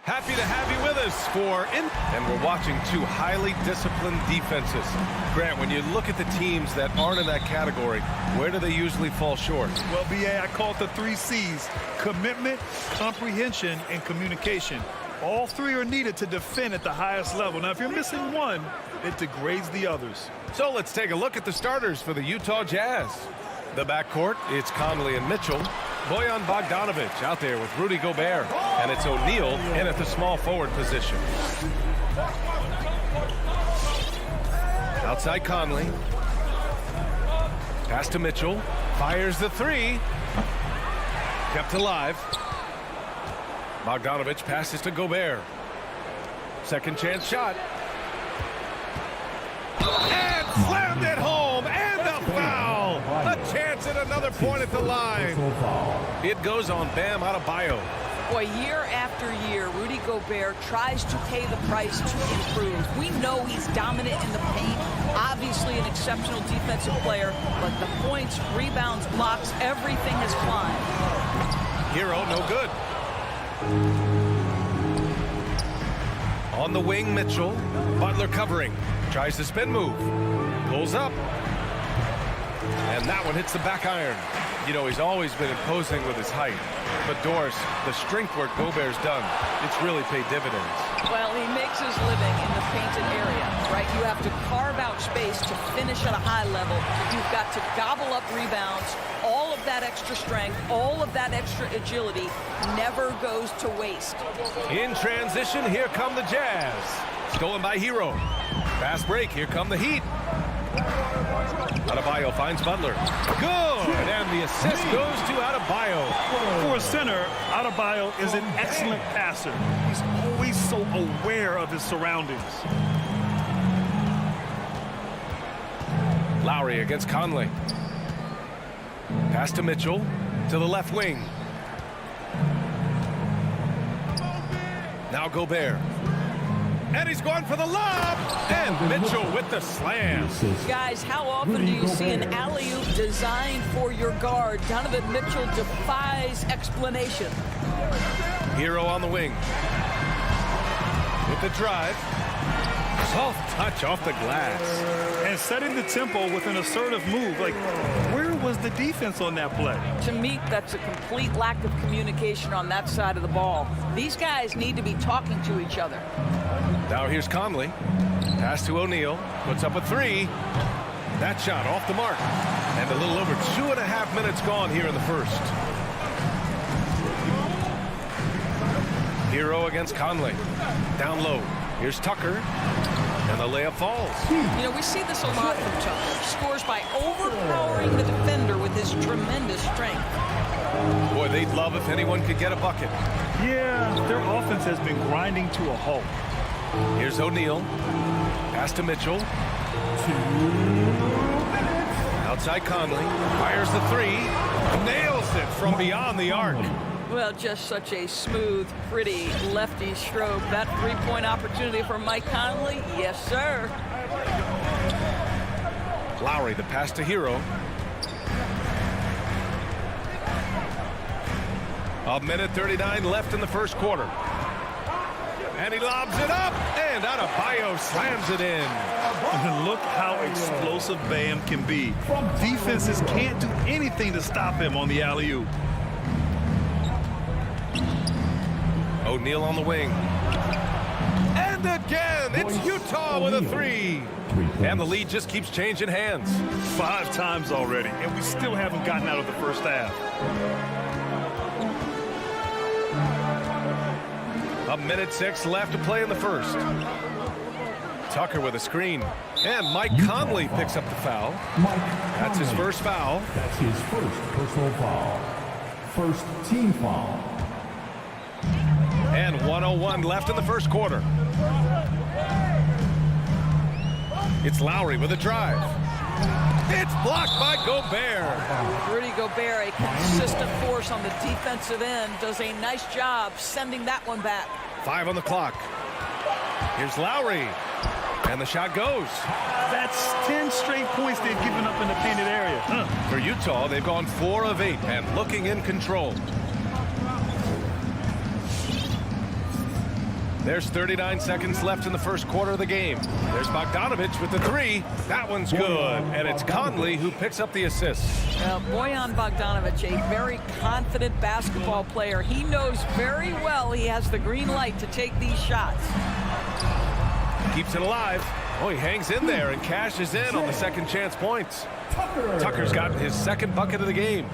Happy to have you with us and we're watching two highly disciplined defenses. Grant, when you look at the teams that aren't in that category, where do they usually fall short? Well, BA, I call it the 3 C's: commitment, comprehension, and communication. All 3 are needed to defend at the highest level. Now, if you're missing one, it degrades the others. So let's take a look at the starters for the Utah Jazz. The backcourt, it's Conley and Mitchell. Bojan Bogdanovic out there with Rudy Gobert. And it's O'Neal in at the small forward position. Outside Conley. Pass to Mitchell. Fires the 3. Kept alive. Bogdanovic passes to Gobert. Second chance shot. And slammed it home. And the foul. A chance at another point at the line. It goes on Bam Adebayo. Boy, year after year, Rudy Gobert tries to pay the price to improve. We know he's dominant in the paint, obviously an exceptional defensive player, but the points, rebounds, blocks, everything has climbed. Hero, no good. On the wing, Mitchell. Butler covering. Tries the spin move. Pulls up. And that one hits the back iron. You know, he's always been imposing with his height. But Doris, the strength work Gobert's done, it's really paid dividends. Well, he makes his living in the painted area, right? You have to carve out space to finish at a high level. You've got to gobble up rebounds. All of that extra strength, all of that extra agility never goes to waste. In transition, here come the Jazz. Stolen by Hero. Fast break, here come the Heat. Adebayo finds Butler. Good! And the assist goes to Adebayo. For a center, Adebayo is an excellent passer. He's always so aware of his surroundings. Lowry against Conley. Pass to Mitchell to the left wing. Now Gobert. And he's going for the lob. And Mitchell with the slam. Guys, how often do you see an alley-oop designed for your guard? Donovan Mitchell defies explanation. Hero on the wing. With the drive. Soft touch off the glass. And setting the tempo with an assertive move. Like, where was the defense on that play? To me, that's a complete lack of communication on that side of the ball. These guys need to be talking to each other. Now here's Conley. Pass to O'Neal. Puts up a 3. That shot off the mark. And a little over 2.5 minutes gone here in the first. Hero against Conley. Down low. Here's Tucker. And the layup falls. You know, we see this a lot from Tucker. Scores by overpowering the defender with his tremendous strength. Boy, they'd love if anyone could get a bucket. Yeah, their offense has been grinding to a halt. Here's O'Neal. Pass to Mitchell. Outside Conley. Fires the 3. Nails it from beyond the arc. Well, just such a smooth, pretty lefty stroke. That three-point opportunity for Mike Conley, yes, sir. Lowry, the pass to Hero. A minute 39 left in the first quarter. And he lobs it up, and Adebayo slams it in. And look how explosive Bam can be. Defenses can't do anything to stop him on the alley-oop. O'Neal on the wing. And again, it's Utah with a 3. And the lead just keeps changing hands. 5 times already, and we still haven't gotten out of the first half. A minute 6 left to play in the first. Tucker with a screen. And Mike Conley picks up the foul. That's his first foul. That's his first personal foul. First team foul. And 1:01 left in the first quarter. It's Lowry with a drive. It's blocked by Gobert. Rudy Gobert, a consistent force on the defensive end, does a nice job sending that one back. 5 on the clock. Here's Lowry. And the shot goes. That's 10 straight points they've given up in the painted area. For Utah, they've gone 4 of 8 and looking in control. There's 39 seconds left in the first quarter of the game. There's Bogdanovich with the three. That one's good. And it's Conley who picks up the assist. Bojan Bogdanovich, a very confident basketball player. He knows very well he has the green light to take these shots. Keeps it alive. Oh, he hangs in there and cashes in on the second chance points. Tucker's gotten his second bucket of the game.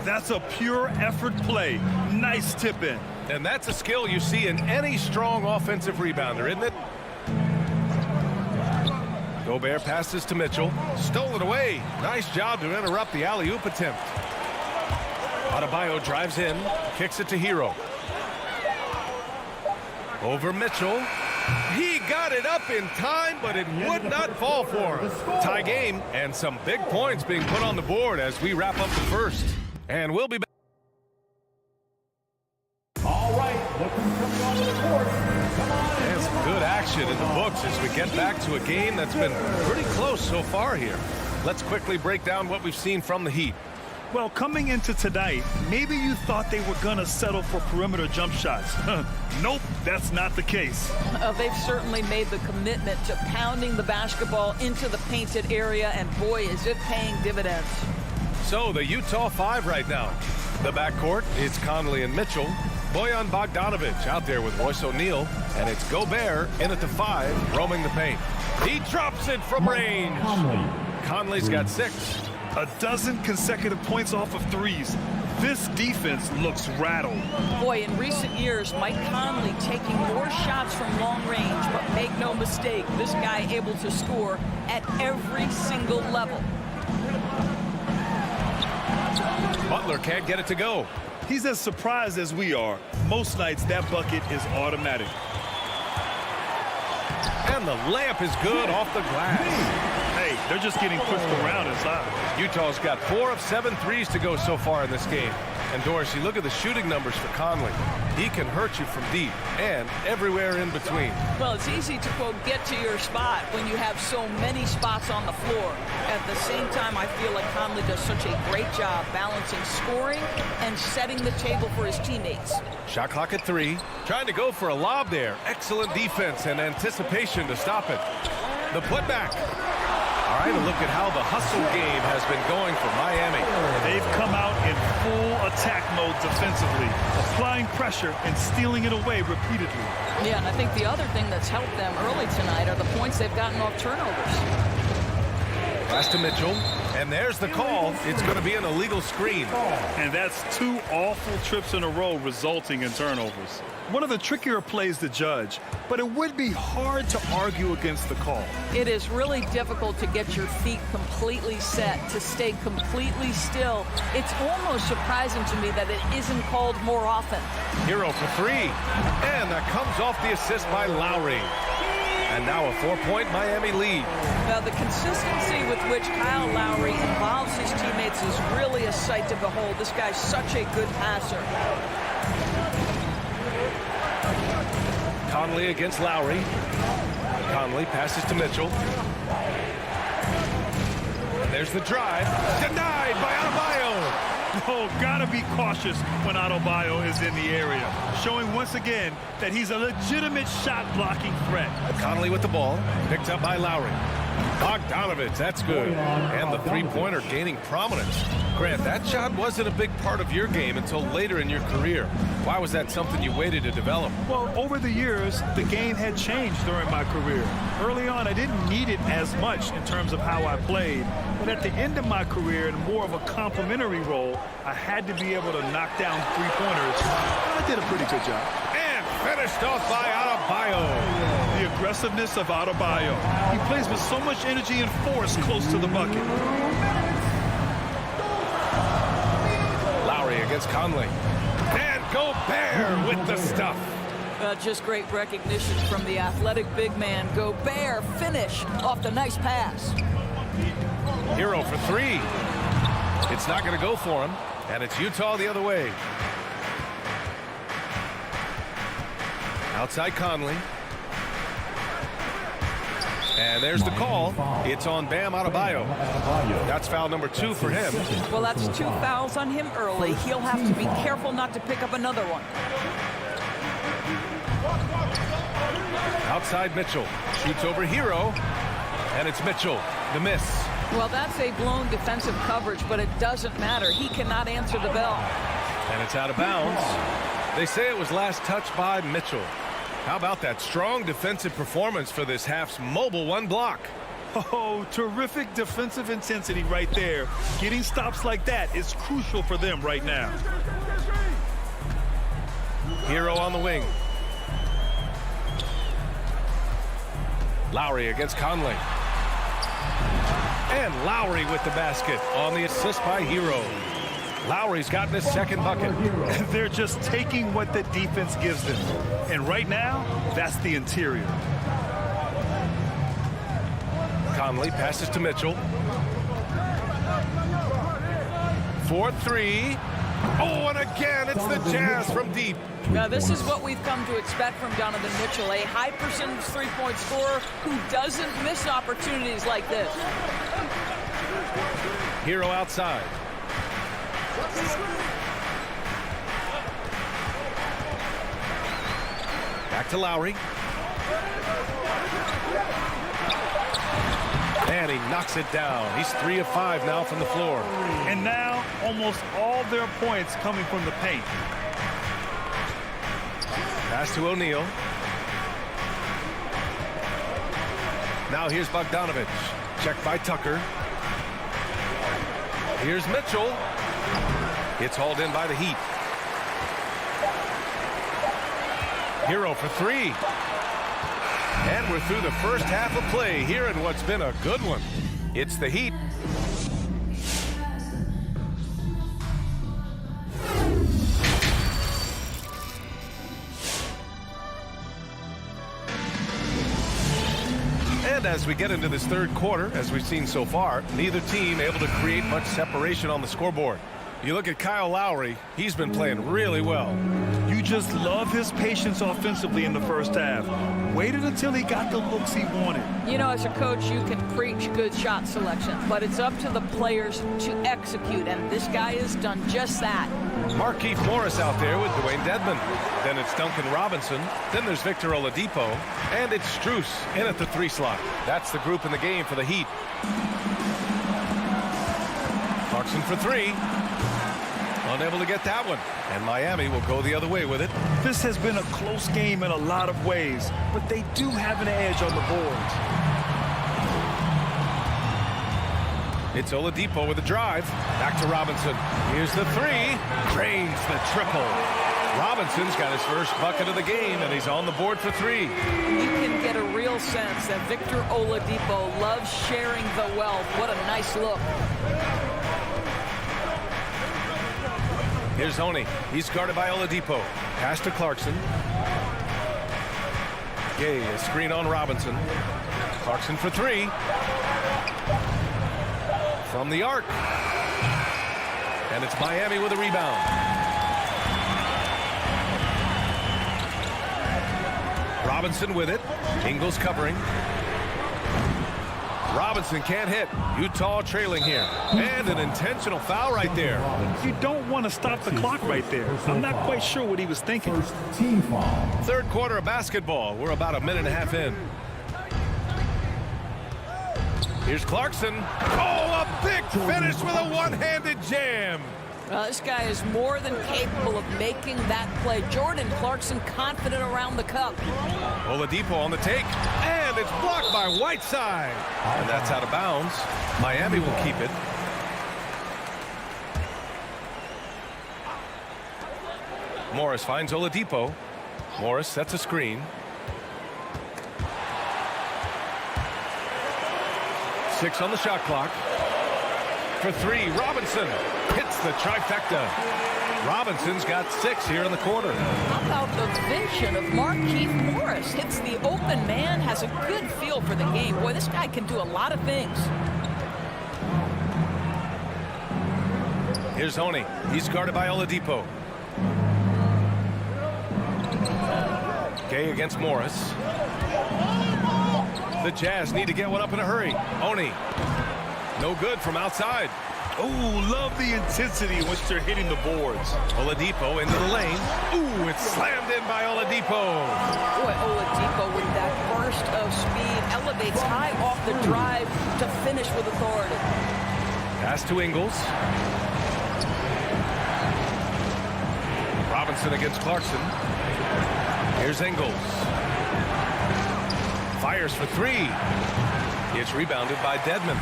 That's a pure effort play. Nice tip in. And that's a skill you see in any strong offensive rebounder, isn't it? Gobert passes to Mitchell. Stole it away. Nice job to interrupt the alley-oop attempt. Adebayo drives in. Kicks it to Hero. Over Mitchell. He got it up in time, but it would not fall for him. Tie game, and some big points being put on the board as we wrap up the first. And we'll be back. All right, look who's coming onto the court. Come on. And some good action in the books as we get back to a game that's been pretty close so far here. Let's quickly break down what we've seen from the Heat. Well, coming into tonight, maybe you thought they were going to settle for perimeter jump shots. Nope, that's not the case. They've certainly made the commitment to pounding the basketball into the painted area, and boy, is it paying dividends. So the Utah 5 right now. The backcourt is Conley and Mitchell. Bojan Bogdanovich out there with Royce O'Neal, and it's Gobert in at the 5, roaming the paint. He drops it from range. Conley's got 6. A dozen consecutive points off of threes. This defense looks rattled. Boy, in recent years, Mike Conley taking more shots from long range, but make no mistake, this guy able to score at every single level. Butler can't get it to go. He's as surprised as we are. Most nights, that bucket is automatic. And the layup is good off the glass. Hey, they're just getting pushed around inside. Utah's got 4 of 7 threes to go so far in this game. And Doris, you look at the shooting numbers for Conley. He can hurt you from deep and everywhere in between. Well, it's easy to, quote, get to your spot when you have so many spots on the floor. At the same time, I feel like Conley does such a great job balancing scoring and setting the table for his teammates. Shot clock at 3. Trying to go for a lob there. Excellent defense and anticipation to stop it. The putback. All right, a look at how the hustle game has been going for Miami. They've come out in full attack mode defensively, applying pressure and stealing it away repeatedly. Yeah, and I think the other thing that's helped them early tonight are the points they've gotten off turnovers. Pass to Mitchell, and there's the call. It's going to be an illegal screen. And that's 2 awful trips in a row resulting in turnovers. One of the trickier plays to judge, but it would be hard to argue against the call. It is really difficult to get your feet completely set, to stay completely still. It's almost surprising to me that it isn't called more often. Hero for 3, and that comes off the assist by Lowry. And now a 4-point Miami lead. Now, the consistency with which Kyle Lowry involves his teammates is really a sight to behold. This guy's such a good passer. Conley against Lowry. Conley passes to Mitchell. There's the drive. Denied by Adebayo. Oh, gotta be cautious when Adebayo is in the area, showing once again that he's a legitimate shot-blocking threat. Conley with the ball, picked up by Lowry. Bogdanovich, that's good. And the three-pointer gaining prominence. Grant, that shot wasn't a big part of your game until later in your career. Why was that something you waited to develop? Well, over the years, the game had changed during my career. Early on, I didn't need it as much in terms of how I played. But at the end of my career, in more of a complementary role, I had to be able to knock down three-pointers. I did a pretty good job. And finished off by Adebayo. The aggressiveness of Adebayo. He plays with so much energy and force close to the bucket. Lowry against Conley. And Gobert with the stuff. Just great recognition from the athletic big man. Gobert finish off the nice pass. Hero for 3. It's not going to go for him. And it's Utah the other way. Outside Conley. And there's the call. It's on Bam Adebayo. That's foul number 2 for him. Well, that's 2 fouls on him early. He'll have to be careful not to pick up another one. Outside Mitchell. Shoots over Hero. And it's Mitchell. The miss. Well, that's a blown defensive coverage, but it doesn't matter. He cannot answer the bell. And it's out of bounds. They say it was last touched by Mitchell. How about that strong defensive performance for this half's mobile one block? Oh, terrific defensive intensity right there. Getting stops like that is crucial for them right now. Hero on the wing. Lowry against Conley. And Lowry with the basket on the assist by Hero. Lowry's gotten his second bucket. They're just taking what the defense gives them. And right now, that's the interior. Conley passes to Mitchell. 4-3. Oh, and again, it's the Jazz from deep. Now, this is what we've come to expect from Donovan Mitchell, a high percentage three-point scorer who doesn't miss opportunities like this. Hero outside. Back to Lowry. And he knocks it down. He's 3 of 5 now from the floor. And now, almost all their points coming from the paint. Pass to O'Neal. Now here's Bogdanovich. Checked by Tucker. Here's Mitchell. It's hauled in by the Heat. Hero for 3. And we're through the first half of play here in what's been a good one. It's the Heat. And as we get into this third quarter, as we've seen so far, neither team able to create much separation on the scoreboard. You look at Kyle Lowry, he's been playing really well. You just love his patience offensively in the first half. Waited until he got the looks he wanted. You know, as a coach, you can preach good shot selection, but it's up to the players to execute, and this guy has done just that. Markieff Morris out there with Dwayne Dedmon. Then it's Duncan Robinson. Then there's Victor Oladipo. And it's Strus in at the 3 slot. That's the group in the game for the Heat. Clarkson for 3. Unable to get that one. And Miami will go the other way with it. This has been a close game in a lot of ways, but they do have an edge on the boards. It's Oladipo with a drive. Back to Robinson. Here's the 3. Drains the triple. Robinson's got his first bucket of the game, and he's on the board for 3. You can get a real sense that Victor Oladipo loves sharing the wealth. What a nice look. Here's Oni. He's guarded by Oladipo. Pass to Clarkson. Gay, a screen on Robinson. Clarkson for 3. From the arc. And it's Miami with a rebound. Robinson with it. Ingles covering. Robinson can't hit. Utah trailing here. And an intentional foul right there. You don't want to stop the clock right there. I'm not quite sure what he was thinking. First team foul. Third quarter of basketball. We're about a minute and a half in. Here's Clarkson. Oh, a big finish with a one-handed jam. This guy is more than capable of making that play. Jordan Clarkson confident around the cup. Oladipo on the take. And it's blocked by Whiteside. And that's out of bounds. Miami will keep it. Morris finds Oladipo. Morris sets a screen. 6 on the shot clock. For 3, Robinson hits the trifecta. Robinson's got 6 here in the quarter. How about the vision of Markieff Morris? Hits the open man, has a good feel for the game. Boy, this guy can do a lot of things. Here's Oni. He's guarded by Oladipo. Gay against Morris. The Jazz need to get one up in a hurry. Oni. No good from outside. Oh, love the intensity in which they're hitting the boards. Oladipo into the lane. Ooh, it's slammed in by Oladipo. Boy, Oladipo with that burst of speed elevates high off the drive to finish with authority. Pass to Ingles. Robinson against Clarkson. Here's Ingles. Fires for three. It's rebounded by Dedmon.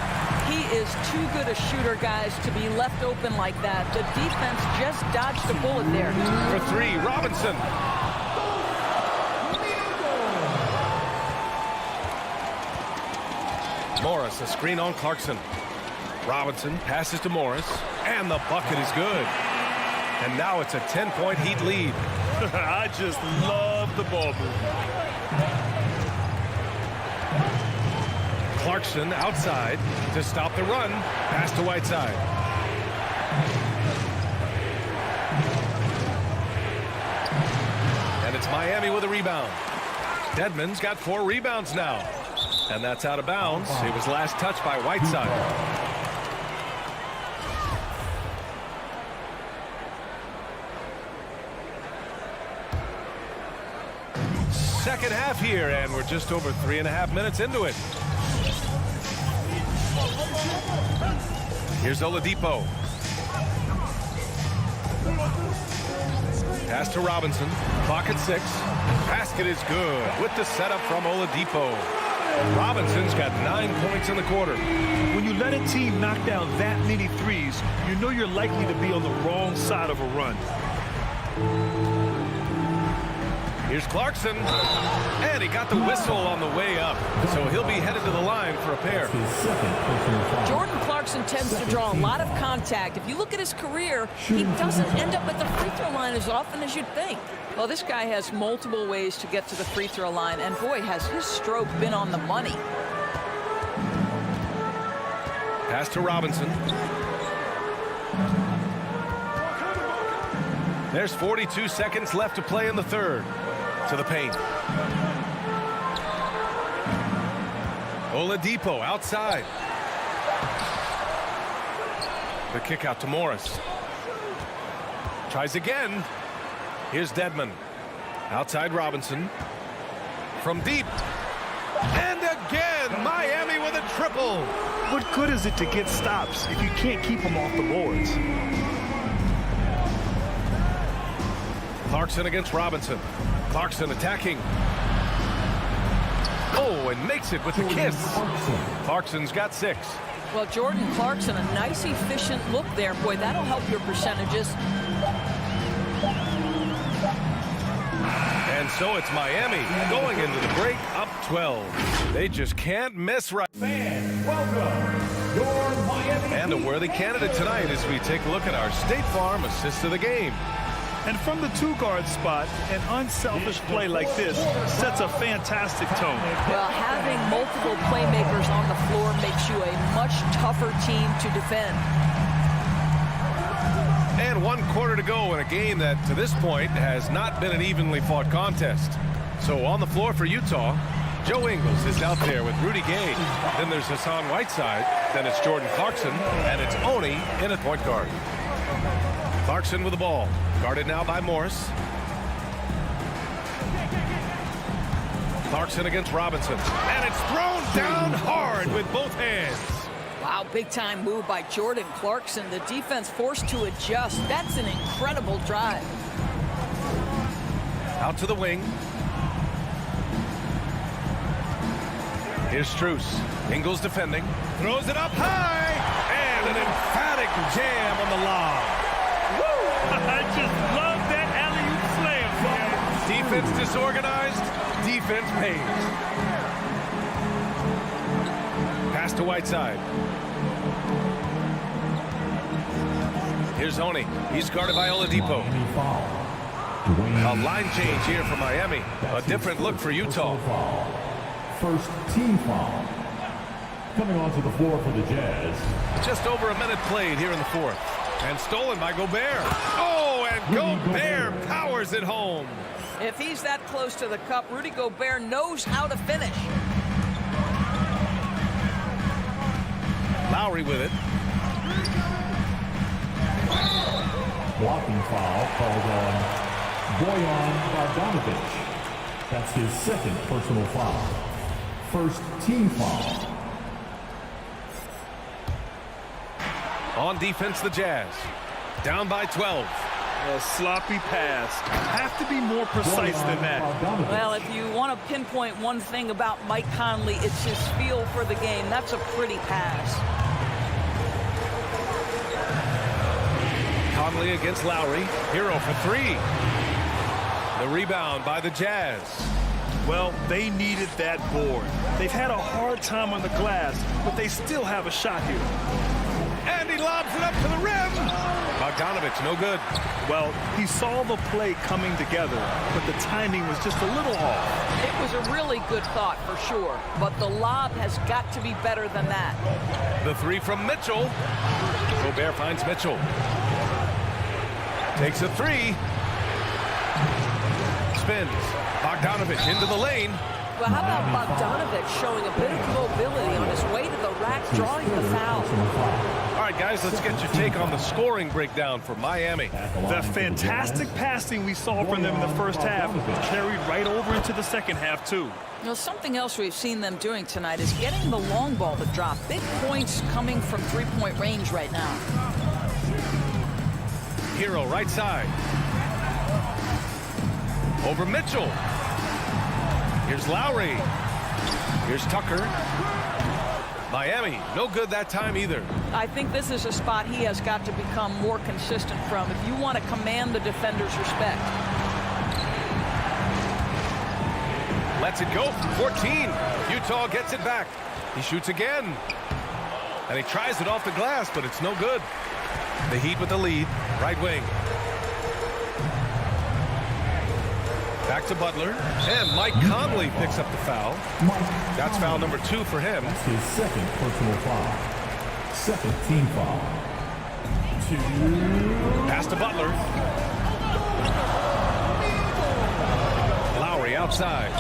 He is too good a shooter, guys, to be left open like that. The defense just dodged a bullet there. For three, Robinson. Morris, a screen on Clarkson. Robinson passes to Morris, and the bucket is good. And now it's a 10-point Heat lead. I just love the ball movement. Clarkson outside to stop the run. Pass to Whiteside. And it's Miami with a rebound. Dedmon's got 4 rebounds now. And that's out of bounds. It was last touched by Whiteside. Second half here, and we're just over 3.5 minutes into it. Here's Oladipo. Pass to Robinson. Clock at 6. Basket is good with the setup from Oladipo. Robinson's got 9 points in the quarter. When you let a team knock down that many threes, you know you're likely to be on the wrong side of a run. Here's Clarkson, and he got the whistle on the way up, so he'll be headed to the line for a pair. Jordan Clarkson tends to draw a lot of contact. If you look at his career, he doesn't end up at the free throw line as often as you'd think. Well, this guy has multiple ways to get to the free throw line, and boy, has his stroke been on the money. Pass to Robinson. There's 42 seconds left to play in the third. To the paint. Oladipo outside. The kick out to Morris. Tries again. Here's Dedmon. Outside Robinson. From deep. And again, Miami with a triple. What good is it to get stops if you can't keep them off the boards? Clarkson against Robinson. Clarkson attacking. Oh, and makes it with the kiss. Clarkson's got 6. Well, Jordan Clarkson, a nice, efficient look there. Boy, that'll help your percentages. And so it's Miami going into the break up 12. They just can't miss right. Fans, welcome your Miami. And a worthy candidate tonight as we take a look at our State Farm assist of the game. And from the 2-guard spot, an unselfish play like this sets a fantastic tone. Well, having multiple playmakers on the floor makes you a much tougher team to defend. And 1 quarter to go in a game that, to this point, has not been an evenly fought contest. So on the floor for Utah, Joe Ingles is out there with Rudy Gay. Then there's Hassan Whiteside. Then it's Jordan Clarkson. And it's Oni in a point guard. Clarkson with the ball. Guarded now by Morris. Clarkson against Robinson. And it's thrown down hard with both hands. Wow, big-time move by Jordan Clarkson. The defense forced to adjust. That's an incredible drive. Out to the wing. Here's Strus. Ingles defending. Throws it up high. And an emphatic jam on the lob. I just love that alley-oop slam, man. Defense disorganized. Defense pays. Pass to Whiteside. Here's Oni. He's guarded by Oladipo. A line change here for Miami. A different look for Utah. First team foul. Coming onto the floor for the Jazz. Just over a minute played here in the fourth. And stolen by Gobert. Oh, and Gobert powers it home. If he's that close to the cup, Rudy Gobert knows how to finish. Lowry with it. blocking foul called on Bojan Bogdanovic. That's his second personal foul. First team foul. On defense, the Jazz. Down by 12. A sloppy pass. Have to be more precise than that. Well, if you want to pinpoint one thing about Mike Conley, it's his feel for the game. That's a pretty pass. Conley against Lowry. Hero for three. The rebound by the Jazz. Well, they needed that board. They've had a hard time on the glass, but they still have a shot here. And he lobs it up to the rim. Bogdanovic, no good. Well, he saw the play coming together, but the timing was just a little off. It was a really good thought for sure, but the lob has got to be better than that. The three from Mitchell. Gobert finds Mitchell. Takes a three. Spins. Bogdanovic into the lane. Well, how about Bogdanovic showing a bit of mobility on his way to the rack, drawing the foul? All right, guys, let's get your take on the scoring breakdown for Miami. The fantastic passing we saw from them in the first half carried right over into the second half, too. You know, something else we've seen them doing tonight is getting the long ball to drop. Big points coming from three-point range right now. Hero right side. Over Mitchell. Here's Lowry. Here's Tucker. Miami, no good that time either. I think this is a spot he has got to become more consistent from if you want to command the defender's respect. Lets it go from 14. Utah gets it back. He shoots again. And he tries it off the glass, but it's no good. The Heat with the lead. Right wing. Back to Butler. And Mike Conley picks up the foul. That's foul number 2 for him. That's his second personal foul. Second team foul. 2. Pass to Butler. Lowry outside.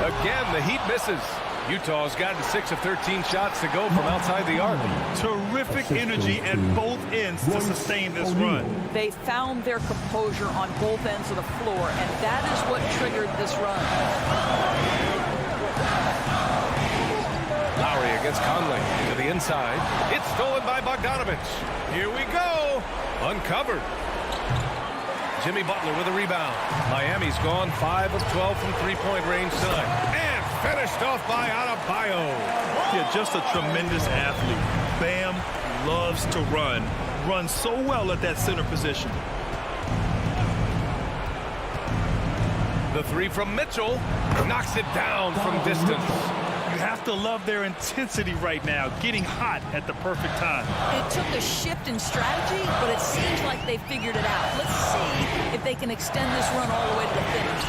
Again, the Heat misses. Utah's gotten 6 of 13 shots to go from outside the arc. Terrific energy at both ends to sustain this run. They found their composure on both ends of the floor, and that is what triggered this run. Lowry against Conley to the inside. It's stolen by Bogdanovic. Here we go. Uncovered. Jimmy Butler with a rebound. Miami's gone 5 of 12 from three-point range tonight. And finished off by Adebayo. Yeah, just a tremendous athlete. Bam loves to run. Runs so well at that center position. The three from Mitchell. Knocks it down from distance. You have to love their intensity right now, getting hot at the perfect time. It took a shift in strategy, but it seems like they figured it out. Let's see if they can extend this run all the way to the finish.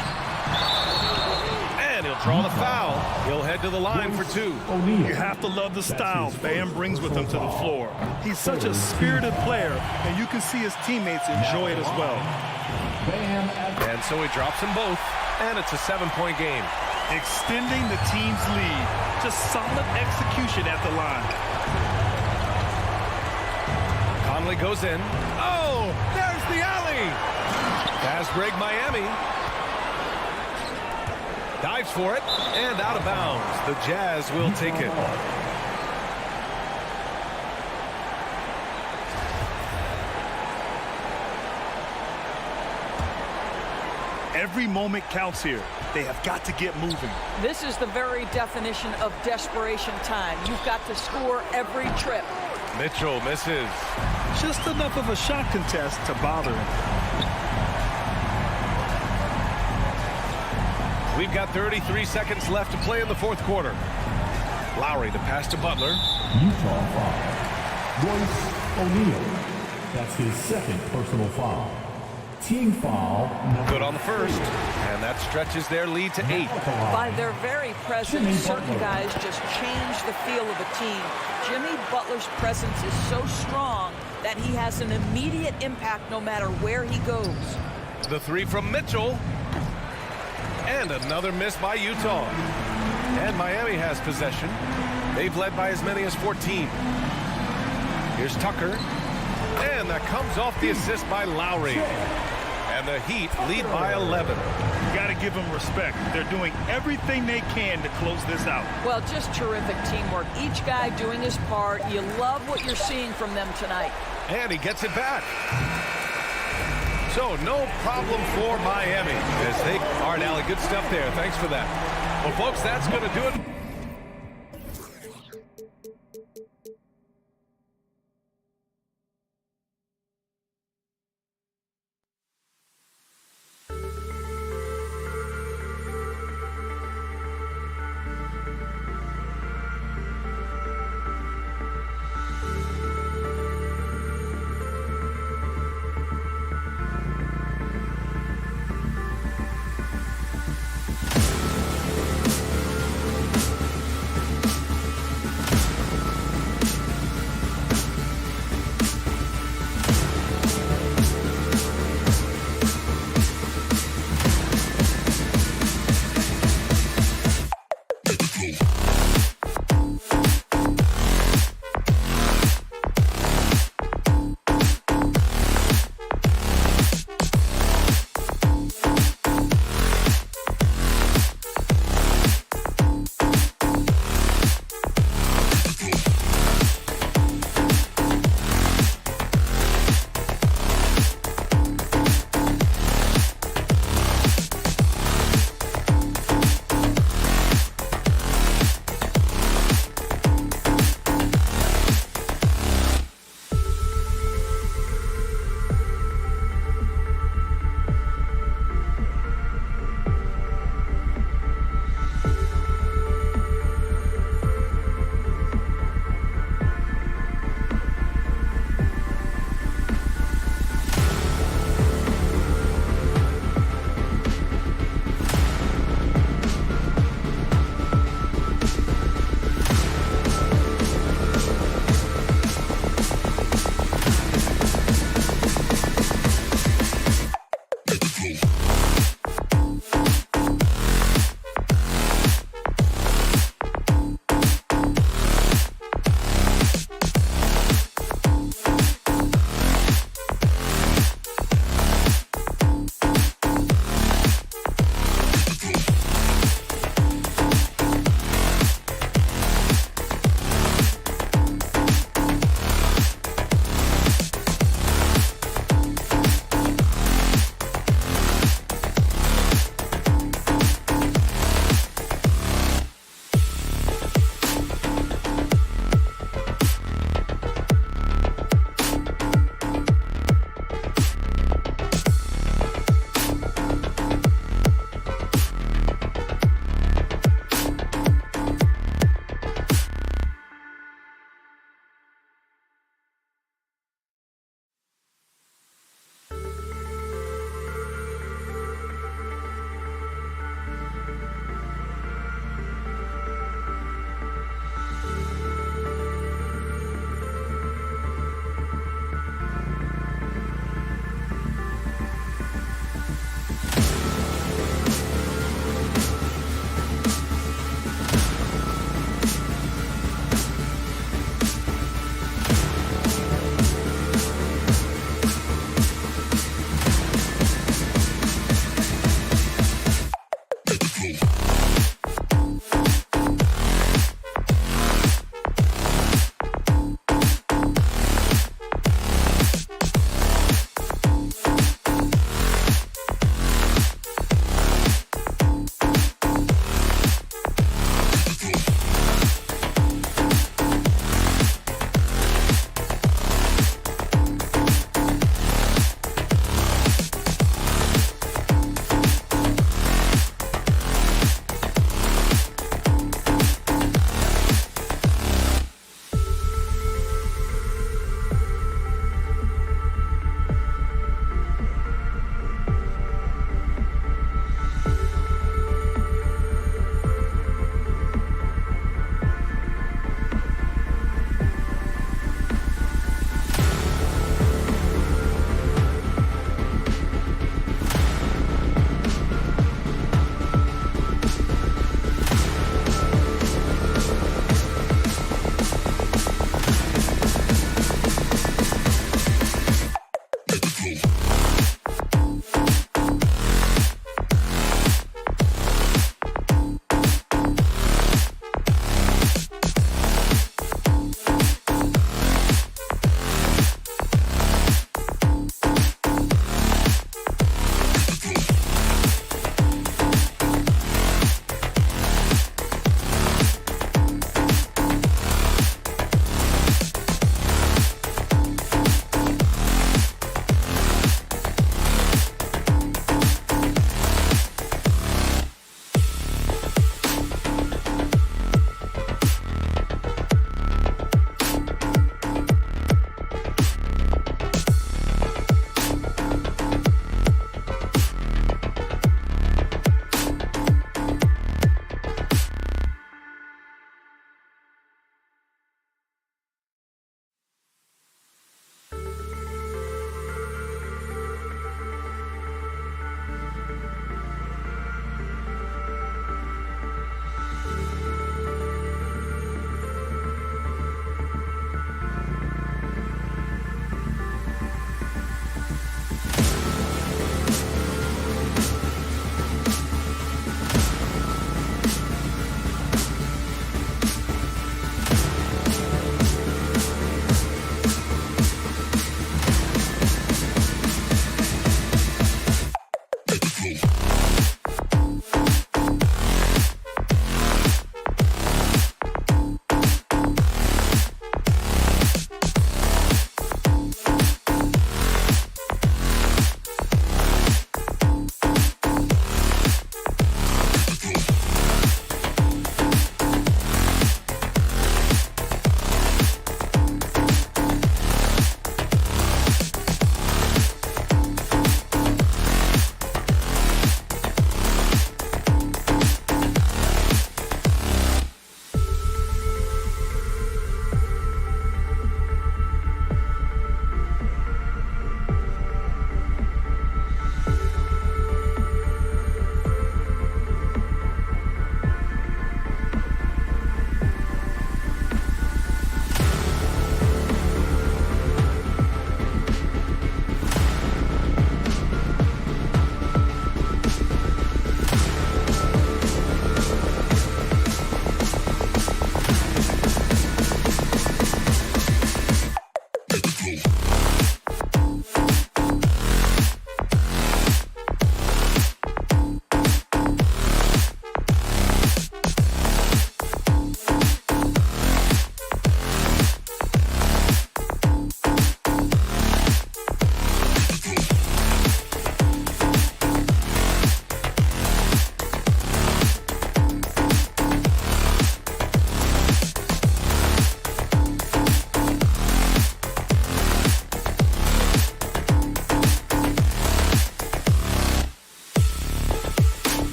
And he'll draw the foul. He'll head to the line for 2. You have to love the style Bam brings with him to the floor. He's such a spirited player, and you can see his teammates enjoy it as well. And so he drops them both, and it's a 7-point game. Extending the team's lead. Just solid execution at the line. Conley goes in. Oh, there's the alley. Fast break Miami. Dives for it, and out of bounds. The Jazz will take it. Every moment counts here. They have got to get moving. This is the very definition of desperation time. You've got to score every trip. Mitchell misses. Just enough of a shot contest to bother him. We've got 33 seconds left to play in the fourth quarter. Lowry, the pass to Butler. Utah foul. Royce O'Neal. That's his second personal foul. Team foul. Good on the first. And that stretches their lead to 8. By their very presence, certain guys just change the feel of a team. Jimmy Butler's presence is so strong that he has an immediate impact no matter where he goes. The three from Mitchell. And another miss by Utah. And Miami has possession. They've led by as many as 14. Here's Tucker. And that comes off the assist by Lowry. And the Heat lead by 11. You got to give them respect. They're doing everything they can to close this out. Well, just terrific teamwork. Each guy doing his part. You love what you're seeing from them tonight. And he gets it back. So no problem for Miami. All right, Allie, good stuff there. Thanks for that. Well, folks, that's going to do it.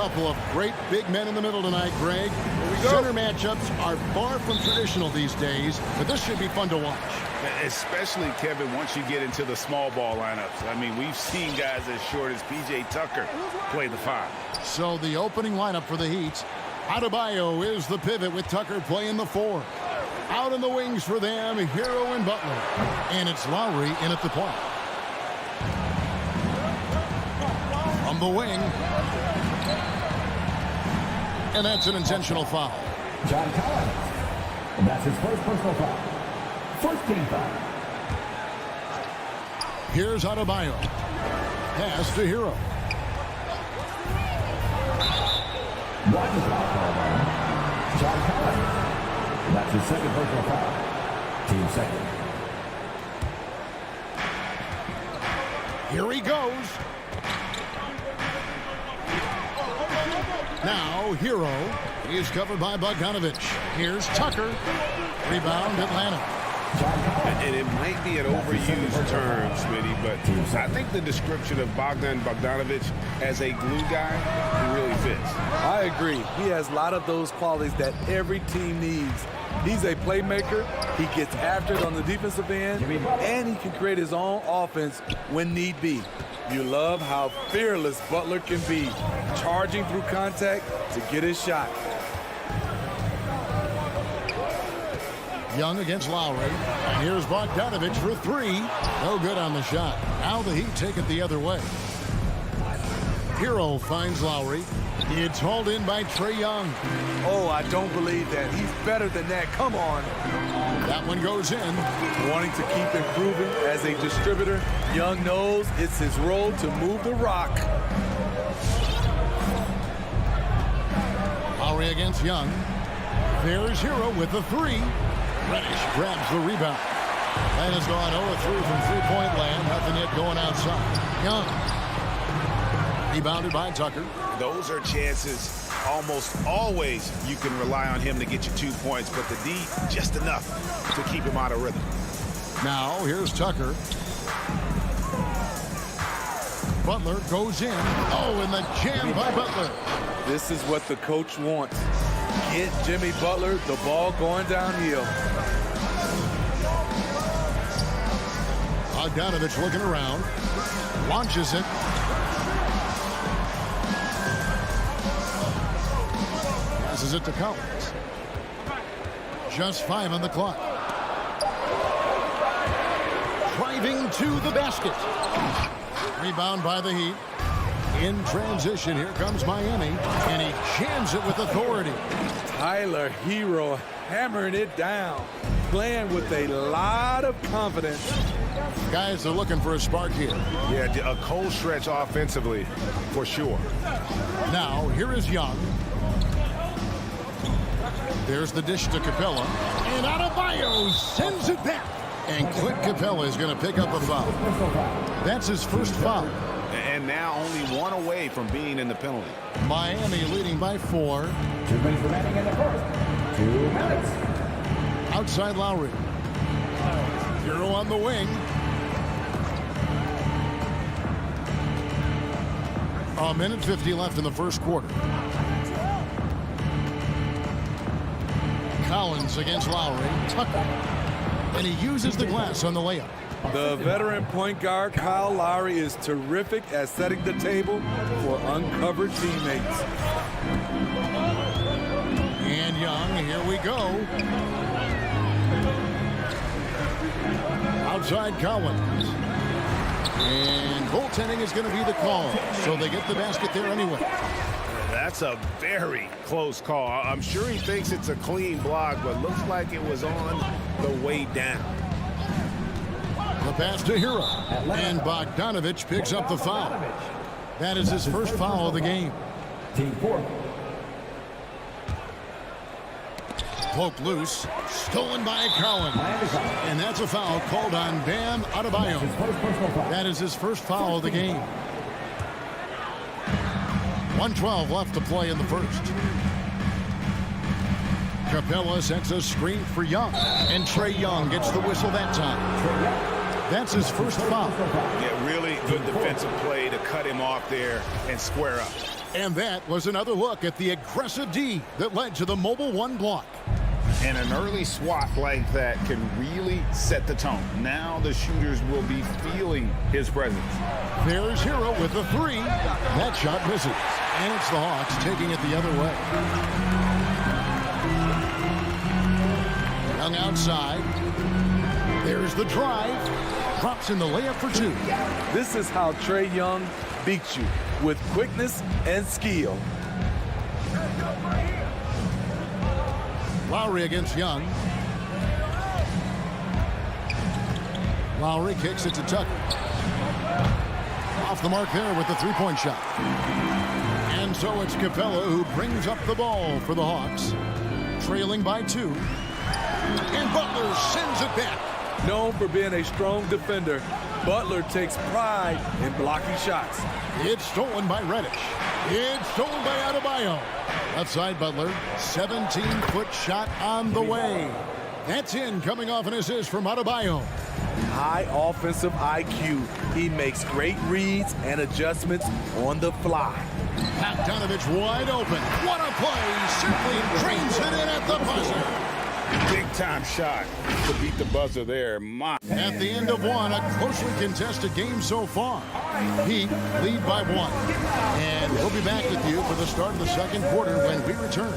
couple of great big men in the middle tonight, Greg. Center matchups are far from traditional these days, but this should be fun to watch. Especially, Kevin, once you get into the small ball lineups. I mean, we've seen guys as short as P.J. Tucker play the 5. So the opening lineup for the Heat. Adebayo is the pivot with Tucker playing the 4. Out in the wings for them, Hero and Butler. And it's Lowry in at the point. From the wing. And that's an intentional foul. John Collins. And that's his first personal foul. First team foul. Here's Adebayo. Pass to Hero. One foul called on John Collins. That's his second personal foul. Team second. Here he goes. Now Hero is covered by Bogdanovich. Here's Tucker. Rebound Atlanta. And it might be an overused term, Smitty, but I think the description of Bogdan Bogdanovich as a glue guy really fits. I agree. He has a lot of those qualities that every team needs. He's a playmaker. He gets after it on the defensive end, and he can create his own offense when need be. You love how fearless Butler can be, charging through contact to get his shot. Young against Lowry. And here's Bogdanovich for 3. No good on the shot. Now the Heat take it the other way. Hero finds Lowry. It's hauled in by Trae Young. Oh, I don't believe that. He's better than that. Come on. That one goes in. Wanting to keep improving as a distributor, Young knows it's his role to move the rock. Lowry against Young. There's Hero with the 3. Reddish grabs the rebound. And has gone 0-3 from three-point land. Nothing yet going outside. Young. Rebounded by Tucker. Those are chances almost always you can rely on him to get you 2 points, but the D, just enough to keep him out of rhythm. Now, here's Tucker. Butler goes in. Oh, and the jam by Butler. This is what the coach wants. Get Jimmy Butler the ball going downhill. Bogdanovich looking around. Launches it. Passes it to Collins. Just 5 on the clock. Driving to the basket. Rebound by the Heat. In transition, here comes Miami. And he jams it with authority. Tyler Hero hammering it down. Playing with a lot of confidence. Guys are looking for a spark here. Yeah, a cold stretch offensively, for sure. Now, here is Young. There's the dish to Capella. And Adebayo sends it back. And Clint Capella is going to pick up a foul. That's his first foul. And now only 1 away from being in the penalty. Miami leading by 4. 2 minutes remaining in the first. 2 minutes. Outside Lowry. Hero on the wing. A minute 50 left in the first quarter. Collins against Lowry. Tucker. And he uses the glass on the layup. The veteran point guard Kyle Lowry is terrific at setting the table for uncovered teammates. And Young, here we go. Outside Collins. And goaltending is going to be the call. So they get the basket there anyway. That's a very close call. I'm sure he thinks it's a clean block, but looks like it was on the way down. The pass to Hero. And Bogdanovich picks up the foul. That is his first foul of the game. Team 4. Poke loose. Stolen by Collins. And that's a foul called on Bam Adebayo. That is his first foul of the game. 1:12 left to play in the first. Capella sets a screen for Young. And Trae Young gets the whistle that time. That's his first foul. Yeah, really good defensive play to cut him off there and square up. And that was another look at the aggressive D that led to the Mobile One block. And an early swat like that can really set the tone. Now the shooters will be feeling his presence. There's Hero with the three. That shot misses. And it's the Hawks taking it the other way. Young outside. There's the drive. Drops in the layup for two. This is how Trae Young beats you, with quickness and skill. Lowry against Young. Lowry kicks it to Tucker. Off the mark there with the three-point shot. And so it's Capella who brings up the ball for the Hawks. Trailing by 2. And Butler sends it back. Known for being a strong defender, Butler takes pride in blocking shots. It's stolen by Reddish. It's stolen by Adebayo. Left side Butler, 17-foot shot on the way. That's in, coming off an assist from Adebayo. High offensive IQ. He makes great reads and adjustments on the fly. Bogdanovich wide open. What a play. Simply drains it in at the buzzer. Big time shot to beat the buzzer there. At the end of one, a closely contested game so far. Heat lead by 1. And we'll be back with you for the start of the second quarter when we return.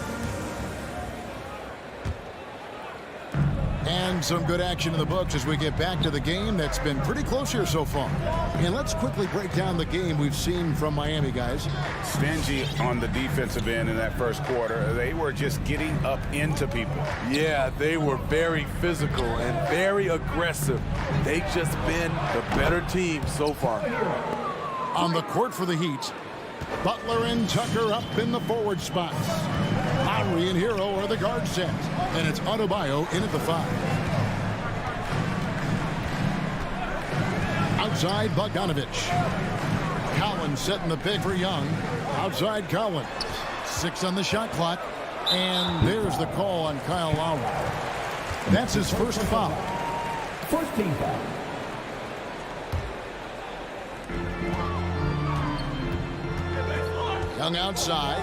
And some good action in the books as we get back to the game that's been pretty close here so far. And let's quickly break down the game we've seen from Miami, guys. Stingy on the defensive end in that first quarter. They were just getting up into people. Yeah, they were very physical and very aggressive. They've just been the better team so far. On the court for the Heat, Butler and Tucker up in the forward spots. Lowry and Hero are the guard set. And it's Adebayo in at the 5. Outside Bogdanovich. Collins setting the pick for Young. Outside Collins. 6 on the shot clock. And there's the call on Kyle Lowry. That's his first foul. First team foul. Young outside.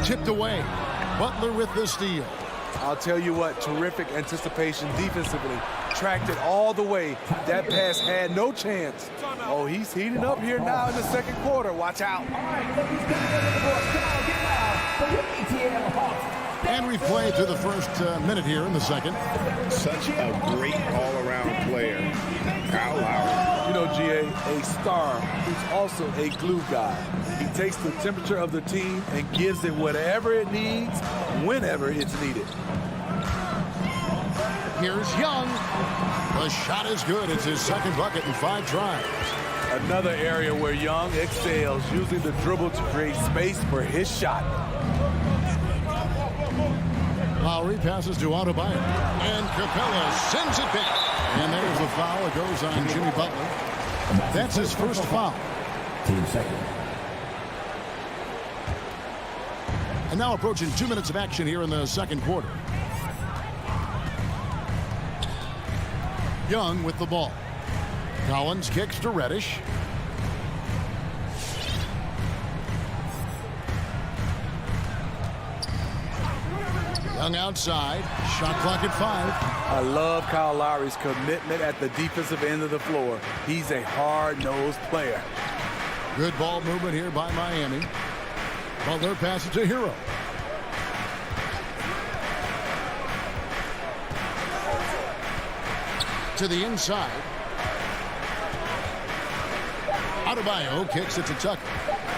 Tipped away. Butler with the steal. I'll tell you what, terrific anticipation defensively. Tracked it all the way. That pass had no chance. Oh, he's heating up here now in the second quarter. Watch out. And we've played through the first minute here in the second. Such a great all-around player. Kyle Lowry. You know, GA, a star who's also a glue guy. He takes the temperature of the team and gives it whatever it needs, whenever it's needed. Here's Young. The shot is good. It's his second bucket in 5 tries. Another area where Young excels, using the dribble to create space for his shot. Lowry passes to Adebayo. And Capella sends it back. And there's the foul. It goes on Jimmy Butler. That's his first foul. Team second. And now approaching 2 minutes of action here in the second quarter. Young with the ball. Collins kicks to Reddish. Young outside. Shot clock at 5. I love Kyle Lowry's commitment at the defensive end of the floor. He's a hard-nosed player. Good ball movement here by Miami. Butler passes to Hero. To the inside. Adebayo kicks it to Tucker.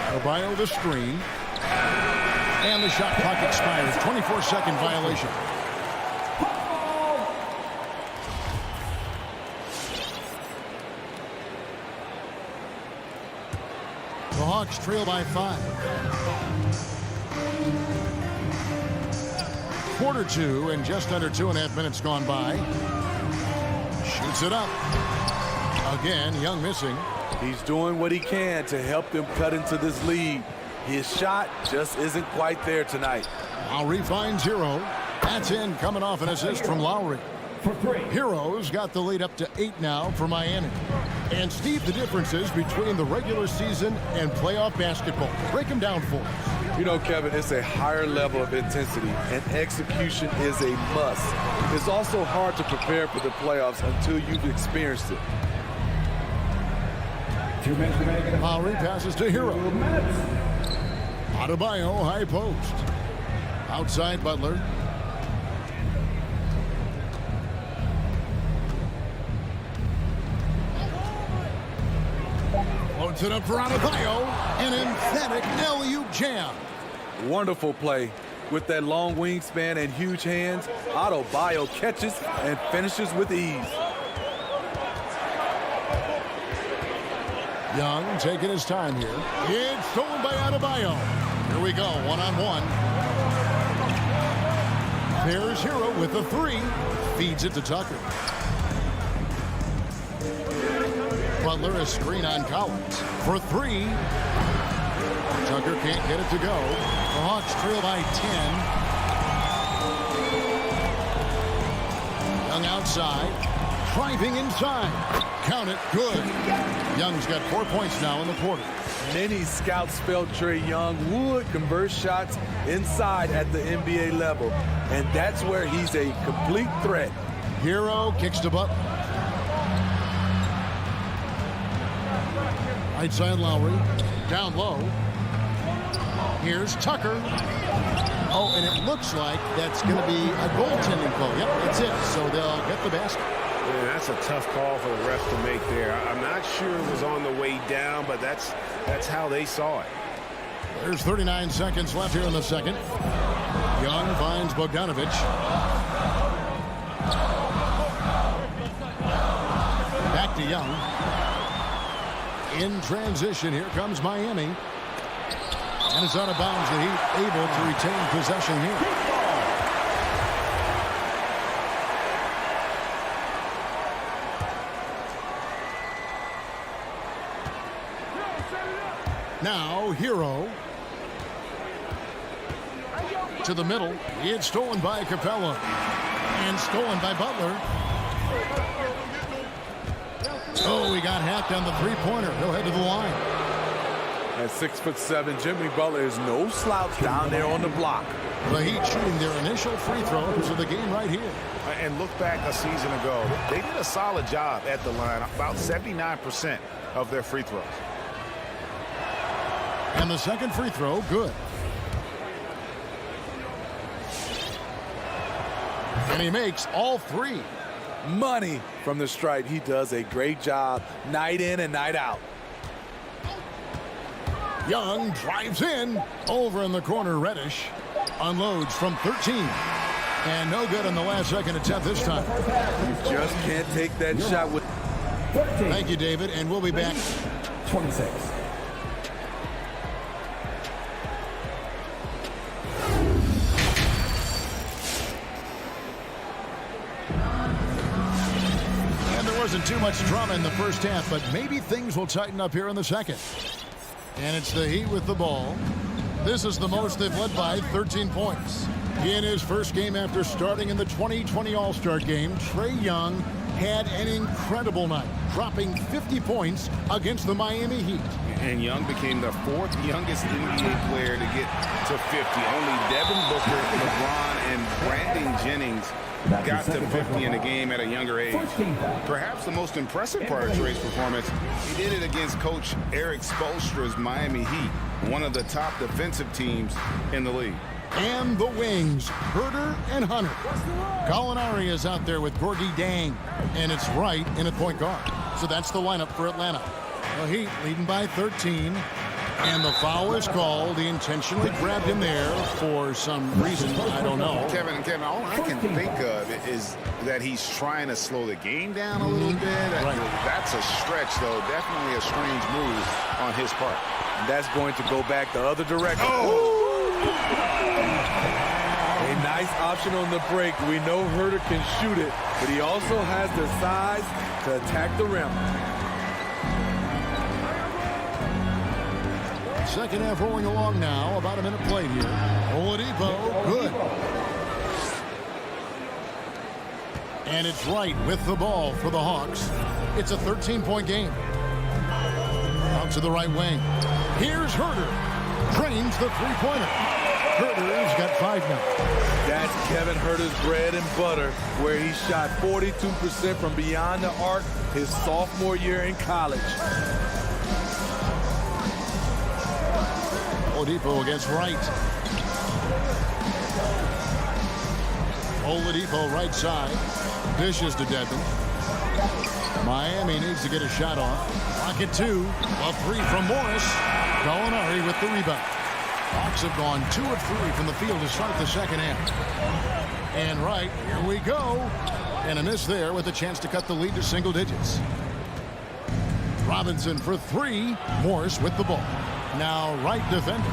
Adebayo the screen. And the shot clock expires. 24-second violation. The Hawks trail by 5. Quarter 2 and just under 2.5 minutes gone by. Shoots it up. Again, Young missing. He's doing what he can to help them cut into this lead. His shot just isn't quite there tonight. Lowry finds Hero. That's in, coming off an assist from Lowry. For 3. Hero's got the lead up to 8 now for Miami. And Steve, the differences between the regular season and playoff basketball. Break them down for us. You know, Kevin, it's a higher level of intensity, and execution is a must. It's also hard to prepare for the playoffs until you've experienced it. 2 minutes remaining. Lowry passes to Hero. Adebayo, high post. Outside Butler. Loads it up for Adebayo. An emphatic alley-oop jam. Wonderful play. With that long wingspan and huge hands, Adebayo catches and finishes with ease. Young taking his time here. It's stolen by Adebayo. Here we go, one-on-one. There's Hero with the three. Feeds it to Tucker. Butler, a screen on Collins for three. Tucker can't get it to go. The Hawks trail by 10. Young outside. Driving inside. Count it. Good. Young's got 4 points now in the quarter. Many scouts felt Trae Young would convert shots inside at the NBA level, and that's where he's a complete threat. Hero kicks to Butler. Right side Lowry. Down low. Here's Tucker. Oh, and it looks like that's going to be a goaltending call. Yep, that's it. So they'll get the basket. Yeah, that's a tough call for the refs to make there. I'm not sure it was on the way down, but that's how they saw it. There's 39 seconds left here in the second. Young finds Bogdanovic. Back to Young. In transition, here comes Miami. And it's out of bounds. The Heat able to retain possession here. Now, Hero. To the middle. It's stolen by Capella. And stolen by Butler. Oh, he got hacked on the three-pointer. He'll head to the line. At 6'7", Jimmy Butler is no slouch down there on the block. The Heat shooting their initial free throws of the game right here. And look back a season ago. They did a solid job at the line. About 79% of their free throws. And the second free throw, good. And he makes all three. Money from the stripe. He does a great job night in and night out. Young drives in. Over in the corner, Reddish unloads from 13. And no good on the last second attempt this time. You just can't take that shot with... 13. Thank you, David, and we'll be back. 26. Wasn't too much drama in the first half, but maybe things will tighten up here in the second. And it's the Heat with the ball. This is the most they've led by, 13 points. In his first game after starting in the 2020 All-Star game, Trae Young had an incredible night, dropping 50 points against the Miami Heat. And Young became the fourth youngest NBA player to get to 50. Only Devin Booker, LeBron, and Brandon Jennings got to 50 in a game at a younger age. Perhaps the most impressive part of Trae's performance, he did it against Coach Eric Spoelstra's Miami Heat, one of the top defensive teams in the league. And the wings, Herter and Hunter. Gallinari is out there with Gorgie Dang, and it's Wright in at point guard. So that's the lineup for Atlanta. The Heat leading by 13. And the foul is called. He intentionally grabbed him there for some reason. I don't know. Kevin, all I can think of is that he's trying to slow the game down a little bit. Right. That's a stretch, though. Definitely a strange move on his part. And that's going to go back the other direction. Oh! A nice option on the break. We know Herter can shoot it, but he also has the size to attack the rim. Second half rolling along now. About a minute played here. Oladipo, good. And it's Wright with the ball for the Hawks. It's a 13-point game. Out to the right wing. Here's Herter. Drains the three-pointer. Herter's got 5 now. That's Kevin Herter's bread and butter, where he shot 42% from beyond the arc his sophomore year in college. Oladipo against Wright. Oladipo right side. Dishes to Dedmon. Miami needs to get a shot off. Pocket 2. A 3 from Morris. Gallinari with the rebound. Hawks have gone 2 of 3 from the field to start the second half. And Wright, here we go. And a miss there with a chance to cut the lead to single digits. Robinson for 3. Morris with the ball. Now Wright defender.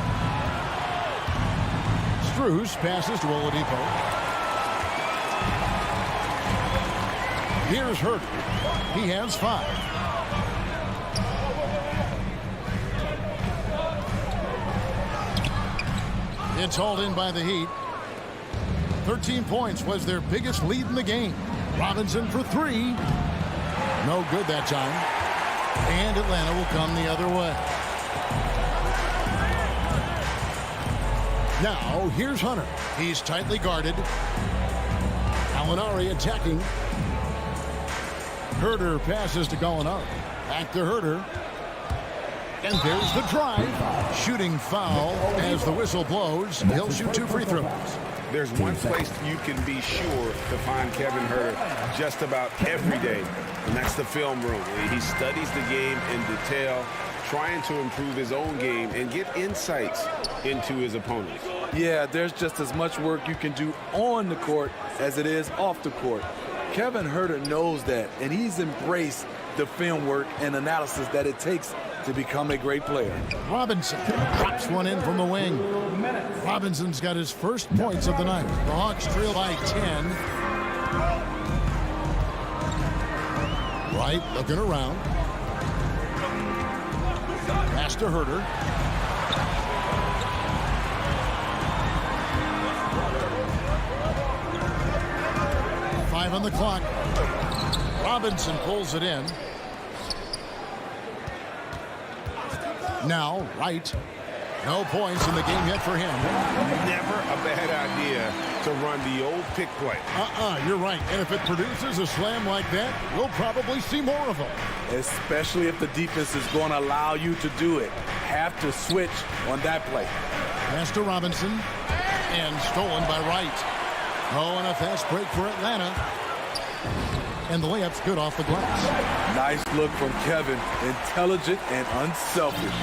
Strus passes to Oladipo. Here's Herter. He has 5. It's hauled in by the Heat. 13 points was their biggest lead in the game. Robinson for 3. No good that time. And Atlanta will come the other way. Now, here's Hunter. He's tightly guarded. Gallinari attacking. Herter passes to Gallinari. Back to Herter. And there's the drive. Shooting foul as the whistle blows. He'll shoot 2 free throws. There's one place you can be sure to find Kevin Herter just about every day, and that's the film room. He studies the game in detail, trying to improve his own game and get insights into his opponents. Yeah, there's just as much work you can do on the court as it is off the court. Kevin Herter knows that, and he's embraced the film work and analysis that it takes to become a great player. Robinson drops one in from the wing. Robinson's got his first points of the night. The Hawks trail by 10. Wright looking around. Pass to Herter. Five on the clock. Robinson pulls it in. Now, Wright. No points in the game yet for him. Never a bad idea to run the old pick play. You're right. And if it produces a slam like that, we'll probably see more of them. Especially if the defense is going to allow you to do it. Have to switch on that play. Pass to Robinson. And stolen by Wright. Oh, and a fast break for Atlanta. And the layup's good off the glass. Nice look from Kevin. Intelligent and unselfish.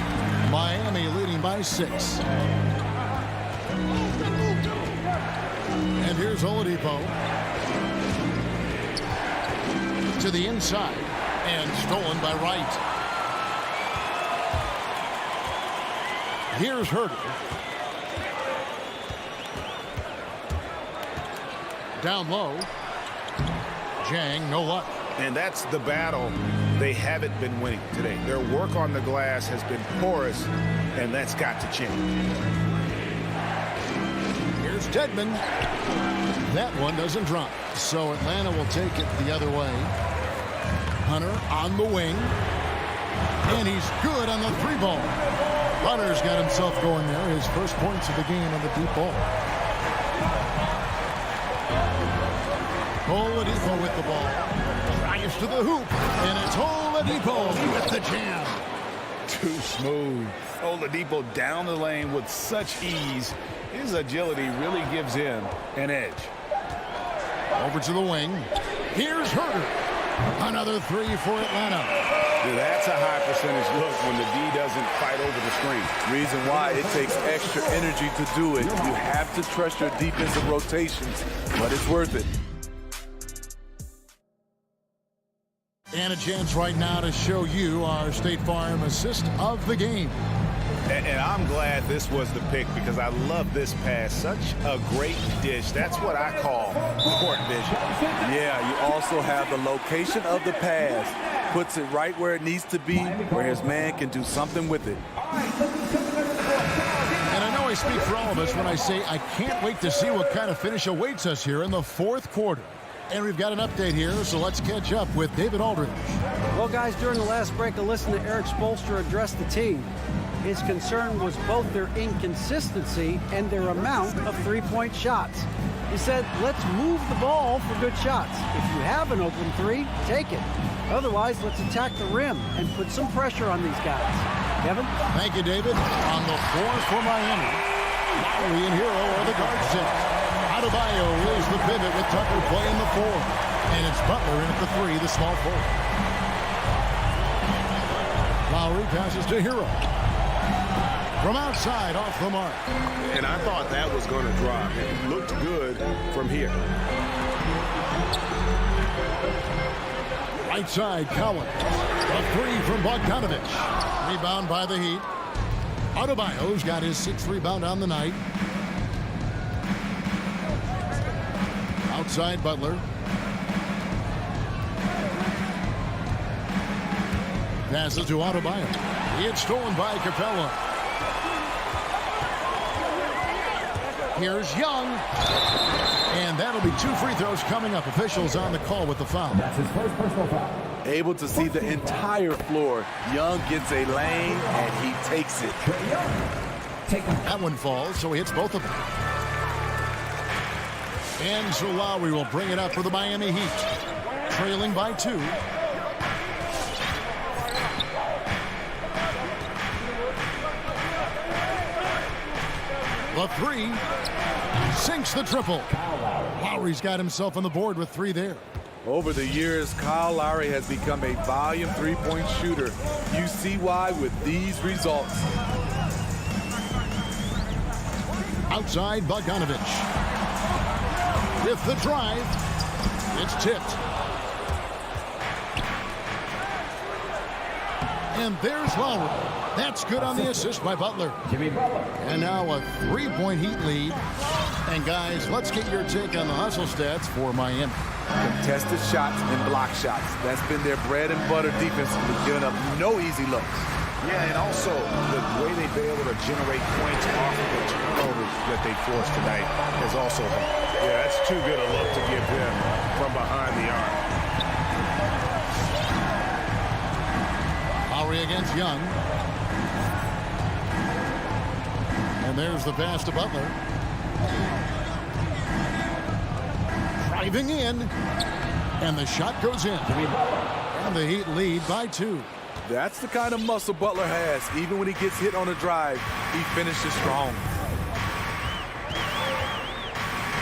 Miami leading by 6. And here's Oladipo. To the inside. And stolen by Wright. Here's Herter. Down low. Jang, no luck. And that's the battle they haven't been winning today. Their work on the glass has been porous, and that's got to change. Here's Dedmon. That one doesn't drop. So Atlanta will take it the other way. Hunter on the wing. And he's good on the 3-ball. Hunter's got himself going there. His first points of the game on the deep ball. Oladipo with the ball. Drives to the hoop. And it's Oladipo with the jam. Too smooth. Oladipo down the lane with such ease. His agility really gives him an edge. Over to the wing. Here's Herter. Another 3 for Atlanta. Dude, that's a high percentage look when the D doesn't fight over the screen. Reason why it takes extra energy to do it. You have to trust your defensive rotations, but it's worth it. And a chance right now to show you our State Farm assist of the game. And I'm glad this was the pick because I love this pass. Such a great dish. That's what I call court vision. Yeah, you also have the location of the pass. Puts it right where it needs to be, where his man can do something with it. And I know I speak for all of us when I say I can't wait to see what kind of finish awaits us here in the fourth quarter. And we've got an update here, so let's catch up with David Aldridge. Well, guys, during the last break, I listened to Eric Spoelstra address the team. His concern was both their inconsistency and their amount of three-point shots. He said, let's move the ball for good shots. If you have an open three, take it. Otherwise, let's attack the rim and put some pressure on these guys. Kevin? Thank you, David. On the floor for Miami, Lowry and Hero are the guard set. Adebayo is the pivot with Tucker playing the 4. And it's Butler in at the 3, the small forward. Lowry passes to Hero. From outside, off the mark. And I thought that was going to drop. It looked good from here. Right side, Collins. A 3 from Bogdanovich. Rebound by the Heat. Adebayo's got his 6th rebound on the night. Outside, Butler. Passes to Adebayo. It's stolen by Capella. Here's Young. And that'll be 2 free throws coming up. Officials on the call with the foul. That's his first personal foul. Able to see the entire floor. Young gets a lane, and he takes it. That one falls, so he hits both of them. And so Lowry will bring it up for the Miami Heat. Trailing by 2. The 3. Sinks the triple. Lowry's got himself on the board with 3 there. Over the years, Kyle Lowry has become a volume three-point shooter. You see why with these results. Outside, Bogdanovich. With the drive, it's tipped. And there's Lowry. That's good on the assist by Butler. And now a 3-point Heat lead. And guys, let's get your take on the hustle stats for Miami. Contested shots and block shots. That's been their bread and butter defensively, giving up no easy looks. Yeah, and also the way they've been able to generate points off of the turnovers that they forced tonight has also helped. Yeah, that's too good a look to give them from behind the arc. Lowry against Young. And there's the pass to Butler. Driving in. And the shot goes in. And the Heat lead by 2. That's the kind of muscle Butler has. Even when he gets hit on a drive, he finishes strong.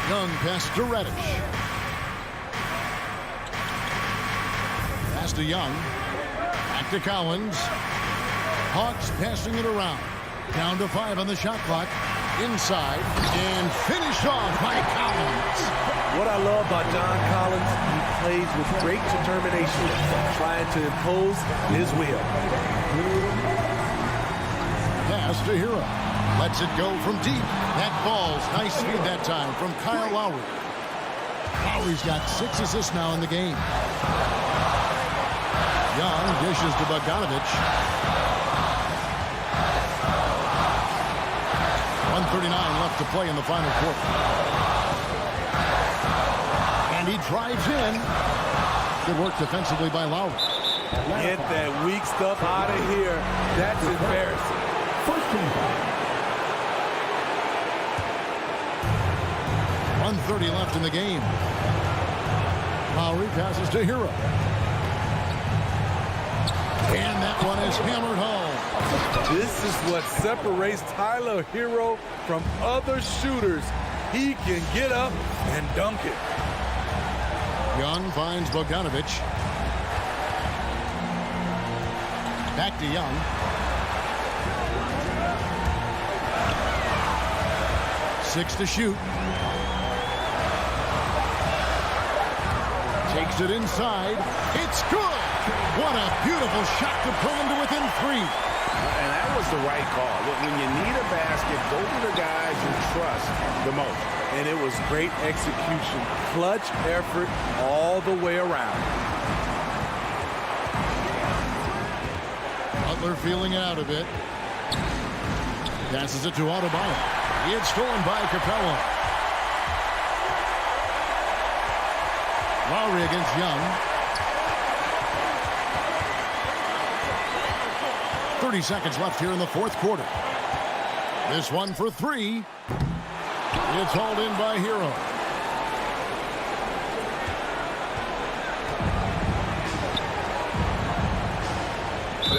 Young pass to Reddish. Pass to Young. Back to Collins. Hawks passing it around. Down to 5 on the shot clock. Inside. And finished off by Collins. What I love about John Collins, he plays with great determination, trying to impose his will. Pass to Hero. Lets it go from deep. That falls. Nice speed that time from Kyle Lowry. Lowry's got 6 assists now in the game. Young dishes to Bogdanovich. 1:39 left to play in the final quarter. And he drives in. Good work defensively by Lowry. Get that weak stuff out of here. That's embarrassing. First team foul. 1:30 left in the game. Lowry passes to Hero. And that one is hammered home. This is what separates Tyler Hero from other shooters. He can get up and dunk it. Young finds Bogdanovich. Back to Young. Six to shoot. Takes it inside. It's good. What a beautiful shot to pull him to within 3. And that was the right call. When you need a basket, go to the guys you trust the most. And it was great execution. Clutch effort all the way around. Butler feeling it out a bit. Passes it to Adebayo. It's stolen by Capella. Lowry against Young. 30 seconds left here in the fourth quarter. This one for three. It's hauled in by Hero.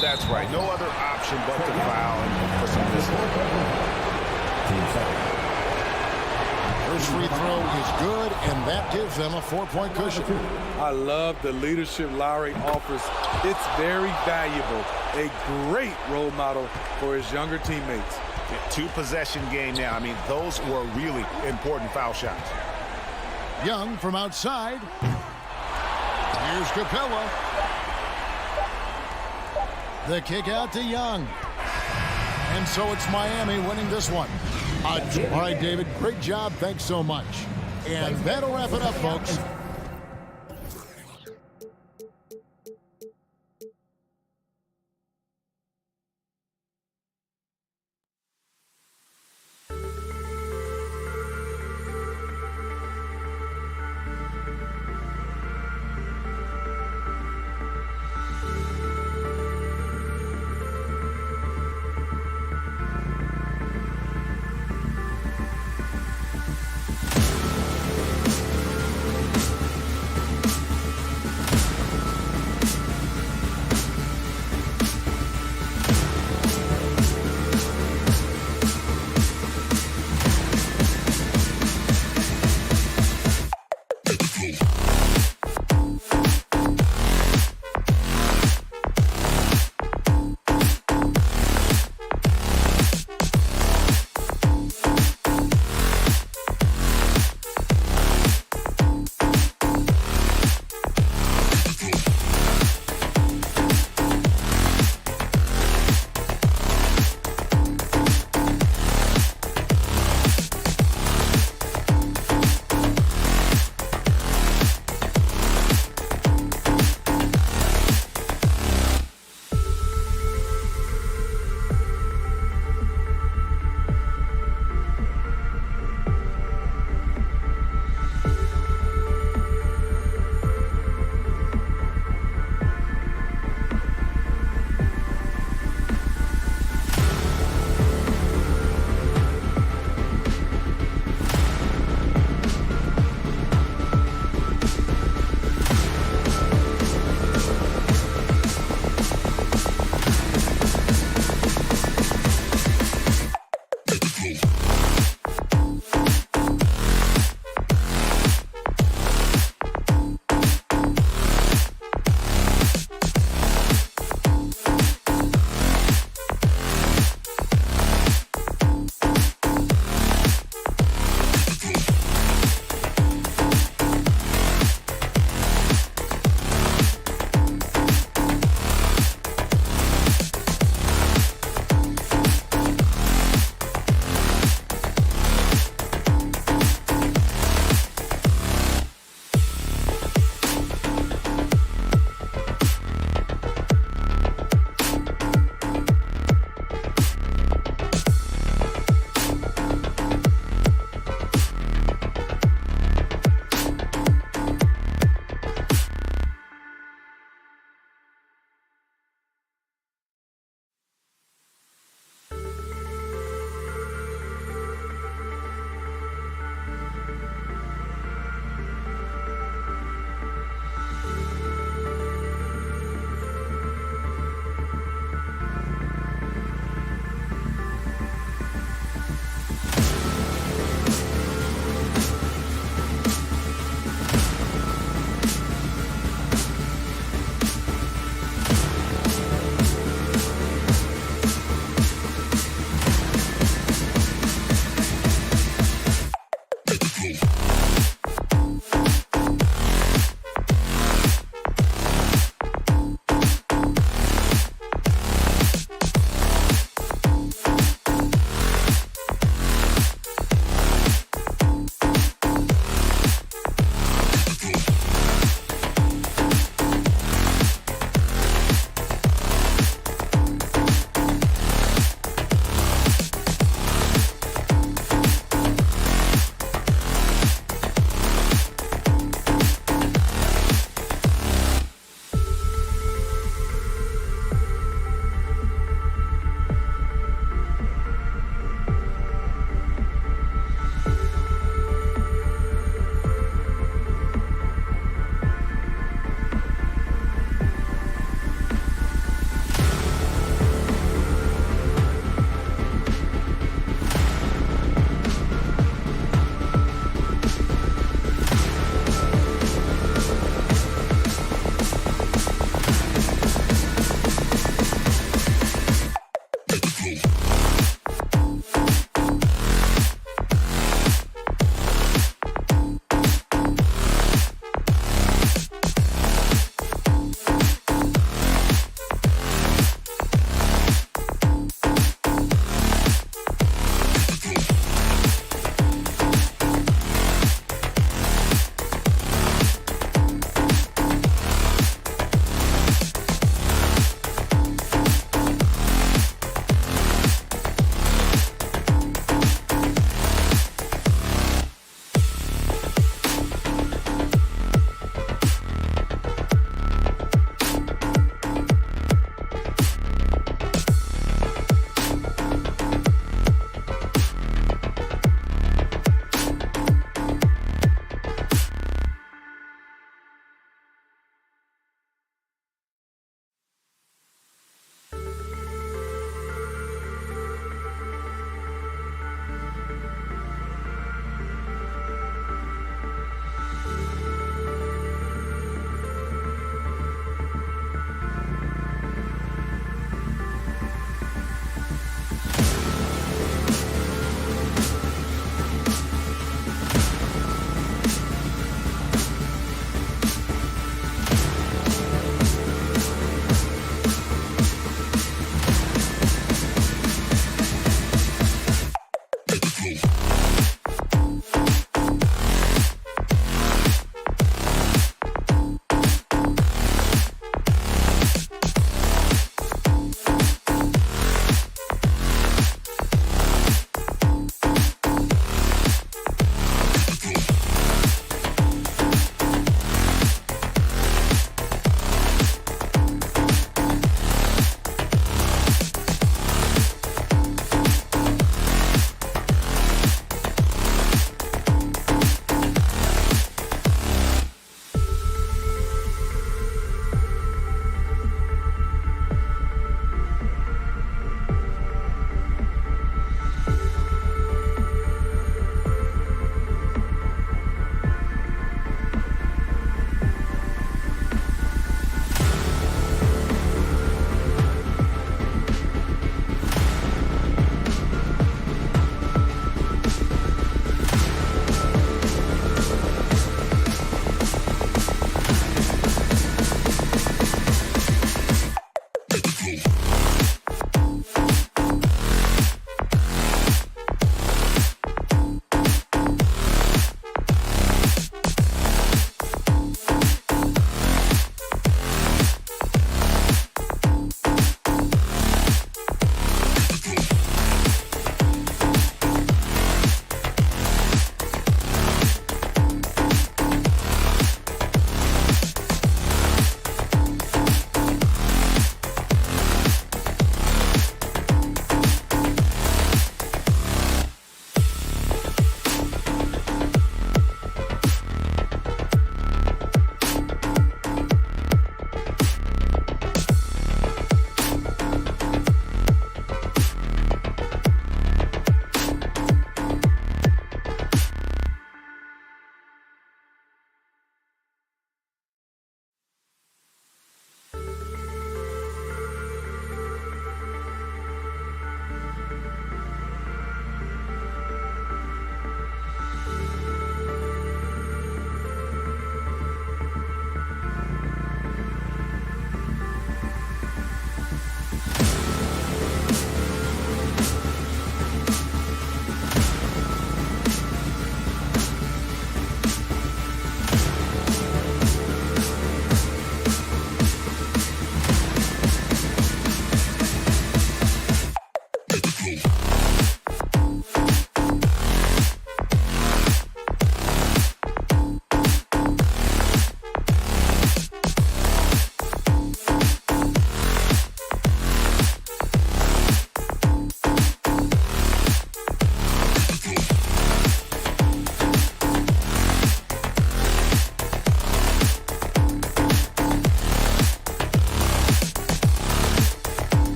That's right. No other option but to foul and for some distance. First free throw is good, and that gives them a 4-point cushion. I love the leadership Lowry offers. It's very valuable. A great role model for his younger teammates. Two-possession game now. I mean, those were really important foul shots. Young from outside. Here's Capella. The kick out to Young. And so it's Miami winning this one. All right, David, great job. Thanks so much. And that'll wrap it up, folks.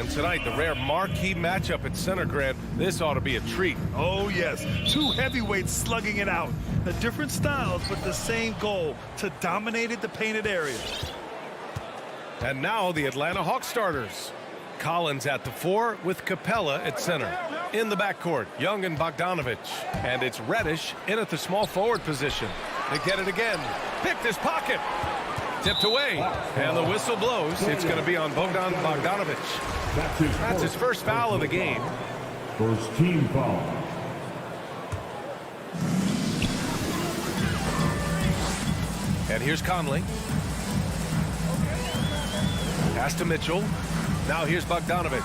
And tonight, the rare marquee matchup at center, Grant. This ought to be a treat. Oh, yes. Two heavyweights slugging it out. The different styles, but the same goal, to dominate at the painted area. And now the Atlanta Hawks starters. Collins at the 4 with Capella at center. In the backcourt, Young and Bogdanovich. And it's Reddish in at the small forward position. They get it again. Picked his pocket. Tipped away. And the whistle blows. It's going to be on Bogdan Bogdanovich. That's his first foul of the game. First team foul. And here's Conley. Pass to Mitchell. Now here's Bogdanovich.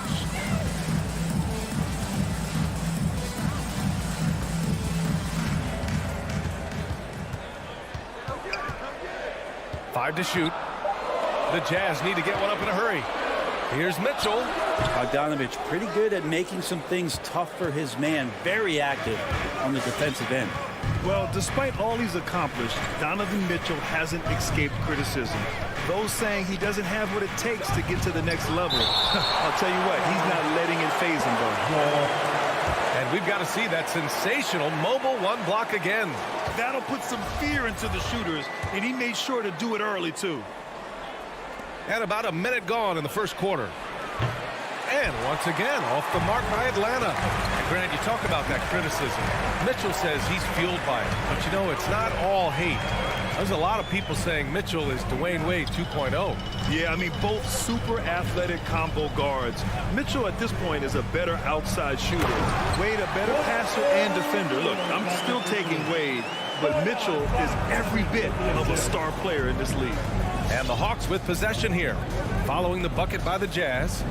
Five to shoot. The Jazz need to get one up in a hurry. Here's Mitchell. Bogdanovich pretty good at making some things tough for his man. Very active on the defensive end. Well, despite all he's accomplished, Donovan Mitchell hasn't escaped criticism. Those saying he doesn't have what it takes to get to the next level. I'll tell you what, he's not letting it faze him, though. And we've got to see that sensational mobile one block again. That'll put some fear into the shooters, and he made sure to do it early, too. And about a minute gone in the first quarter. And once again, off the mark by Atlanta. Grant, you talk about that criticism. Mitchell says he's fueled by it. But, you know, it's not all hate. There's a lot of people saying Mitchell is Dwayne Wade 2.0. Yeah, I mean, both super athletic combo guards. Mitchell at this point is a better outside shooter. Wade a better passer and defender. Look, I'm still taking Wade, but Mitchell is every bit of a star player in this league. And the Hawks with possession here, following the bucket by the Jazz.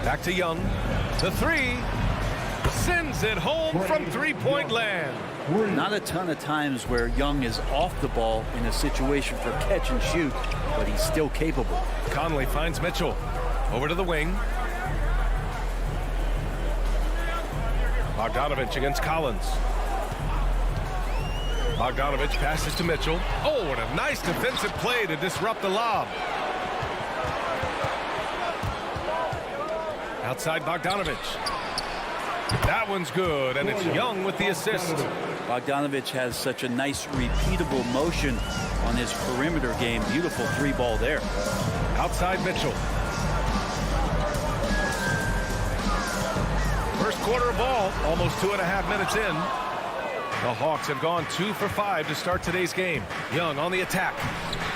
Back to Young. The 3. Sends it home from three-point land. Not a ton of times where Young is off the ball in a situation for catch and shoot, but he's still capable. Conley finds Mitchell. Over to the wing. Bogdanovich against Collins. Bogdanovich passes to Mitchell. Oh, what a nice defensive play to disrupt the lob. Outside Bogdanovich. That one's good, and it's Young with the assist. Bogdanovich has such a nice repeatable motion on his perimeter game. Beautiful 3-ball there. Outside Mitchell. First quarter of ball, almost 2.5 minutes in. The Hawks have gone 2 for 5 to start today's game. Young on the attack.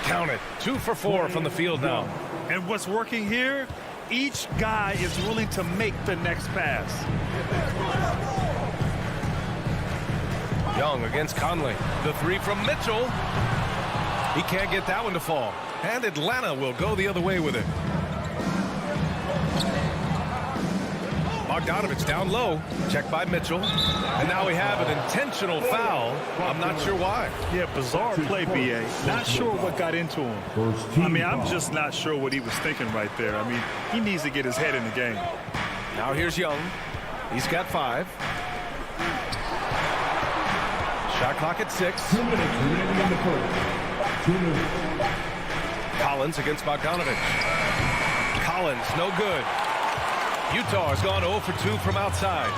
Count it. 2 for 4 from the field now. And what's working here? Each guy is willing to make the next pass. Young against Conley. The 3 from Mitchell. He can't get that one to fall. And Atlanta will go the other way with it. Bogdanovich down low. Checked by Mitchell. And now we have an intentional foul. I'm not sure why. Yeah, bizarre play, B.A. Not sure what got into him. I mean, I'm just not sure what he was thinking right there. I mean, he needs to get his head in the game. Now here's Young. He's got 5. Shot clock at 6. 2 minutes remaining in the first. 2 minutes. Collins against Bogdanovich. Collins, no good. Utah has gone 0 for 2 from outside.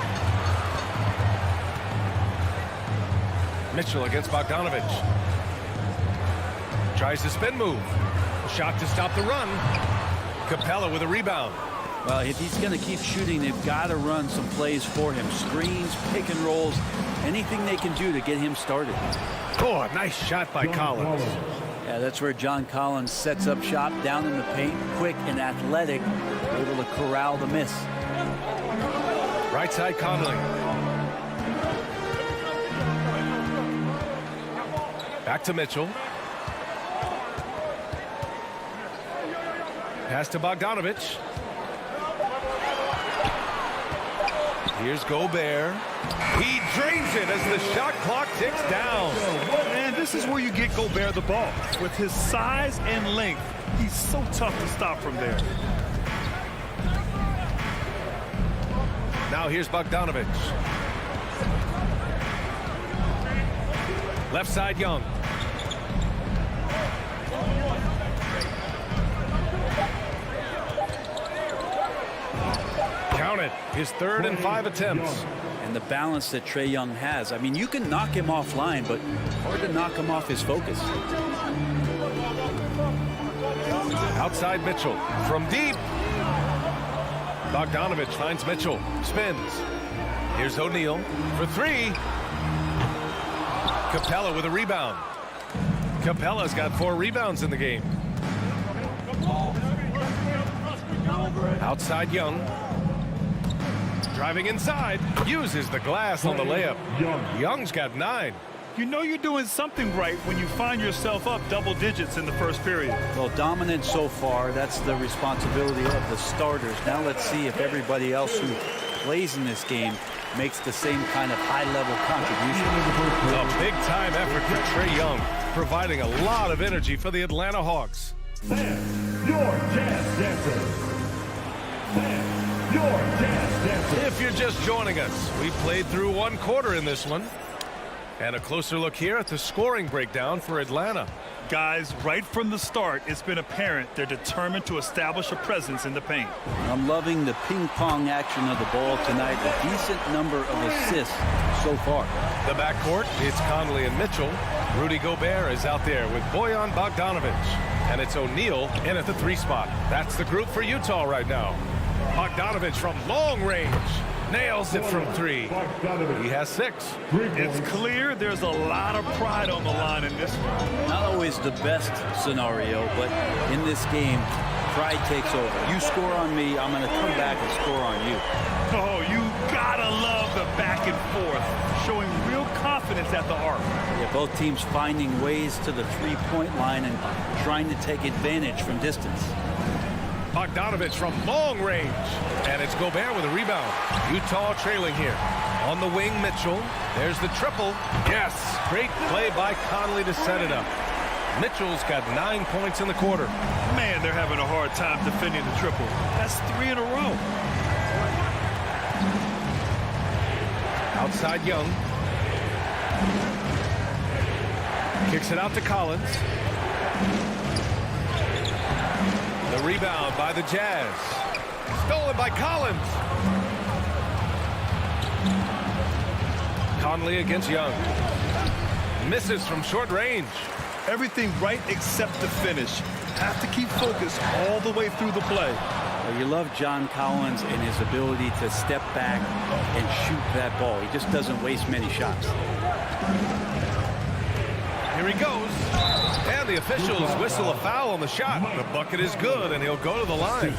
Mitchell against Bogdanovich. Tries the spin move. Shot to stop the run. Capella with a rebound. Well, if he's going to keep shooting, they've got to run some plays for him. Screens, pick and rolls, anything they can do to get him started. Oh, a nice shot by Collins. Yeah, that's where John Collins sets up shop down in the paint, quick and athletic, able to corral the miss. Right side Conley. Back to Mitchell. Pass to Bogdanovich. Here's Gobert. He drains it as the shot clock ticks down. And this is where you get Gobert the ball. With his size and length, he's so tough to stop from there. Now here's Bogdanovich. Left side Young. Count it. His 3rd and 5 attempts. And the balance that Trae Young has. I mean, you can knock him offline, but hard to knock him off his focus. Outside Mitchell. From deep. Bogdanovich finds Mitchell. Spins. Here's O'Neal for 3. Capella with a rebound. Capella's got 4 rebounds in the game. Outside Young. Driving inside. Uses the glass on the layup. Young's got 9. You know you're doing something right when you find yourself up double digits in the first period. Well, dominant so far. That's the responsibility of the starters. Now let's see if everybody else who plays in this game makes the same kind of high-level contribution. A big-time effort for Trae Young, providing a lot of energy for the Atlanta Hawks. Your Jazz Dancer. Your Jazz Dancer. If you're just joining us, we played through 1 quarter in this one. And a closer look here at the scoring breakdown for Atlanta. Guys, right from the start, it's been apparent they're determined to establish a presence in the paint. I'm loving the ping-pong action of the ball tonight. A decent number of assists so far. The backcourt, it's Conley and Mitchell. Rudy Gobert is out there with Bojan Bogdanovich. And it's O'Neal in at the 3 spot. That's the group for Utah right now. Bogdanovich from long range. Nails it from 3. He has 6. It's clear there's a lot of pride on the line in this one. Not always the best scenario, but in this game, pride takes over. You score on me, I'm going to come back and score on you. Oh, you gotta love the back and forth, showing real confidence at the arc. Yeah, both teams finding ways to the 3-point line and trying to take advantage from distance. Bogdanovich from long range. And it's Gobert with a rebound. Utah trailing here. On the wing, Mitchell. There's the triple. Yes. Great play by Conley to set it up. Mitchell's got 9 points in the quarter. Man, they're having a hard time defending the triple. That's 3 in a row. Outside Young. Kicks it out to Collins. The rebound by the Jazz. Stolen by Collins. Conley against Young. Misses from short range. Everything right except the finish. Have to keep focused all the way through the play. Well, you love John Collins and his ability to step back and shoot that ball. He just doesn't waste many shots. Here he goes. And the officials whistle a foul on the shot. The bucket is good, and he'll go to the line.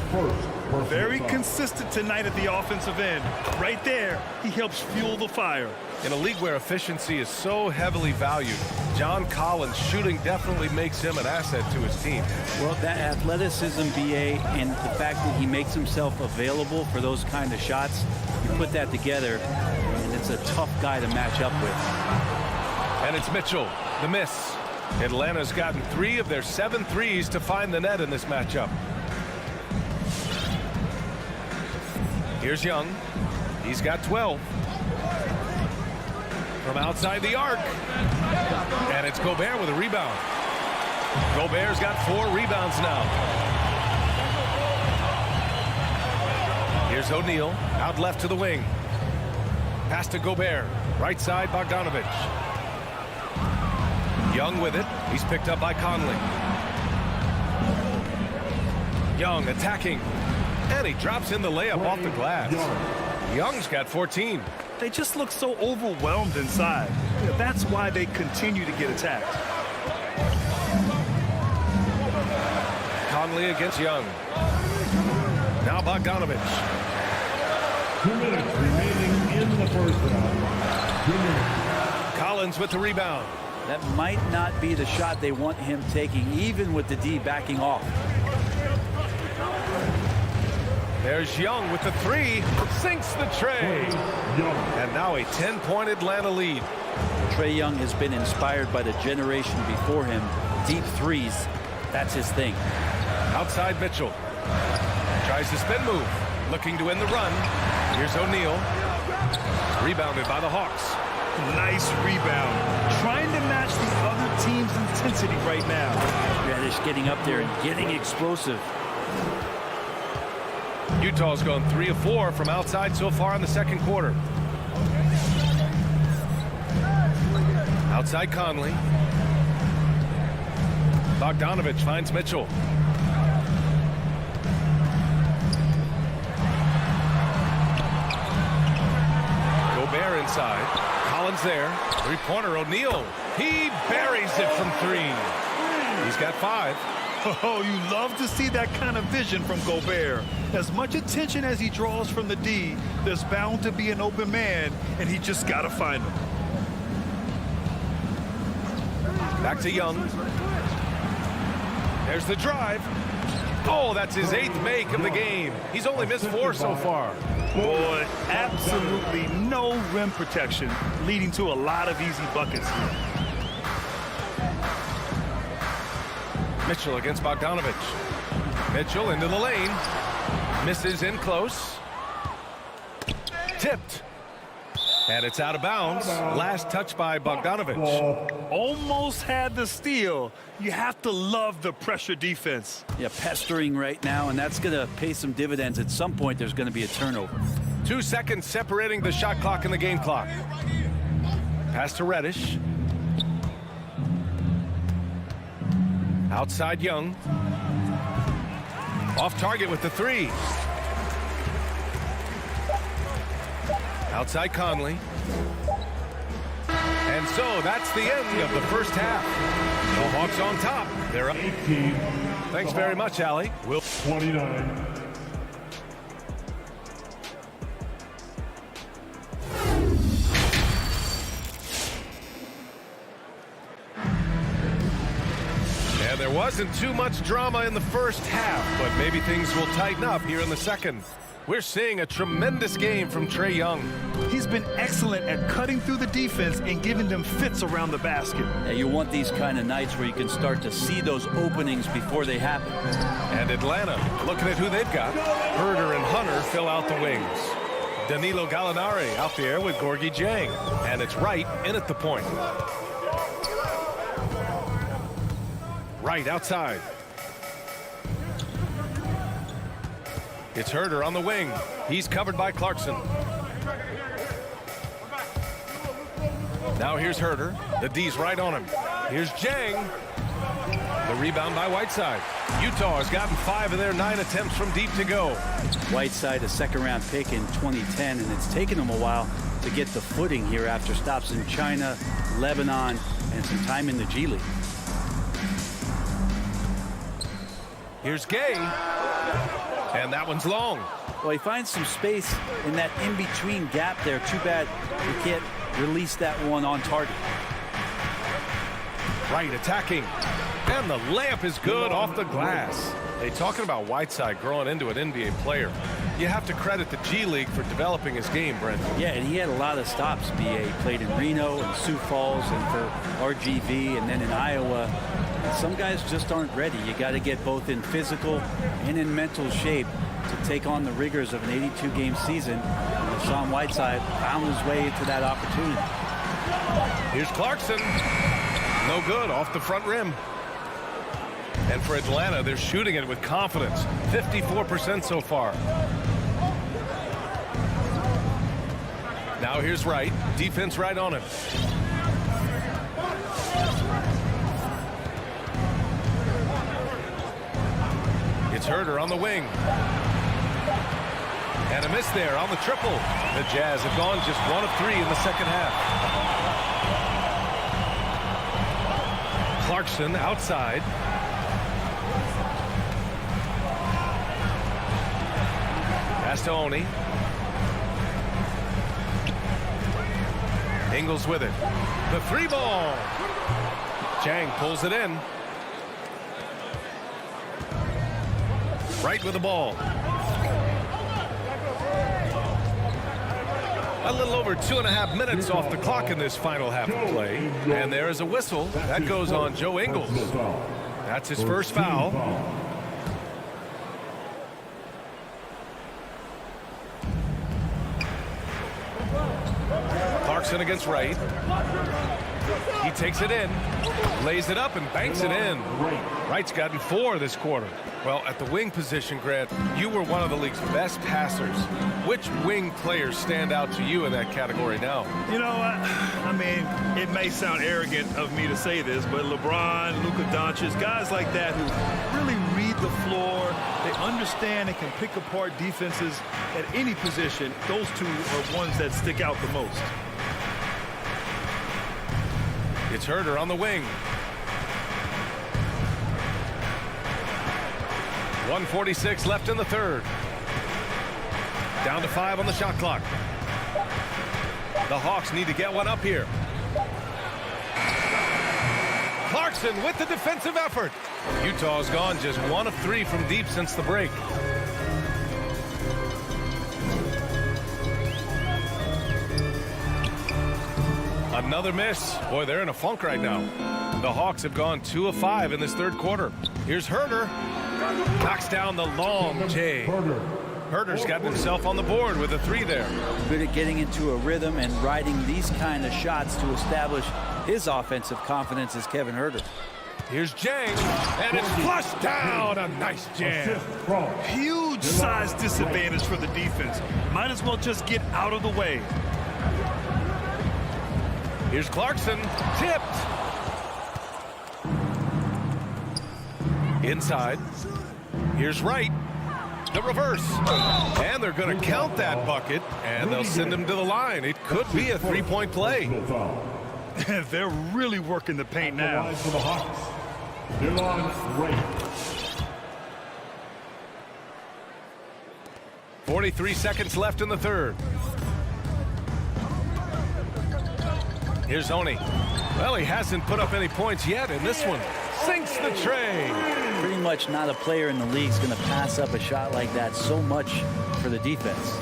Very consistent tonight at the offensive end. Right there, he helps fuel the fire. In a league where efficiency is so heavily valued, John Collins' shooting definitely makes him an asset to his team. Well, that athleticism, BA, and the fact that he makes himself available for those kind of shots, you put that together, and it's a tough guy to match up with. And it's Mitchell, the miss. Atlanta's gotten 3 of their 7 threes to find the net in this matchup. Here's Young. He's got 12. From outside the arc. And it's Gobert with a rebound. Gobert's got 4 rebounds now. Here's O'Neal. Out left to the wing. Pass to Gobert. Right side, Bogdanovich. Young with it. He's picked up by Conley. Young attacking. And he drops in the layup off the glass. Young's got 14. They just look so overwhelmed inside. That's why they continue to get attacked. Conley against Young. Now Bogdanovich. 2 minutes remaining in the first round. 2 minutes. Collins with the rebound. That might not be the shot they want him taking, even with the D backing off. There's Young with the 3. Sinks the tray. And now a 10-point Atlanta lead. Trae Young has been inspired by the generation before him. Deep threes, that's his thing. Outside Mitchell. Tries to spin move. Looking to win the run. Here's O'Neal. Rebounded by the Hawks. Nice rebound. Trying to match the other team's intensity right now. Reddish getting up there and getting explosive. Utah's gone 3 of 4 from outside so far in the second quarter. Outside Conley. Bogdanovich finds Mitchell. Gobert inside. Collins there. Three-pointer, O'Neal. He buries it from 3. He's got 5. Oh, you love to see that kind of vision from Gobert. As much attention as he draws from the D, there's bound to be an open man, and he just got to find him. Back to Young. There's the drive. Oh, that's his 8th make of the game. He's only missed 4 so far. Boy, absolutely no rim protection, leading to a lot of easy buckets here. Mitchell against Bogdanovich. Mitchell into the lane. Misses in close. Tipped. And it's out of bounds. Last touch by Bogdanovich. Almost had the steal. You have to love the pressure defense. Yeah, pestering right now, and that's going to pay some dividends. At some point, there's going to be a turnover. 2 seconds separating the shot clock and the game clock. Pass to Reddish. Outside Young. Off target with the 3. Outside Conley. And so that's the end of the first half. The Hawks on top. They're up. 18. Thanks very much, Allie. We'll 29. And there wasn't too much drama in the first half, but maybe things will tighten up here in the second. We're seeing a tremendous game from Trae Young. He's been excellent at cutting through the defense and giving them fits around the basket. Yeah, you want these kind of nights where you can start to see those openings before they happen. And Atlanta, looking at who they've got. Herder and Hunter fill out the wings. Danilo Gallinari out there with Gorgie Jang. And it's Wright in at the point. Wright outside. It's Herder on the wing. He's covered by Clarkson. Now here's Herder. The D's right on him. Here's Jang. The rebound by Whiteside. Utah has gotten 5 of their 9 attempts from deep to go. Whiteside, a second-round pick in 2010, and it's taken him a while to get the footing here after stops in China, Lebanon, and some time in the G League. Here's Gay. And that one's long. Well, he finds some space in that in-between gap there. Too bad he can't release that one on target. Wright attacking. And the layup is good off the glass. Hey, talking about Whiteside growing into an NBA player, you have to credit the G League for developing his game, Brent. Yeah, and he had a lot of stops. BA played in Reno and Sioux Falls and for RGV and then in Iowa. Some guys just aren't ready. You got to get both in physical and in mental shape to take on the rigors of an 82-game season. And Hassan Whiteside found his way into that opportunity. Here's Clarkson. No good off the front rim. And for Atlanta, they're shooting it with confidence. 54% so far. Now here's Wright. Defense right on him. It's Herder on the wing. And a miss there on the triple. The Jazz have gone just 1 of 3 in the second half. Clarkson outside. Pass to Oni. Ingles with it. The 3 ball. Jang pulls it in. Right with the ball. A little over 2.5 minutes off the clock in this final half of play. And there is a whistle. That goes on Joe Ingles. That's his first foul. Clarkson against Wright. He takes it in, lays it up, and banks it in. Wright's gotten 4 this quarter. Well, at the wing position, Grant, you were one of the league's best passers. Which wing players stand out to you in that category now? You know, I mean, it may sound arrogant of me to say this, but LeBron, Luka Doncic, guys like that who really read the floor, they understand and can pick apart defenses at any position, those two are ones that stick out the most. It's Herder on the wing. 1:46 left in the third. Down to 5 on the shot clock. The Hawks need to get one up here. Clarkson with the defensive effort. Utah's gone just 1 of 3 from deep since the break. Another miss. Boy, they're in a funk right now. The Hawks have gone 2 of 5 in this third quarter. Here's Herder. Knocks down the long J. Herder's got himself on the board with a 3 there. Good at getting into a rhythm and riding these kind of shots to establish his offensive confidence is Kevin Herder. Here's Jang, and it's flushed down. A nice jam. Huge size disadvantage for the defense. Might as well just get out of the way. Here's Clarkson, tipped. Inside. Here's Wright. The reverse. And they're going to count that bucket, and they'll send him to the line. It could be a 3-point play. They're really working the paint now. 43 seconds left in the third. Here's Oni. Well, he hasn't put up any points yet in this one. Sinks the tray. Pretty much not a player in the league is going to pass up a shot like that so much for the defense.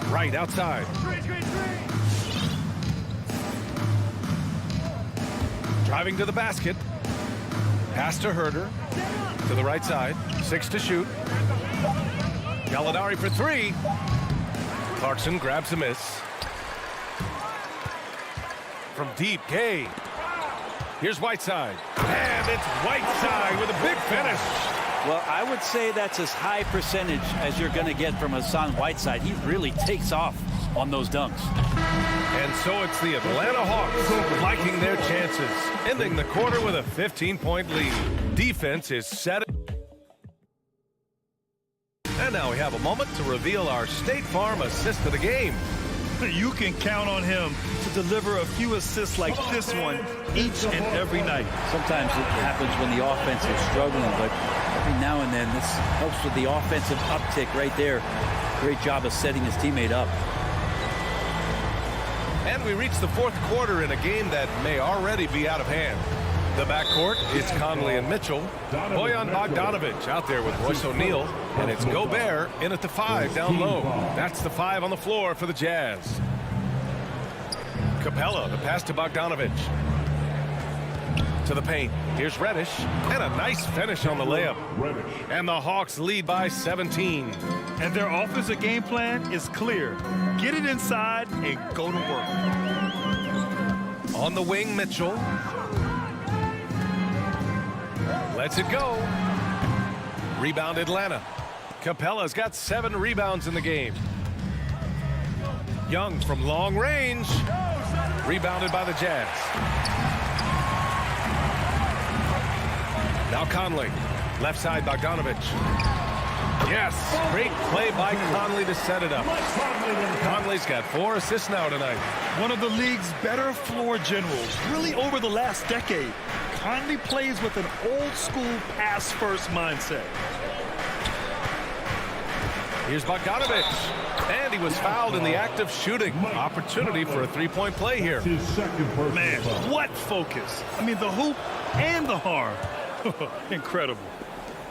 Right outside. Driving to the basket. Pass to Herder. To the right side. 6 to shoot. Gallinari for 3. Clarkson grabs a miss. From deep, Gay. Here's Whiteside. And it's Whiteside with a big finish. Well, I would say that's as high percentage as you're going to get from Hassan Whiteside. He really takes off on those dunks. And so it's the Atlanta Hawks liking their chances, ending the quarter with a 15-point lead. Defense is set. And now we have a moment to reveal our State Farm assist of the game. You can count on him to deliver a few assists like this one each and every night. Sometimes it happens when the offense is struggling, but every now and then this helps with the offensive uptick right there. Great job of setting his teammate up. And we reach the fourth quarter in a game that may already be out of hand. The backcourt, it's Conley and Mitchell. Bojan Bogdanovic out there with Royce O'Neal. And it's Gobert in at the 5 down low. That's the 5 on the floor for the Jazz. Capella, the pass to Bogdanovic. To the paint. Here's Reddish. And a nice finish on the layup. And the Hawks lead by 17. And their offensive game plan is clear. Get it inside and go to work. On the wing, Mitchell. Lets it go. Rebound Atlanta. Capella's got 7 rebounds in the game. Young from long range. Rebounded by the Jazz. Now Conley. Left side Bogdanovic. Yes, great play by Conley to set it up. Conley's got 4 assists now tonight. One of the league's better floor generals, really over the last decade. Conley plays with an old-school pass-first mindset. Here's Bogdanovic. And he was fouled in the act of shooting. Opportunity for a 3-point play here. Man, what focus. I mean, the hoop and the harm. Incredible.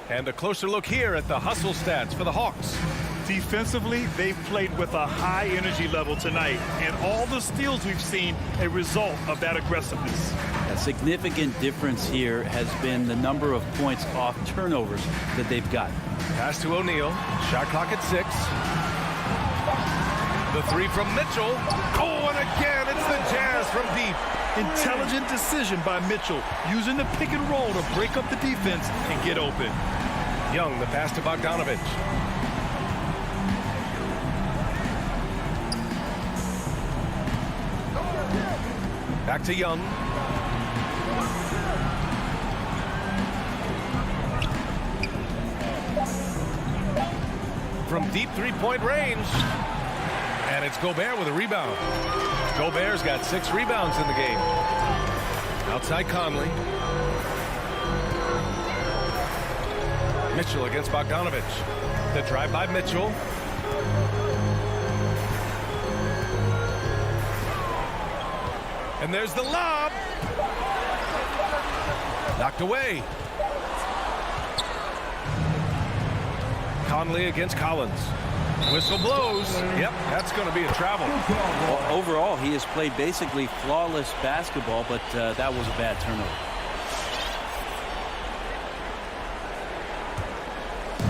And a closer look here at the hustle stats for the Hawks. Defensively, they've played with a high energy level tonight, and all the steals we've seen a result of that aggressiveness. A significant difference here has been the number of points off turnovers that they've got. Pass to O'Neal. Shot clock at 6. The 3 from Mitchell. Oh, and again, it's the Jazz from deep. Intelligent decision by Mitchell, using the pick and roll to break up the defense and get open. Young, the pass to Bogdanovich. Back to Young. From deep three-point range. And it's Gobert with a rebound. Gobert's got 6 rebounds in the game. Outside Conley. Mitchell against Bogdanovich. The drive by Mitchell. And there's the lob. Knocked away. Conley against Collins. Whistle blows. Yep, that's going to be a travel. Well, overall, he has played basically flawless basketball, but that was a bad turnover.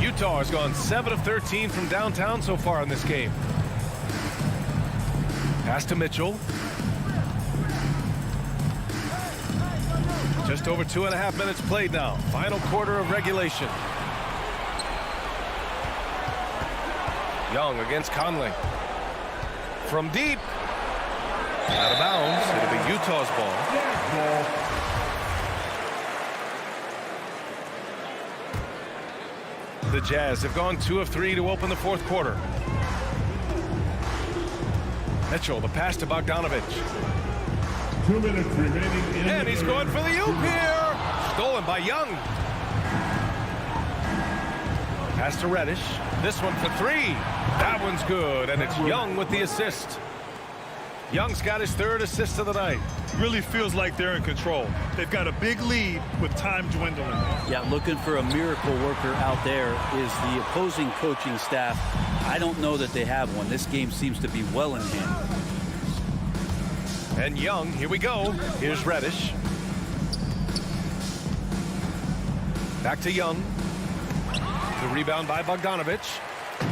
Utah has gone 7 of 13 from downtown so far in this game. Pass to Mitchell. Just over 2.5 minutes played now. Final quarter of regulation. Young against Conley. From deep. Out of bounds. It'll be Utah's ball. The Jazz have gone 2 of 3 to open the fourth quarter. Mitchell, the pass to Bogdanovich. 2 minutes remaining in And he's going for the oop here. Stolen by Young. Pass to Reddish. This one for 3. That one's good, and it's Young with the assist. Young's got his 3rd assist of the night. Really feels like they're in control. They've got a big lead with time dwindling. Yeah, looking for a miracle worker out there is the opposing coaching staff. I don't know that they have one. This game seems to be well in hand. And Young, here we go. Here's Reddish. Back to Young. The rebound by Bogdanovich.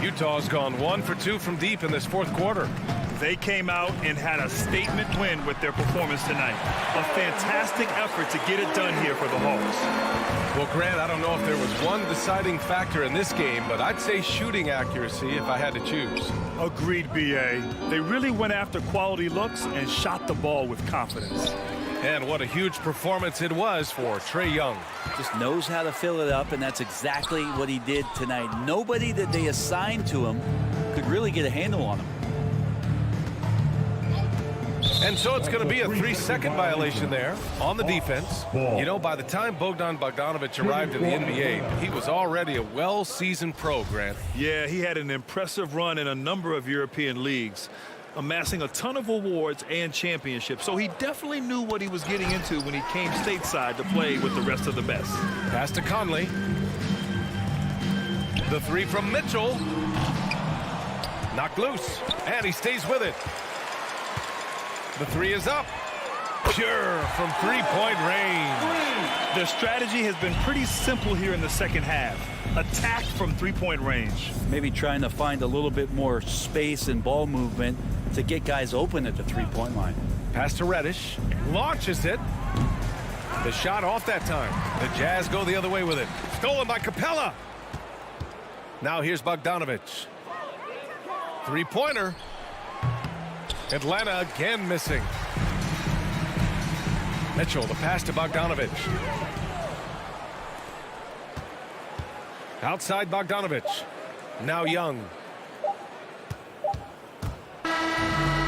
Utah's gone 1 for 2 from deep in this fourth quarter. They came out and had a statement win with their performance tonight. A fantastic effort to get it done here for the Hawks. Well, Grant, I don't know if there was one deciding factor in this game, but I'd say shooting accuracy if I had to choose. Agreed, B.A. They really went after quality looks and shot the ball with confidence. And what a huge performance it was for Trae Young. Just knows how to fill it up, and that's exactly what he did tonight. Nobody that they assigned to him could really get a handle on him. And so it's going to be a 3-second violation there on the defense. You know, by the time Bogdanovich arrived in the NBA, he was already a well-seasoned pro, Grant. Yeah, he had an impressive run in a number of European leagues, amassing a ton of awards and championships. So he definitely knew what he was getting into when he came stateside to play with the rest of the best. Pass to Conley. The 3 from Mitchell. Knocked loose, and he stays with it. The 3 is up. Pure from three-point range. Their strategy has been pretty simple here in the second half. Attack from three-point range. Maybe trying to find a little bit more space and ball movement to get guys open at the three-point line. Pass to Reddish. Launches it. The shot off that time. The Jazz go the other way with it. Stolen by Capella. Now here's Bogdanovich. Three-pointer. Atlanta again missing. Mitchell, the pass to Bogdanovich. Outside Bogdanovich. Now Young.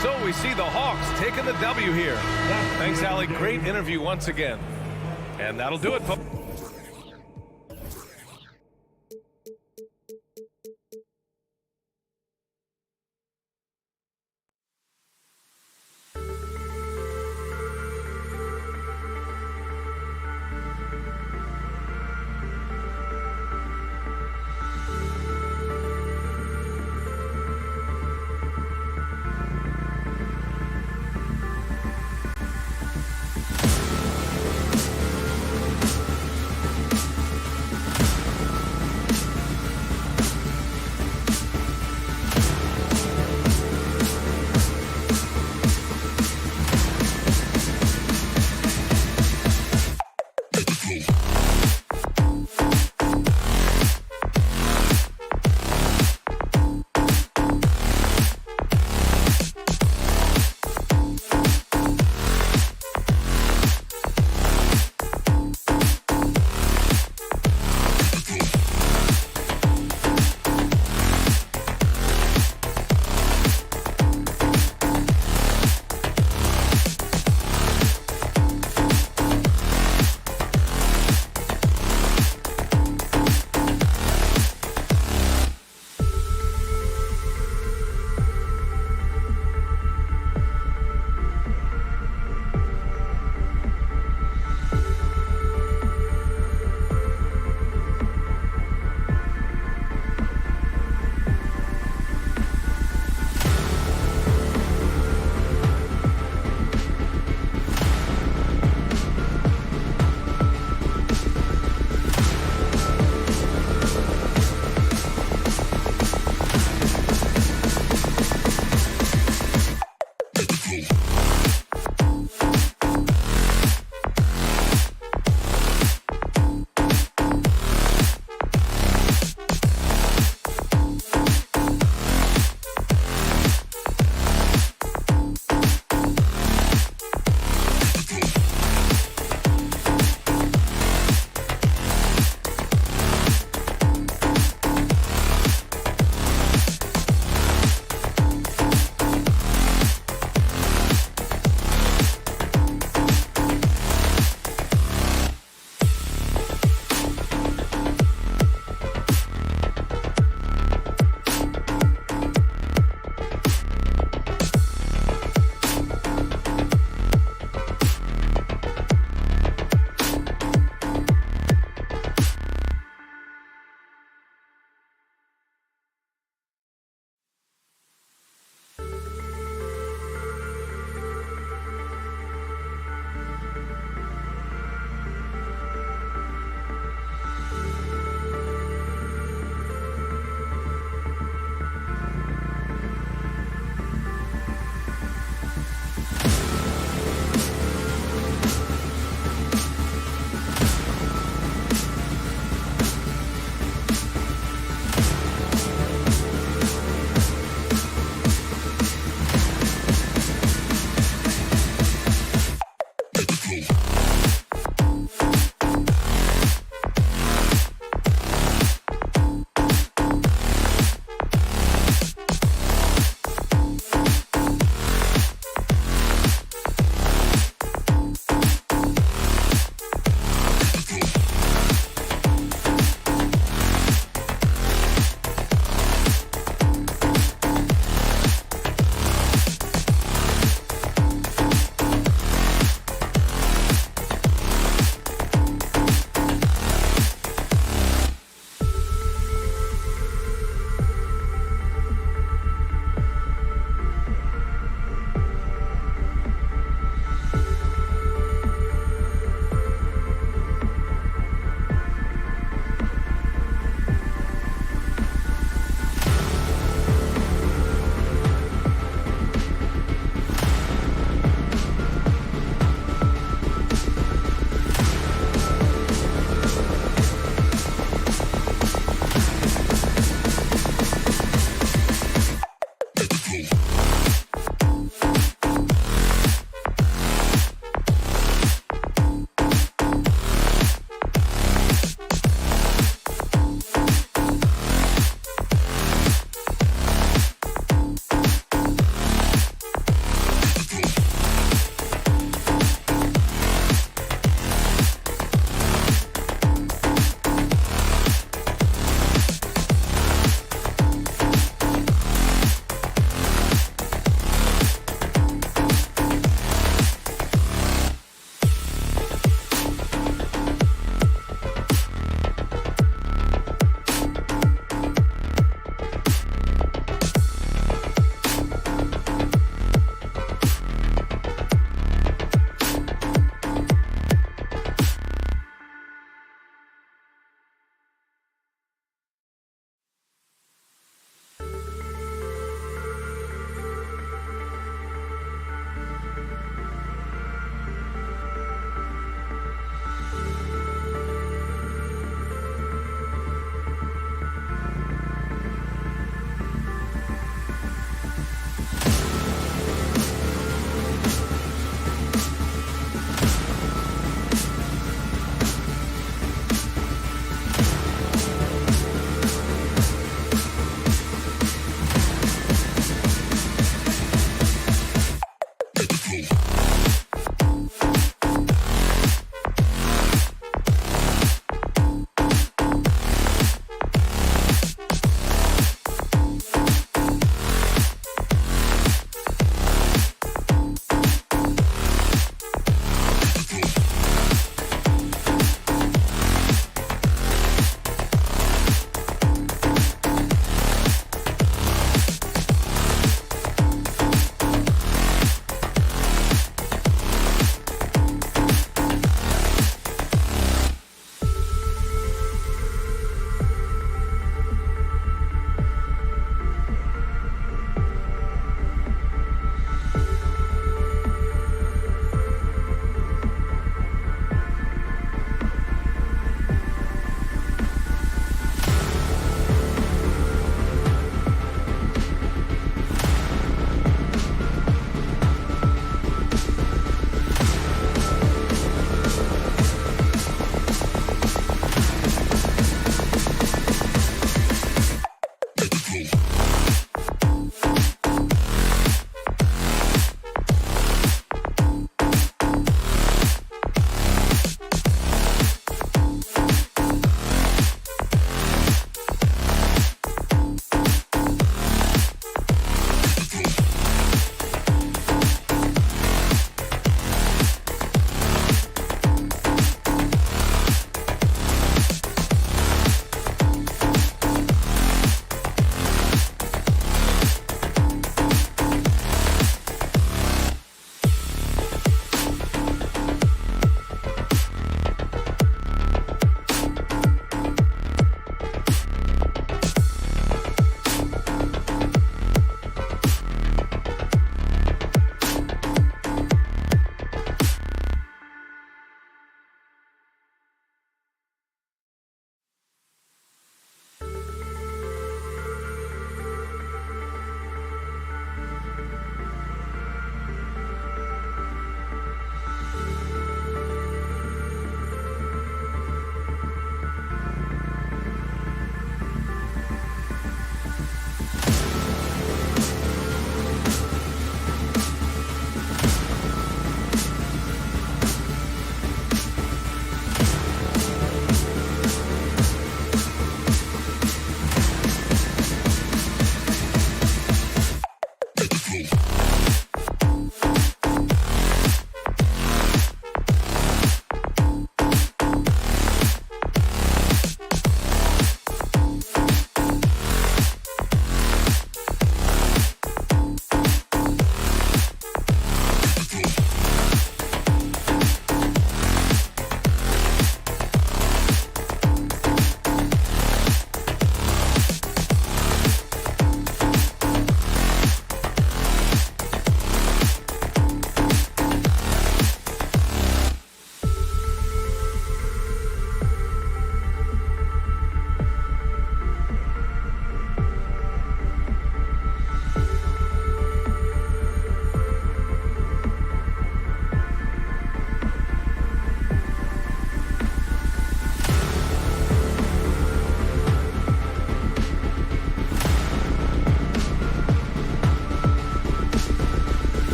So we see the Hawks taking the W here. Thanks, Allie. Great interview once again. And that'll do it, folks.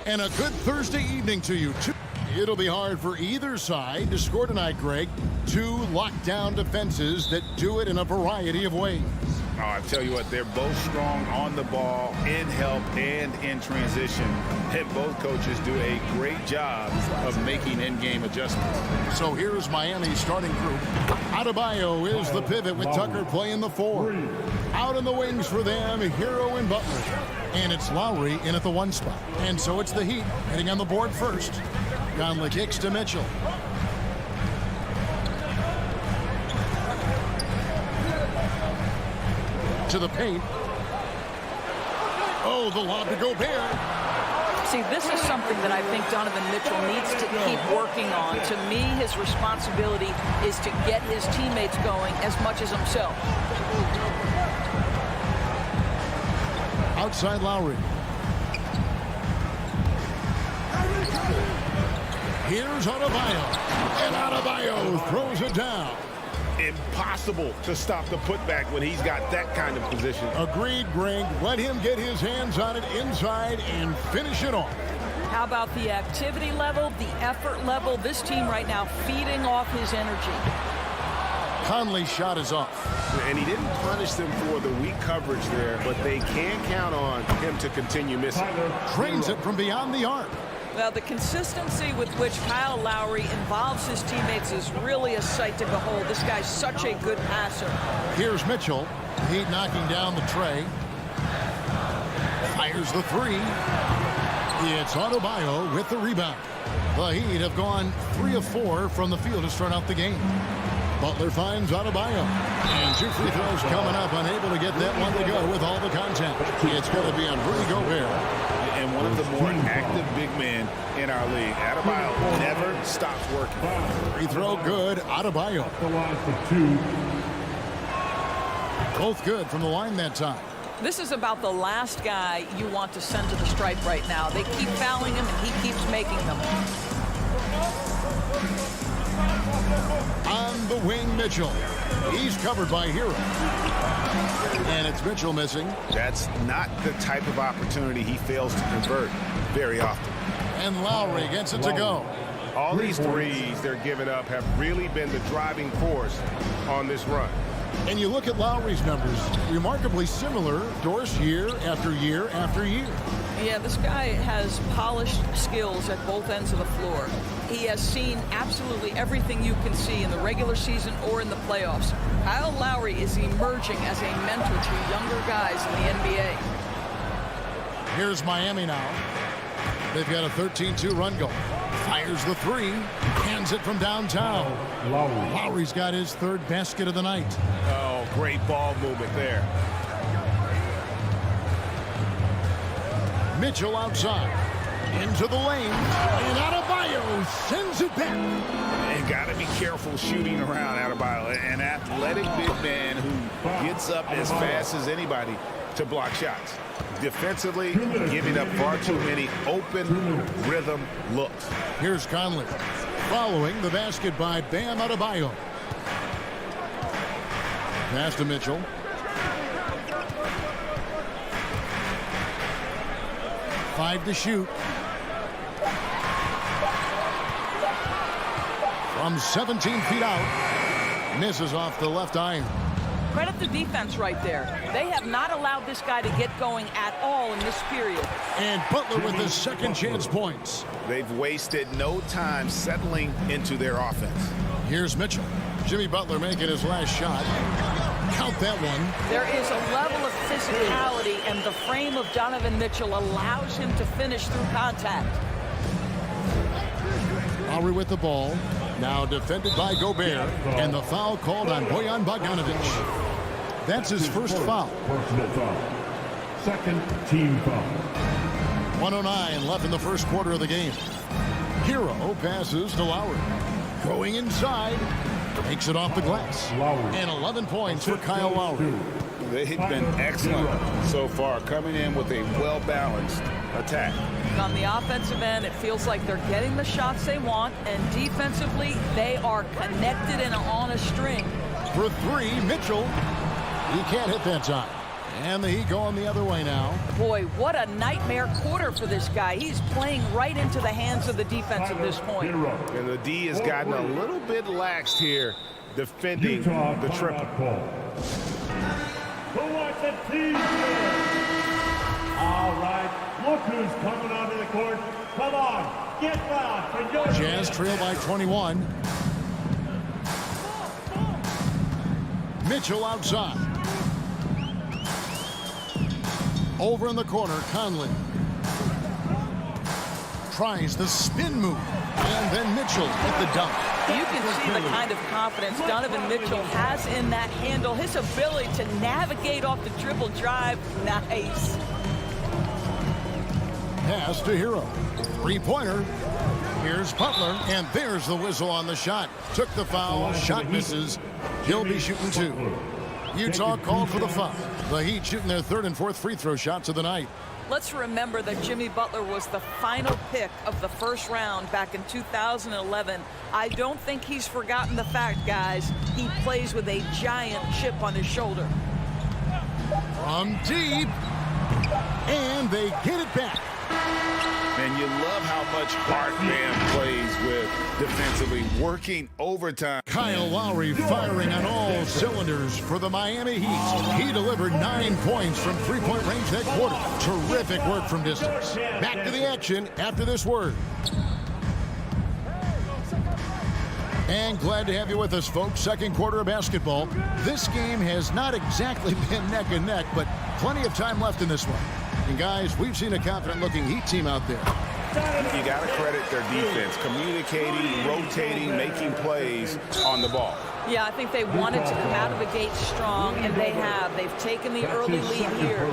And a good Thursday evening to you, too. It'll be hard for either side to score tonight, Greg. Two lockdown defenses that do it in a variety of ways. Oh, I tell you what, they're both strong on the ball, in help, and in transition. And both coaches do a great job of making in-game adjustments. So here's Miami's starting group. Adebayo is the pivot with Tucker playing the 4. Out in the wings for them, Hero and Butler. And it's Lowry in at the 1 spot. And so it's the Heat heading on the board first. Conley kicks to Mitchell. To the paint. Oh, the lob to Gobert. See, this is something that I think Donovan Mitchell needs to keep working on. To me, his responsibility is to get his teammates going as much as himself. Outside Lowry. Here's Adebayo. And Adebayo throws it down. Impossible to stop the putback when he's got that kind of position. Agreed, Greg. Let him get his hands on it inside and finish it off. How about the activity level, the effort level? This team right now feeding off his energy. Conley's shot is off. And he didn't punish them for the weak coverage there, but they can count on him to continue missing. Drains it from beyond the arc. Well, the consistency with which Kyle Lowry involves his teammates is really a sight to behold. This guy's such a good passer. Here's Mitchell. Heat knocking down the tray. Fires the 3. It's Adebayo with the rebound. The Heat have gone 3 of 4 from the field to start out the game. Butler finds Adebayo. And 2 free throws coming up, unable to get that one to go with all the contact. It's going to be on Rudy Gobert. And one of the more active big men in our league. Adebayo never stops working. Free throw good. Adebayo. The line for 2. Both good from the line that time. This is about the last guy you want to send to the stripe right now. They keep fouling him, and he keeps making them. On the wing, Mitchell. He's covered by Hero. And it's Mitchell missing. That's not the type of opportunity he fails to convert very often. And Lowry gets it to go. All these threes they're giving up have really been the driving force on this run. And you look at Lowry's numbers, remarkably similar, Doris, year after year after year. Yeah, this guy has polished skills at both ends of the floor. He has seen absolutely everything you can see in the regular season or in the playoffs. Kyle Lowry is emerging as a mentor to younger guys in the NBA. Here's Miami now. They've got a 13-2 run going. Fires the 3. Hands it from downtown. Lowry's got his 3rd basket of the night. Oh, great ball movement there. Mitchell outside. Into the lane. And Adebayo sends it back. And got to be careful shooting around Adebayo. An athletic big man who gets up as fast as anybody to block shots. Defensively, giving up far too many open rhythm looks. Here's Conley. Following the basket by Bam Adebayo. Pass to Mitchell. Five to shoot. From 17 feet out. Misses off the left iron. Credit the defense right there. They have not allowed this guy to get going at all in this period. And Butler with his second chance points. They've wasted no time settling into their offense. Here's Mitchell. Jimmy Butler making his last shot. Count that one. There is a level of physicality, and the frame of Donovan Mitchell allows him to finish through contact. Lowry with the ball. Now defended by Gobert. And the foul called on Bojan Bogdanovic. That's his first foul. Personal foul. Second team foul. 1:09 left in the first quarter of the game. Hero passes to Lowry. Going inside. Takes it off the glass. And 11 points for Kyle Lowry. They've been excellent so far, coming in with a well-balanced attack. On the offensive end, it feels like they're getting the shots they want, and defensively, they are connected and on a string. For 3, Mitchell. He can't hit that time. And the Heat going the other way now. Boy, what a nightmare quarter for this guy. He's playing right into the hands of the defense at this point. And the D has gotten a little bit laxed here defending the triple. Who wants a team? All right, look who's coming onto the court. Come on, get back for your Jazz trail by 21. Mitchell outside. Over in the corner, Conley. Tries the spin move. And then Mitchell with the dunk. You can see the kind of confidence Donovan Mitchell has in that handle. His ability to navigate off the dribble drive. Nice. Pass to Hero. Three-pointer. Here's Butler, and there's the whistle on the shot. Took the foul, shot misses. He'll be shooting two. Utah called for the foul. The Heat shooting their third and fourth free throw shots of the night. Let's remember that Jimmy Butler was the final pick of the first round back in 2011. I don't think he's forgotten the fact, guys. He plays with a giant chip on his shoulder. From deep. And they get it back. And you love how much heart Bam plays with defensively, working overtime. Kyle Lowry firing on all cylinders for the Miami Heat. He delivered 9 points from three-point range that quarter. Terrific work from distance. Back to the action after this word. And glad to have you with us, folks. Second quarter of basketball. This game has not exactly been neck and neck, but plenty of time left in this one. And guys, we've seen a confident-looking Heat team out there. You got to credit their defense, communicating, rotating, making plays on the ball. Yeah, I think they wanted to come out of the gate strong, and they have. They've taken the early lead here.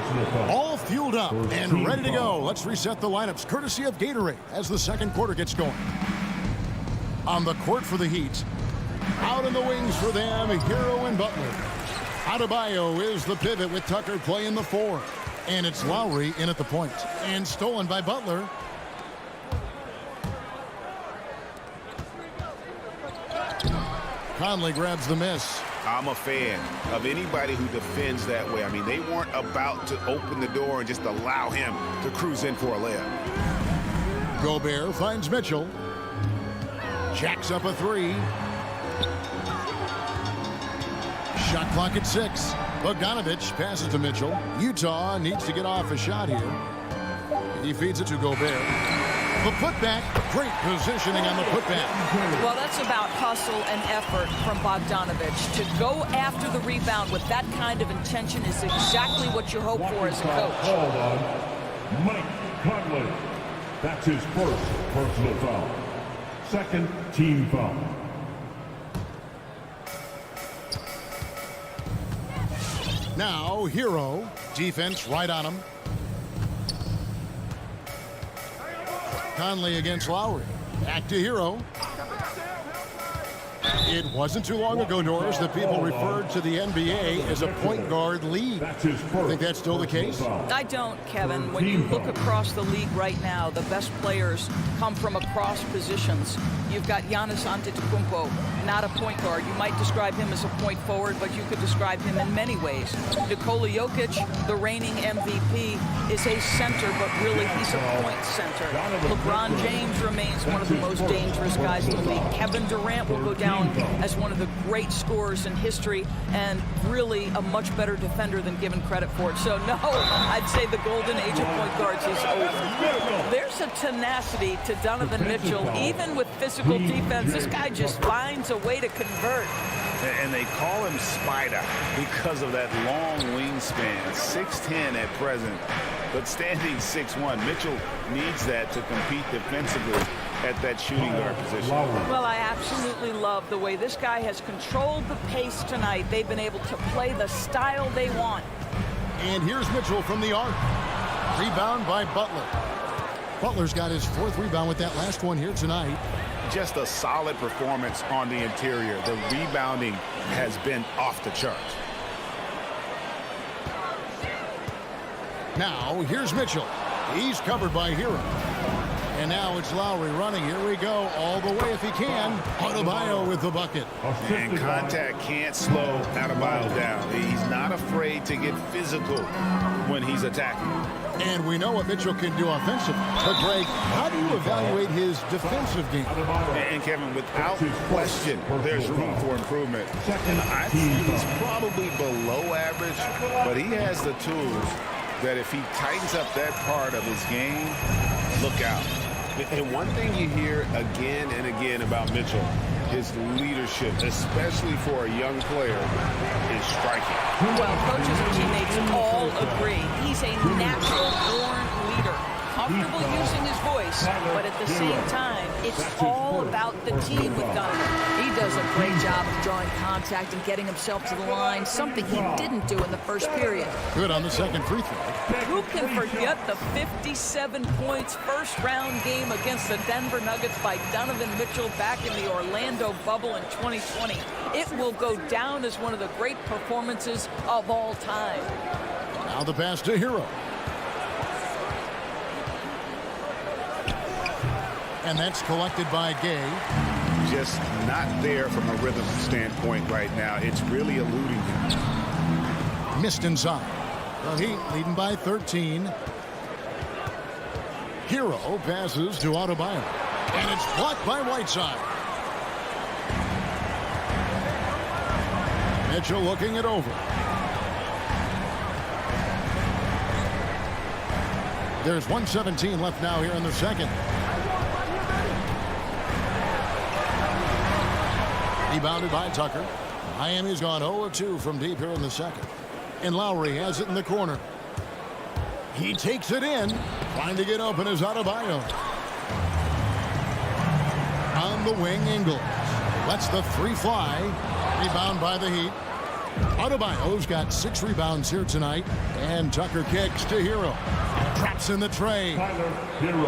All fueled up and ready to go. Let's reset the lineups, courtesy of Gatorade, as the second quarter gets going. On the court for the Heat. Out in the wings for them, Hero and Butler. Adebayo is the pivot with Tucker playing the 4. And it's Lowry in at the point. And stolen by Butler. Conley grabs the miss. I'm a fan of anybody who defends that way. I mean, they weren't about to open the door and just allow him to cruise in for a layup. Gobert finds Mitchell. Jacks up a 3. Shot clock at 6. Bogdanovich passes to Mitchell. Utah needs to get off a shot here. He feeds it to Gobert. The putback. Great positioning on the putback. Well, that's about hustle and effort from Bogdanovich. To go after the rebound with that kind of intention is exactly what you hope for as a coach. Hold on. Mike Conley. That's his first personal foul. Second team foul. Now, Hero. Defense right on him. Conley against Lowry. Back to Hero. It wasn't too long ago, Norris, that people referred to the NBA as a point guard league. Think that's still the case? I don't, Kevin. When you look across the league right now, the best players come from across positions. You've got Giannis Antetokounmpo, not a point guard. You might describe him as a point forward, but you could describe him in many ways. Nikola Jokic, the reigning MVP, is a center, but really he's a point center. LeBron James remains one of the most dangerous guys in the league. Kevin Durant will go down as one of the great scorers in history and really a much better defender than given credit for it. So, no, I'd say the golden age of point guards is over. There's a tenacity to Donovan Mitchell, even with physical defense. This guy just finds a way to convert. And they call him Spider because of that long wingspan, 6'10" at present, but standing 6'1". Mitchell needs that to compete defensively at that shooting guard position. Well, I absolutely love the way this guy has controlled the pace tonight. They've been able to play the style they want. And here's Mitchell from the arc. Rebound by Butler. Butler's got his 4th rebound with that last one here tonight. Just a solid performance on the interior. The rebounding has been off the charts. Now, here's Mitchell. He's covered by Hero. And now it's Lowry running. Here we go. All the way if he can. Adebayo with the bucket. And contact can't slow Adebayo down. He's not afraid to get physical when he's attacking. And we know what Mitchell can do offensively. But, Greg, how do you evaluate his defensive game? And, Kevin, without question, there's room for improvement. I think he's probably below average, but he has the tools that if he tightens up that part of his game, look out. And one thing you hear again and again about Mitchell, his leadership, especially for a young player, is striking. Well, coaches and teammates all agree. He's a natural-born leader, comfortable using his voice, but at the same time, it's all about the team with Donovan. He does a great job of drawing contact and getting himself to the line, something he didn't do in the first period. Good on the second free throw. Who can forget the 57 points first-round game against the Denver Nuggets by Donovan Mitchell back in the Orlando bubble in 2020? It will go down as one of the great performances of all time. Now the pass to Hero. And that's collected by Gay. Just not there from a rhythm standpoint right now. It's really eluding him. Missed inside. The Heat leading by 13. Hero passes to Adebayo. And it's blocked by Whiteside. Mitchell looking it over. There's 1:17 left now here in the second. Rebounded by Tucker. Miami's gone 0-2 from deep here in the second. And Lowry has it in the corner. He takes it in. Trying to get open is Adebayo. On the wing, Ingles. Lets the three fly. Rebound by the Heat. Adebayo's got 6 rebounds here tonight. And Tucker kicks to Hero. Traps in the tray.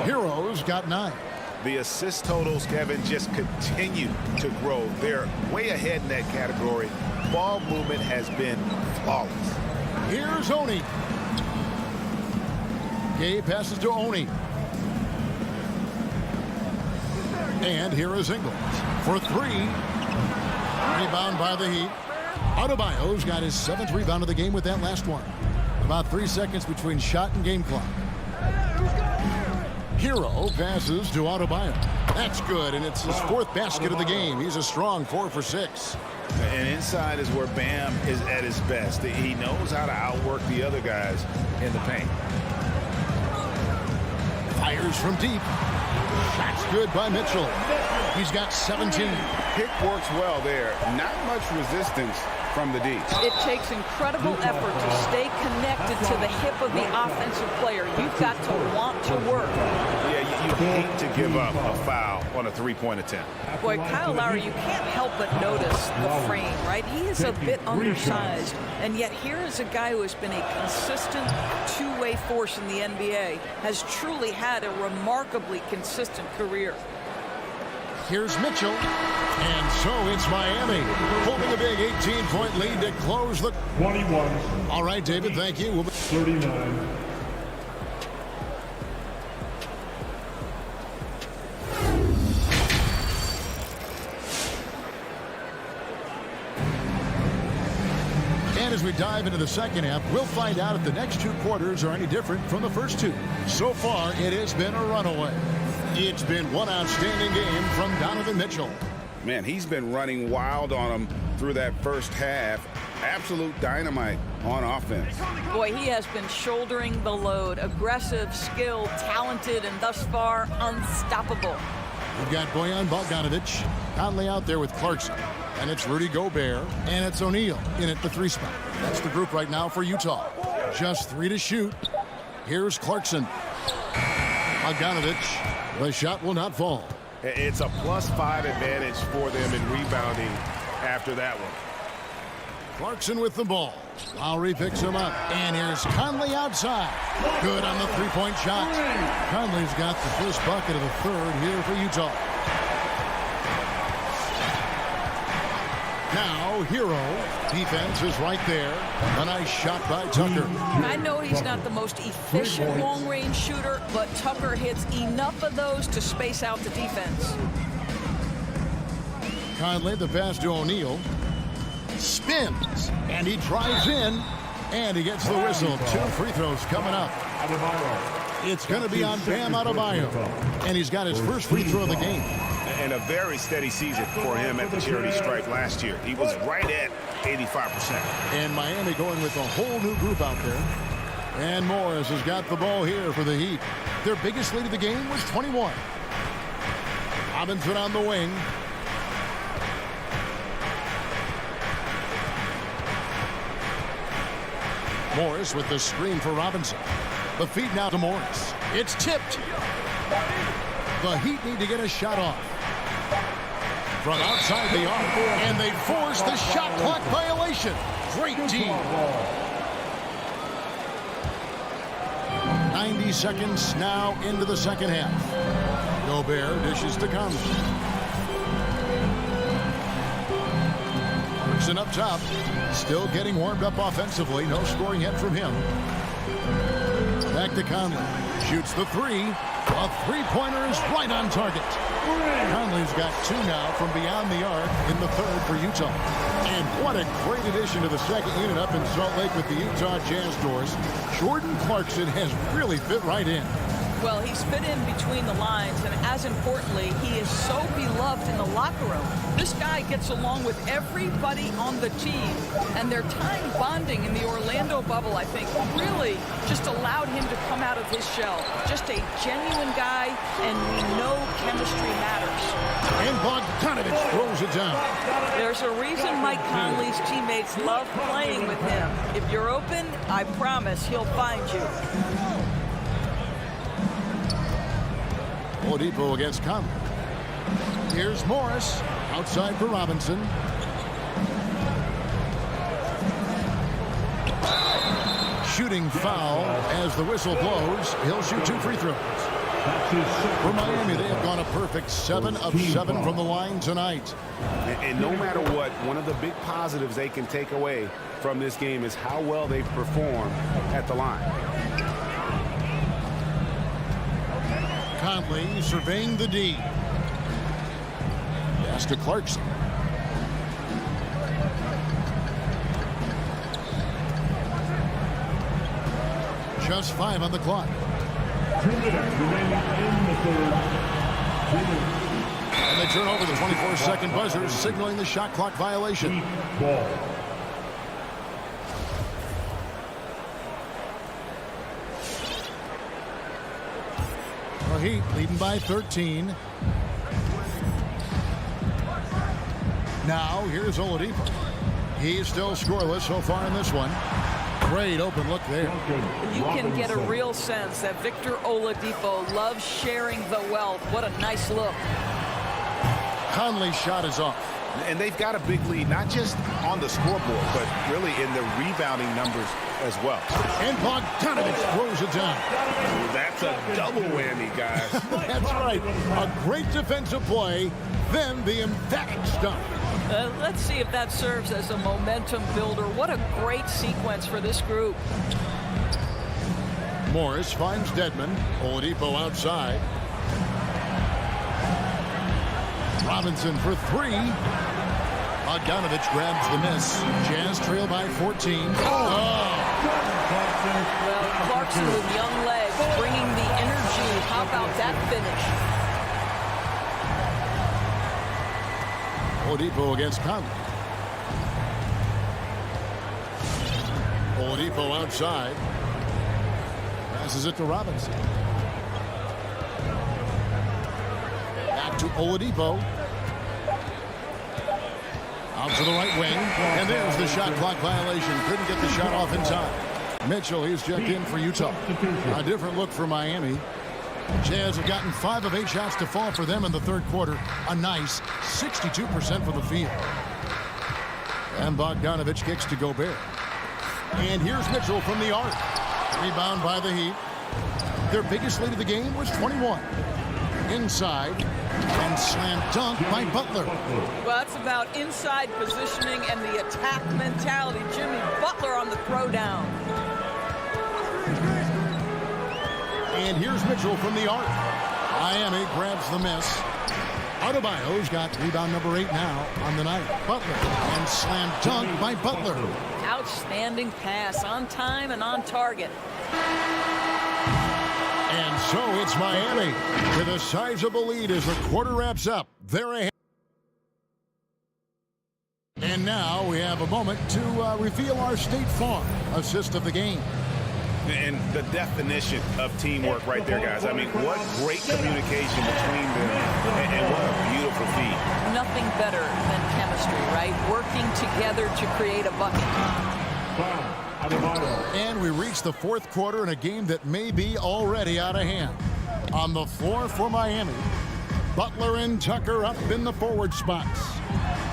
Hero's got 9. The assist totals, Kevin, just continue to grow. They're way ahead in that category. Ball movement has been flawless. Here's Oni. Gay passes to Oni. And here is Ingles for 3. Rebound by the Heat. Adebayo's got his 7th rebound of the game with that last one. About 3 seconds between shot and game clock. Hero passes to Adebayo. That's good, and it's his 4th basket of the game. He's a strong 4 for 6. And inside is where Bam is at his best. He knows how to outwork the other guys in the paint. Fires from deep. Shot's good by Mitchell. He's got 17. Pick works well there. Not much resistance from the D. It takes incredible effort to stay connected to the hip of the offensive player. You've got to want to work. Yeah, you hate to give up a foul on a three-point attempt. Boy, Kyle Lowry, you can't help but notice the frame, right? He is a bit undersized, and yet here is a guy who has been a consistent two-way force in the NBA, has truly had a remarkably consistent career. Here's Mitchell. And so it's Miami holding a big 18-point lead to close the 21. All right, David, thank you. 39. And as we dive into the second half, we'll find out if the next 2 quarters are any different from the first 2. So far, it has been a runaway. It's been one outstanding game from Donovan Mitchell. Man, he's been running wild on him through that first half. Absolute dynamite on offense. Boy, he has been shouldering the load. Aggressive, skilled, talented, and thus far, unstoppable. We've got Bojan Bogdanovic. Conley out there with Clarkson. And it's Rudy Gobert. And it's O'Neal in at the 3 spot. That's the group right now for Utah. Just 3 to shoot. Here's Clarkson. Bogdanovic. The shot will not fall. It's a +5 advantage for them in rebounding after that one. Clarkson with the ball. Lowry picks him up. And here's Conley outside. Good on the 3-point shot. Conley's got the first bucket of the 3rd here for Utah. Now go Hero. Defense is right there. A nice shot by Tucker. I know he's not the most efficient long-range shooter, but Tucker hits enough of those to space out the defense. Conley, the pass to O'Neal. Spins, and he drives in, and he gets the whistle. 2 free throws coming up. It's going to be on Bam Adebayo, and he's got his first free throw of the game. And a very steady season for him at the charity stripe last year. He was right at 85%. And Miami going with a whole new group out there. And Morris has got the ball here for the Heat. Their biggest lead of the game was 21. Robinson on the wing. Morris with the screen for Robinson. The feed now to Morris. It's tipped. The Heat need to get a shot off. From outside the arc, and they force the shot clock violation. Great D. 90 seconds now into the second half. Gobert dishes to Conley. Person up top, still getting warmed up offensively. No scoring yet from him. Back to Conley. Shoots the three. A three-pointer is right on target. Conley's got 2 now from beyond the arc in the third for Utah. And what a great addition to the second unit up in Salt Lake with the Utah Jazz doors. Jordan Clarkson has really fit right in. Well, he's fit in between the lines, and as importantly, he is so beloved in the locker room. This guy gets along with everybody on the team, and their time bonding in the Orlando bubble, I think, really just allowed him to come out of his shell. Just a genuine guy, and we know chemistry matters. And Bogdanovich throws it down. There's a reason Mike Conley's teammates love playing with him. If you're open, I promise he'll find you. Oladipo against Conley. Here's Morris outside for Robinson. Shooting foul as the whistle blows. He'll shoot 2 free throws. For Miami, they have gone a perfect 7 of 7 from the line tonight. And no matter what, one of the big positives they can take away from this game is how well they perform at the line. Conley surveying the D. Pass to Clarkson. Just 5 on the clock. 2 minutes remaining in the third. And they turn over the 24-second buzzer, signaling the shot clock violation. Ball. Heat leading by 13. Now here's Oladipo. He's still scoreless so far in this one. Great open look there. You can get a real sense that Victor Oladipo loves sharing the wealth. What a nice look. Conley's shot is off. And they've got a big lead, not just on the scoreboard, but really in the rebounding numbers as well. And Bogdanovich throws it down. That's a double whammy, guys. That's right. A great defensive play, then the emphatic stuff. Let's see if that serves as a momentum builder. What a great sequence for this group. Morris finds Dedmon. Oladipo outside. Robinson for 3. Bogdanovich grabs the miss. Jazz trail by 14. Well, Clarkson with young legs, bringing the energy. How about that finish? Oladipo against Conley. Oladipo outside. Passes it to Robinson. Back to Oladipo. Out to the right wing. And there's the shot clock violation. Couldn't get the shot off in time. Mitchell, he's checked in for Utah. A different look for Miami. Jazz have gotten 5 of 8 shots to fall for them in the third quarter. A nice 62% from the field. And Bogdanovich kicks to Gobert. And here's Mitchell from the arc. Rebound by the Heat. Their biggest lead of the game was 21. inside, and slam dunk by Butler. Well, that's about inside positioning and the attack mentality. Jimmy Butler on the throwdown. And here's Mitchell from the arc. Miami grabs the miss. Adebayo's got rebound number 8 now on the night. Butler, and slam dunk by Butler. Outstanding pass, on time and on target. And so it's Miami with a sizable lead as the quarter wraps up. They're ahead. And now we have a moment to reveal our State Farm assist of the game. And the definition of teamwork right there, guys. I mean, what great communication between them, and what a beautiful feed. Nothing better than chemistry, right? Working together to create a bucket. And we reach the fourth quarter in a game that may be already out of hand. On the floor for Miami, Butler and Tucker up in the forward spots.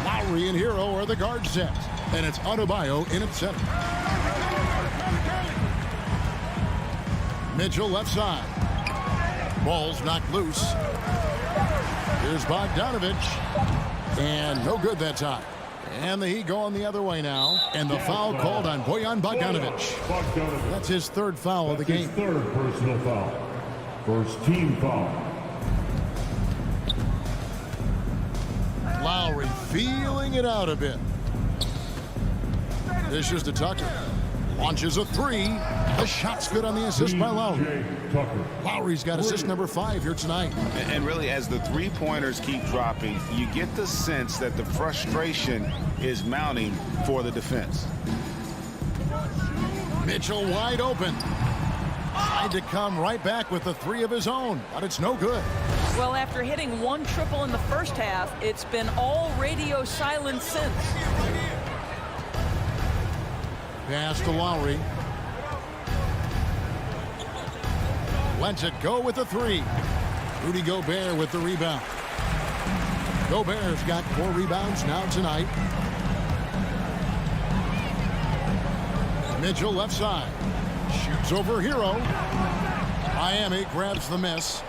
Lowry and Hero are the guard sets. And it's Adebayo in at center. Mitchell left side. Ball's knocked loose. Here's Bogdanovich. And no good that time. And the Heat going the other way now. And the foul called on Bojan Bogdanovich. That's his third foul of the game. Third personal foul. First team foul. Lowry feeling it out a bit. Dishes to Tucker. Launches a three. The shot's good on the assist by Lowry. Lowry's got assist number 5 here tonight. And really, as the three-pointers keep dropping, you get the sense that the frustration is mounting for the defense. Mitchell wide open. Tried to come right back with the 3 of his own, but it's no good. Well, after hitting 1 triple in the first half, it's been all radio silence since. Pass to Lowry. Lets it go with the 3. Rudy Gobert with the rebound. Gobert's got 4 rebounds now tonight. Mitchell left side. Shoots over Hero. Miami grabs the miss.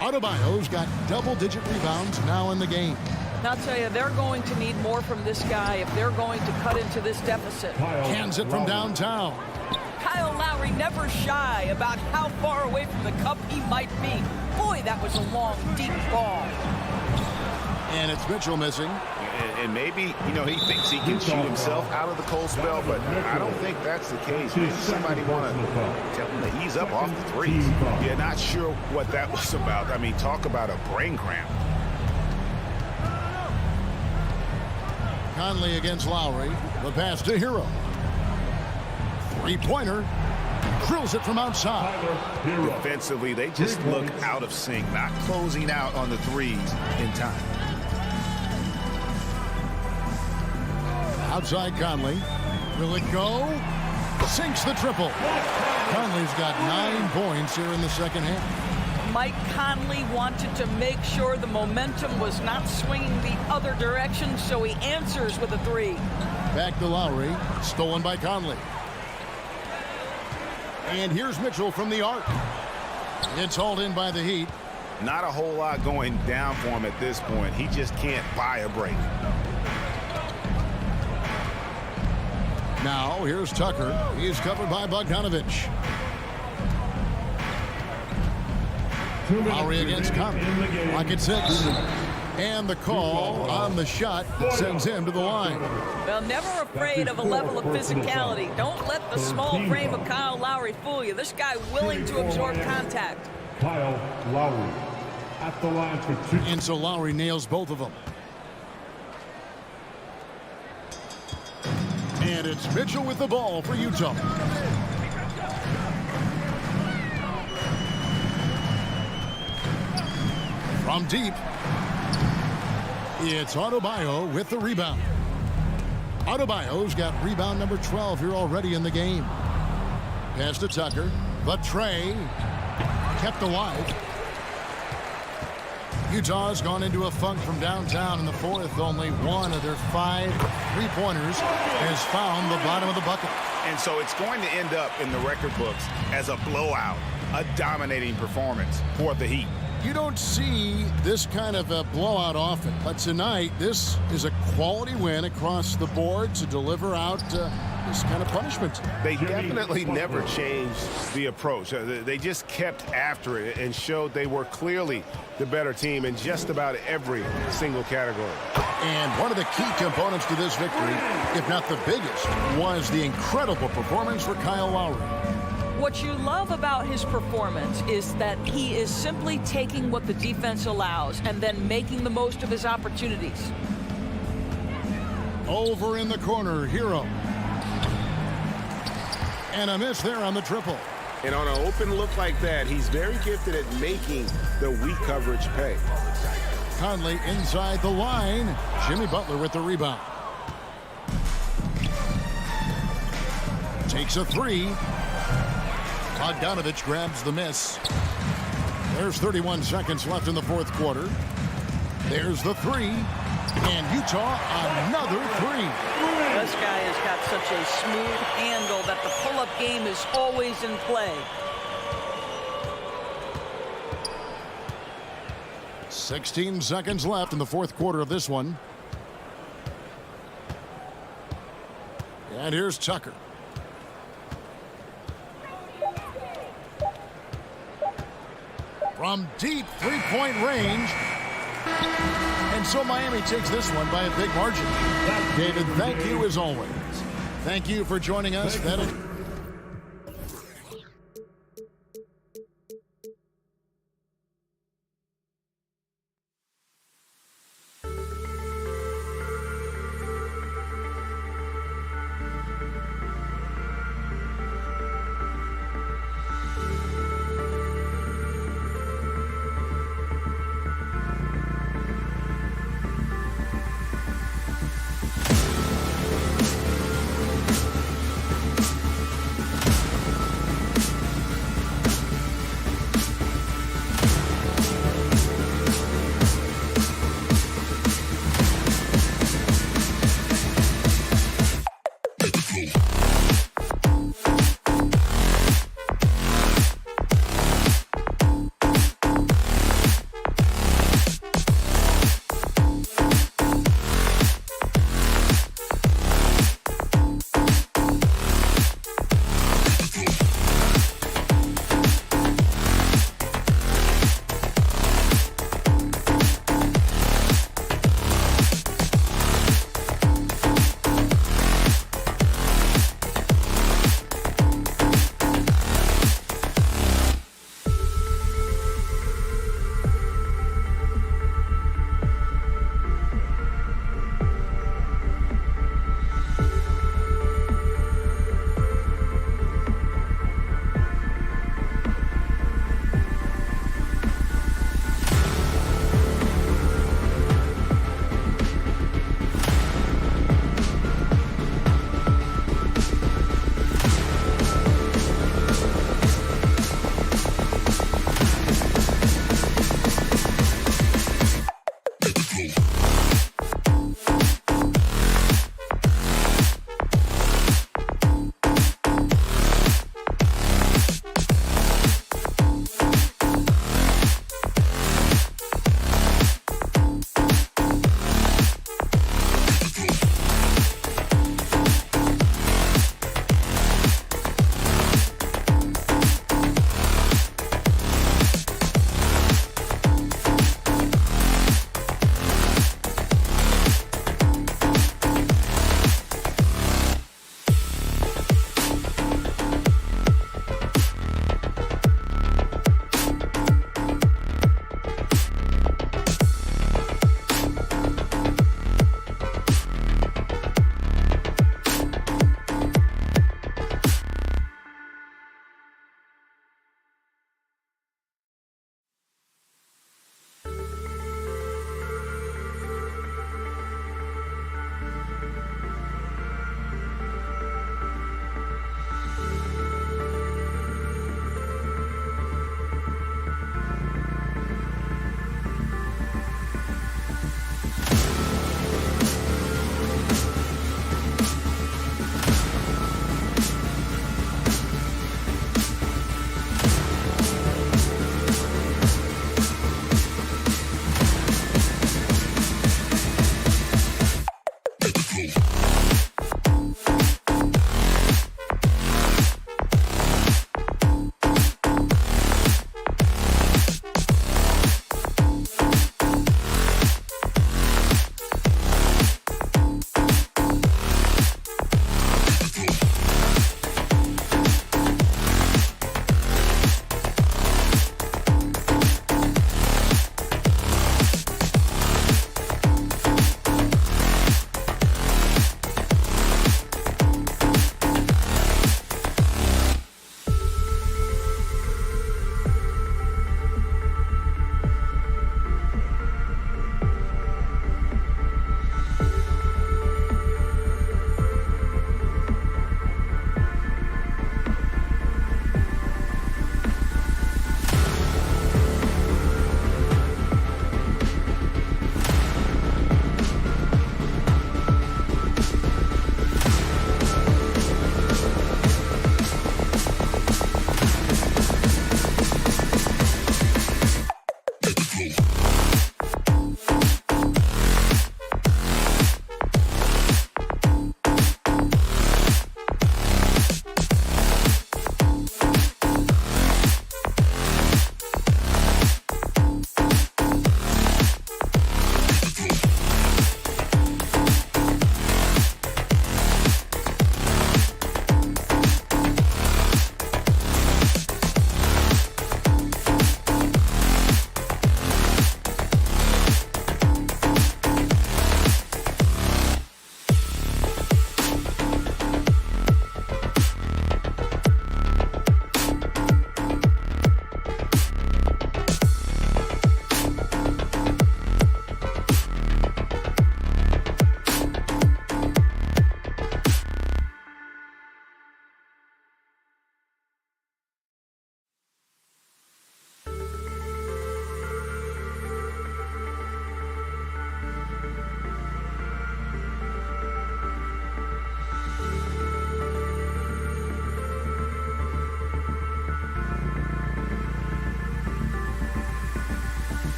Adebayo's got double-digit rebounds now in the game. And I'll tell you, they're going to need more from this guy if they're going to cut into this deficit. Cans it from downtown. Kyle Lowry never shy about how far away from the cup he might be. Boy, that was a long, deep ball. And it's Mitchell missing. And maybe, you know, he thinks he can shoot himself out of the cold spell, but I don't think that's the case. Maybe somebody want to tell him that he's up off the threes. Yeah, not sure what that was about. I mean, talk about a brain cramp. Conley against Lowry. The pass to Hero. Three-pointer. Drills it from outside. Defensively, they just look out of sync, not closing out on the threes in time. Outside Conley. Will it go? Sinks the triple. Conley's got 9 points here in the second half. Mike Conley wanted to make sure the momentum was not swinging the other direction, so he answers with a 3. Back to Lowry. Stolen by Conley. And here's Mitchell from the arc. It's hauled in by the Heat. Not a whole lot going down for him at this point. He just can't buy a break. Now, here's Tucker. He's covered by Bogdanovich. Lowry against Conley. Rocket 6. And the call on the shot that sends him to the line. Well, never afraid of a level of physicality. Don't let the small frame of Kyle Lowry fool you. This guy willing to absorb contact. Kyle Lowry at the line for 2. And so Lowry nails both of them. And it's Mitchell with the ball for Utah. From deep, it's Adebayo with the rebound. Adebayo's got rebound number 12 here already in the game. Pass to Tucker. The tray kept alive. Utah's gone into a funk from downtown in the fourth. Only one of their 5 3-pointers has found the bottom of the bucket. And so it's going to end up in the record books as a blowout, a dominating performance for the Heat. You don't see this kind of a blowout often, but tonight this is a quality win across the board to deliver out this kind of punishment. They definitely never changed the approach. They just kept after it and showed they were clearly the better team in just about every single category. And one of the key components to this victory, if not the biggest, was the incredible performance for Kyle Lowry. What you love about his performance is that he is simply taking what the defense allows and then making the most of his opportunities. Over in the corner, Hero. And a miss there on the triple. And on an open look like that, he's very gifted at making the weak coverage pay. Conley inside the line. Jimmy Butler with the rebound. Takes a three. Bogdanovich grabs the miss. There's 31 seconds left in the fourth quarter. There's the three. And Utah, another three. This guy has got such a smooth handle that the pull-up game is always in play. 16 seconds left in the fourth quarter of this one. And here's Tucker. From deep three-point range. And so Miami takes this one by a big margin. David, thank you as always. Thank you for joining us.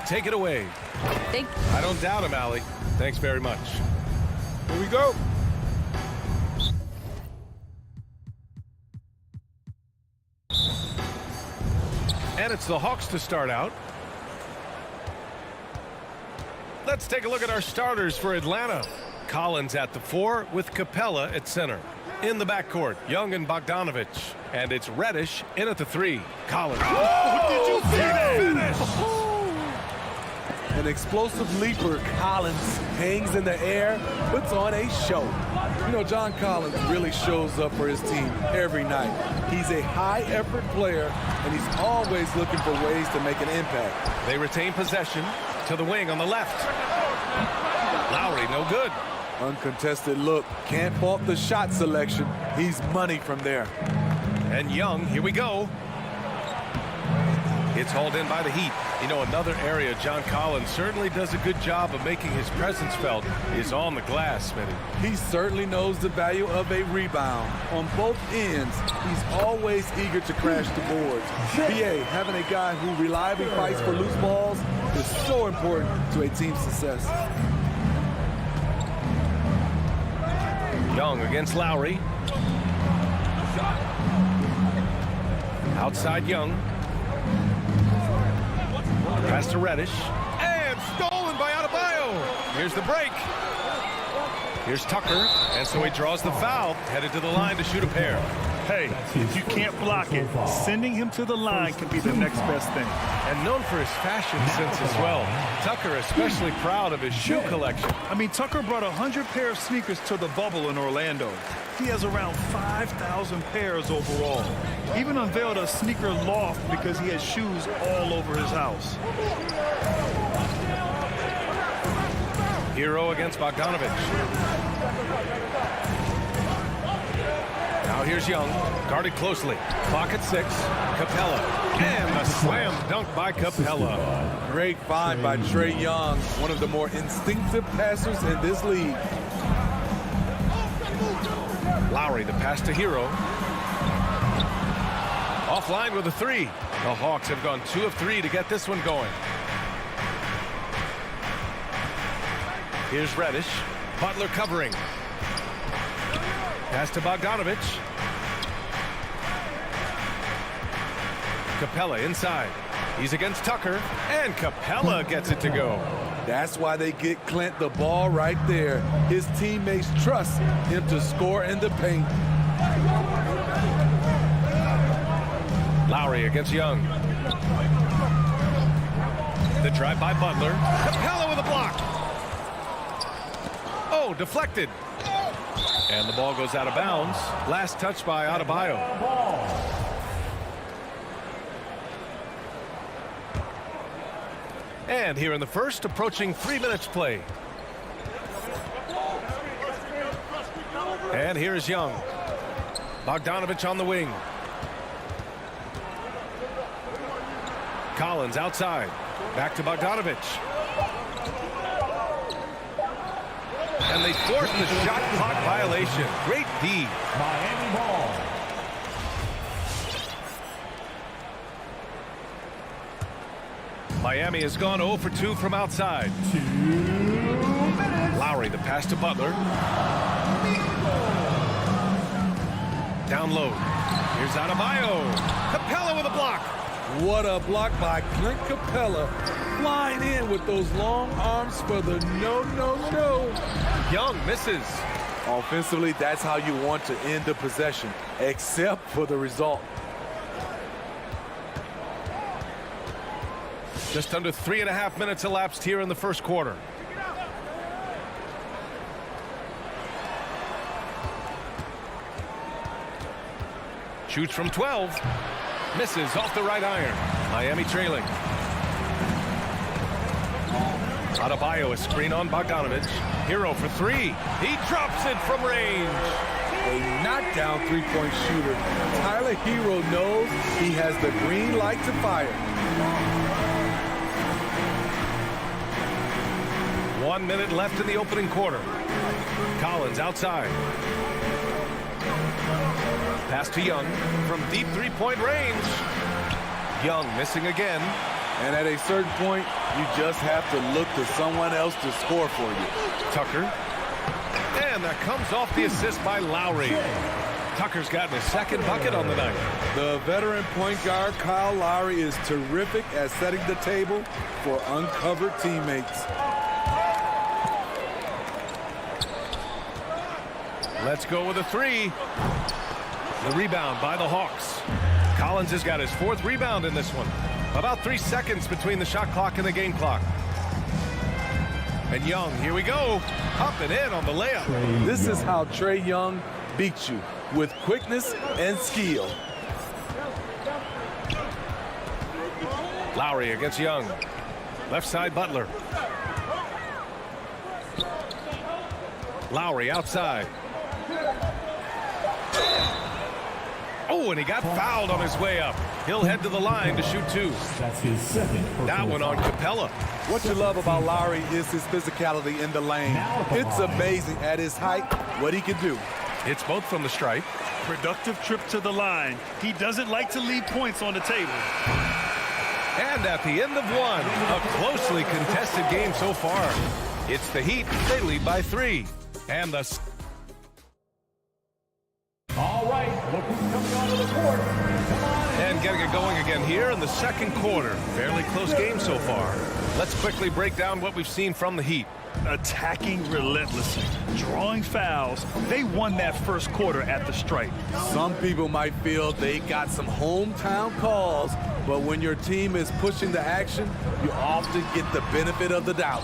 take it away. I don't doubt him, Allie. Thanks very much. Here we go. And it's the Hawks to start out. Let's take a look at our starters for Atlanta. Collins at the 4 with Capella at center. In the backcourt, Young and Bogdanovich. And it's Reddish in at the 3. Collins. Oh, did you see that finish? An explosive leaper, Collins hangs in the air, puts on a show. You know, John Collins really shows up for his team every night. He's a high-effort player, and he's always looking for ways to make an impact. They retain possession to the wing on the left. Lowry, no good. Uncontested look. Can't fault the shot selection. He's money from there. And Young, here we go. It's hauled in by the Heat. You know, another area John Collins certainly does a good job of making his presence felt is on the glass, Smitty. He certainly knows the value of a rebound. On both ends, he's always eager to crash the boards. BA, having a guy who reliably fights for loose balls is so important to a team's success. Young against Lowry. Outside Young. Pass to Reddish. And stolen by Adebayo. Here's the break. Here's Tucker. And so he draws the foul. Headed to the line to shoot a pair. Hey, if you can't block it, sending him to the line can be the next best thing. And known for his fashion sense as well. Tucker especially proud of his shoe collection. I mean, Tucker brought 100 pair of sneakers to the bubble in Orlando. He has around 5,000 pairs overall. Even unveiled a sneaker loft because he has shoes all over his house. Hero against Bogdanovich. Now here's Young, guarded closely. Clock at 6. Capella. And a slam dunk by Capella. Great find by Trae Young, one of the more instinctive passers in this league. Lowry, the pass to Hero. Offline with a 3. The Hawks have gone 2 of 3 to get this one going. Here's Reddish. Butler covering. Pass to Bogdanovich. Capella inside. He's against Tucker. And Capella gets it to go. That's why they get Clint the ball right there. His teammates trust him to score in the paint. Lowry against Young. The drive by Butler. Capella with a block. Oh, deflected. And the ball goes out of bounds. Last touch by Adebayo. And here in the first, approaching 3 minutes play. And here is Young. Bogdanovich on the wing. Collins outside. Back to Bogdanovich. And they force the shot clock violation. Great D. Miami ball. Miami has gone 0 for 2 from outside. 2 minutes. Lowry, the pass to Butler. Down low. Here's Adebayo. Capella with a block. What a block by Clint Capella. Flying in with those long arms for the no. Young misses. Offensively, that's how you want to end the possession, except for the result. Just under 3.5 minutes elapsed here in the first quarter. Shoots from 12. Misses off the right iron. Miami trailing. Adebayo, a screen on Bogdanovich. Hero for 3. He drops it from range. A knockdown three-point shooter. Tyler Hero knows he has the green light to fire. 1 minute left in the opening quarter. Collins outside. Pass to Young from deep three-point range. Young missing again. And at a certain point, you just have to look to someone else to score for you. Tucker. And that comes off the assist by Lowry. Tucker's gotten his second bucket on the night. The veteran point guard, Kyle Lowry, is terrific at setting the table for uncovered teammates. Let's go with a three. The rebound by the Hawks. Collins has got his fourth rebound in this one. About 3 seconds between the shot clock and the game clock. And Young, here we go. Up and in on the layup. This is how Trae Young beats you, with quickness and skill. Lowry against Young. Left side, Butler. Lowry outside. Oh, and he got fouled on his way up. He'll head to the line to shoot two. That's his second. That one on Capella. What you love about Lowry is his physicality in the lane. It's amazing at his height what he can do. It's both from the stripe. Productive trip to the line. He doesn't like to leave points on the table. And at the end of one, a closely contested game so far. It's the Heat. They lead by 3. And the... All right, look who's coming onto the court. Come on. And getting it going again here in the second quarter. Fairly close game so far. Let's quickly break down what we've seen from the Heat. Attacking relentlessly, drawing fouls. They won that first quarter at the stripe. Some people might feel they got some hometown calls, but when your team is pushing the action, you often get the benefit of the doubt.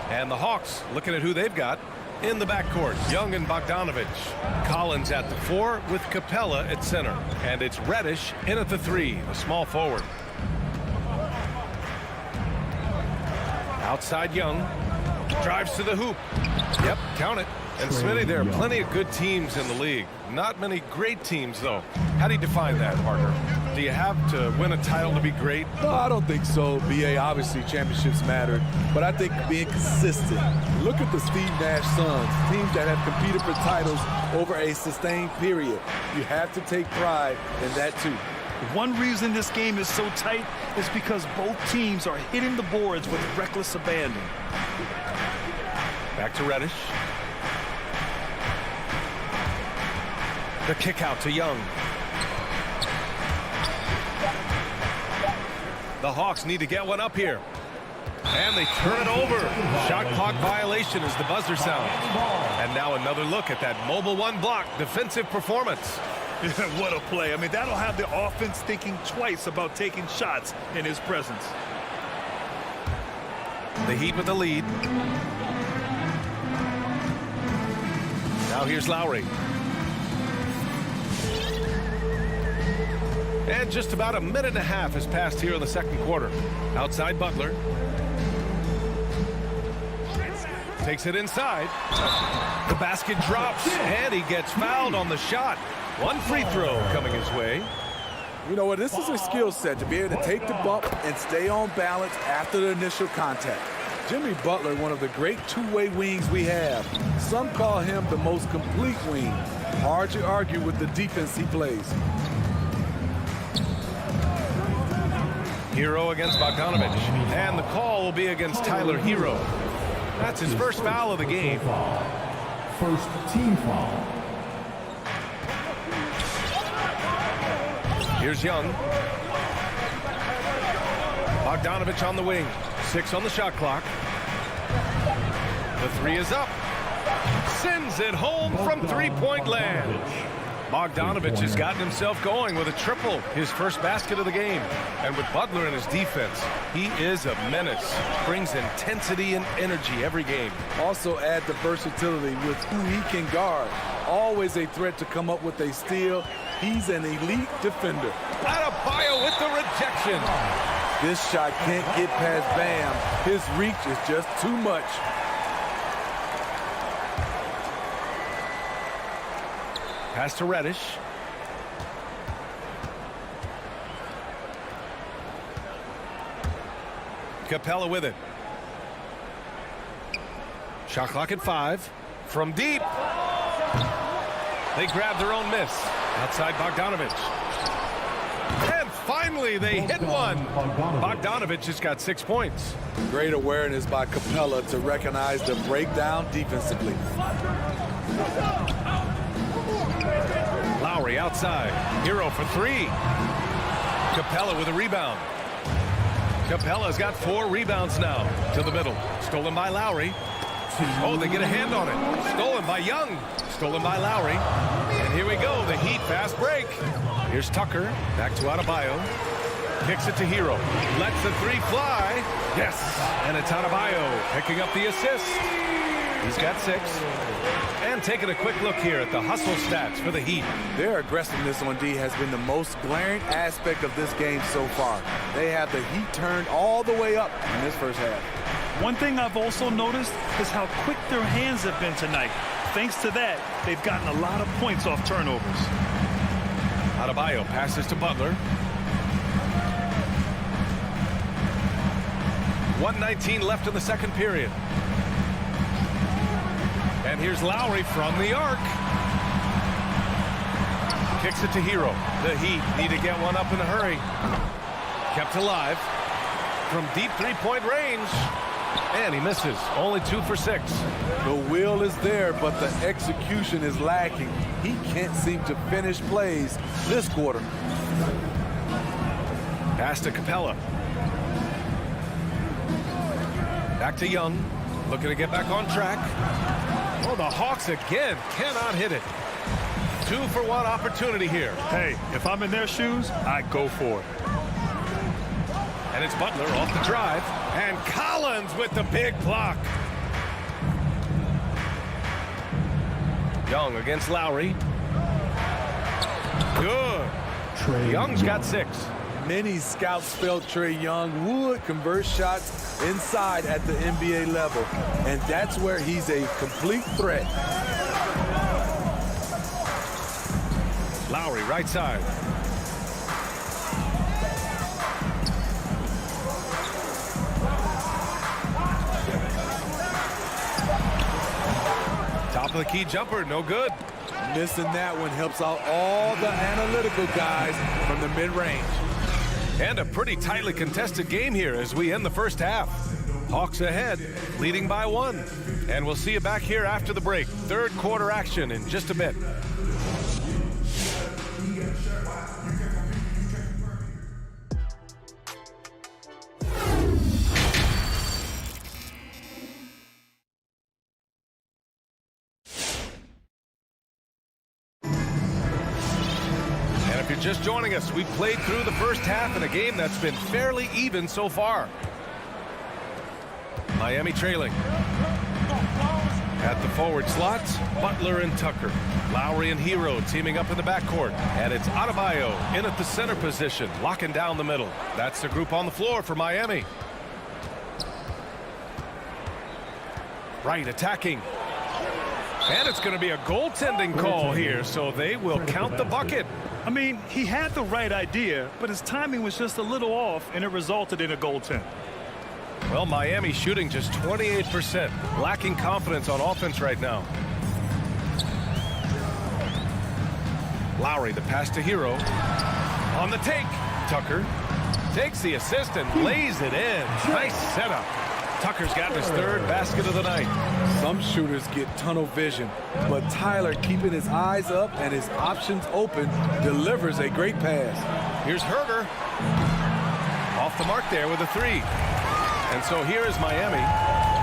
And the Hawks, looking at who they've got in the backcourt. Young and Bogdanovich. Collins at the 4 with Capella at center. And it's Reddish in at the 3, the small forward. Outside Young. Drives to the hoop. Yep, count it. And Smitty, there are plenty of good teams in the league. Not many great teams, though. How do you define that, partner? Do you have to win a title to be great? No, I don't think so. BA, obviously championships matter, but I think being consistent. Look at the Steve Nash Suns, teams that have competed for titles over a sustained period. You have to take pride in that too. One reason this game is so tight is because both teams are hitting the boards with reckless abandon. Back to Reddish. The kick out to Young. The Hawks need to get one up here. And they turn it over. Shot clock violation as the buzzer sounds. And now another look at that mobile one block defensive performance. What a play. I mean, that'll have the offense thinking twice about taking shots in his presence. The Heat with the lead. Now here's Lowry. And just about a minute and a half has passed here in the second quarter. Outside Butler. Takes it inside. The basket drops, and he gets fouled on the shot. One free throw coming his way. You know what? This is a skill set to be able to take the bump and stay on balance after the initial contact. Jimmy Butler, one of the great two-way wings we have. Some call him the most complete wing. Hard to argue with the defense he plays. Hero against Bogdanovich. And the call will be against Tyler Hero. That's his first foul of the game. First team foul. Here's Young. Bogdanovich on the wing. 6 on the shot clock. The 3 is up. Sends it home from three-point land. Bogdanovich has gotten himself going with a triple, his first basket of the game. And with Butler in his defense, he is a menace. Brings intensity and energy every game. Also add the versatility with who he can guard. Always a threat to come up with a steal. He's an elite defender. Adebayo with the rejection. This shot can't get past Bam. His reach is just too much. Pass to Reddish. Capella with it. Shot clock at 5. From deep. They grab their own miss. Outside Bogdanovich. And finally finally, they hit one. Bogdanovich just got 6 points. Great awareness by Capella to recognize the breakdown defensively. Lowry outside. Hero for three. Capella with a rebound. Capella's got 4 rebounds now. To the middle. Stolen by Lowry. Oh, they get a hand on it. Stolen by Young. Stolen by Lowry. And here we go. The Heat fast break. Here's Tucker. Back to Adebayo. Kicks it to Hero. Lets the three fly. Yes. And it's Adebayo picking up the assist. He's got 6. And taking a quick look here at the hustle stats for the Heat. Their aggressiveness on D has been the most glaring aspect of this game so far. They have the Heat turned all the way up in this first half. One thing I've also noticed is how quick their hands have been tonight. Thanks to that, they've gotten a lot of points off turnovers. Adebayo passes to Butler. 1:19 left in the second period. And here's Lowry from the arc. Kicks it to Hero. The Heat need to get one up in a hurry. Kept alive from deep three-point range. And he misses. Only 2 for 6. The will is there, but the execution is lacking. He can't seem to finish plays this quarter. Pass to Capella. Back to Young. Looking to get back on track. Oh, the Hawks again cannot hit it. 2 for 1 opportunity here. Hey, if I'm in their shoes, I go for it. And it's Butler off the drive. And Collins with the big block. Young against Lowry. Good. Young's got 6. Many scouts felt Trae Young would convert shots inside at the NBA level. And that's where he's a complete threat. Lowry right side. Top of the key jumper, no good. Missing that one helps out all the analytical guys from the mid-range. And a pretty tightly contested game here as we end the first half. Hawks ahead, leading by 1. And we'll see you back here after the break. Third quarter action in just a bit. Just joining us, we've played through the first half in a game that's been fairly even so far. Miami trailing. At the forward slots, Butler and Tucker. Lowry and Hero teaming up in the backcourt. And it's Adebayo in at the center position, locking down the middle. That's the group on the floor for Miami. Right, attacking. And it's going to be a goaltending call here, so they will count the bucket. I mean, he had the right idea, but his timing was just a little off, and it resulted in a goaltend. Well, Miami shooting just 28%, lacking confidence on offense right now. Lowry, the pass to Hero. On the take, Tucker takes the assist and lays it in. Nice setup. Tucker's got his 3rd basket of the night. Some shooters get tunnel vision, but Tyler, keeping his eyes up and his options open, delivers a great pass. Here's Herter. Off the mark there with a 3. And so here is Miami.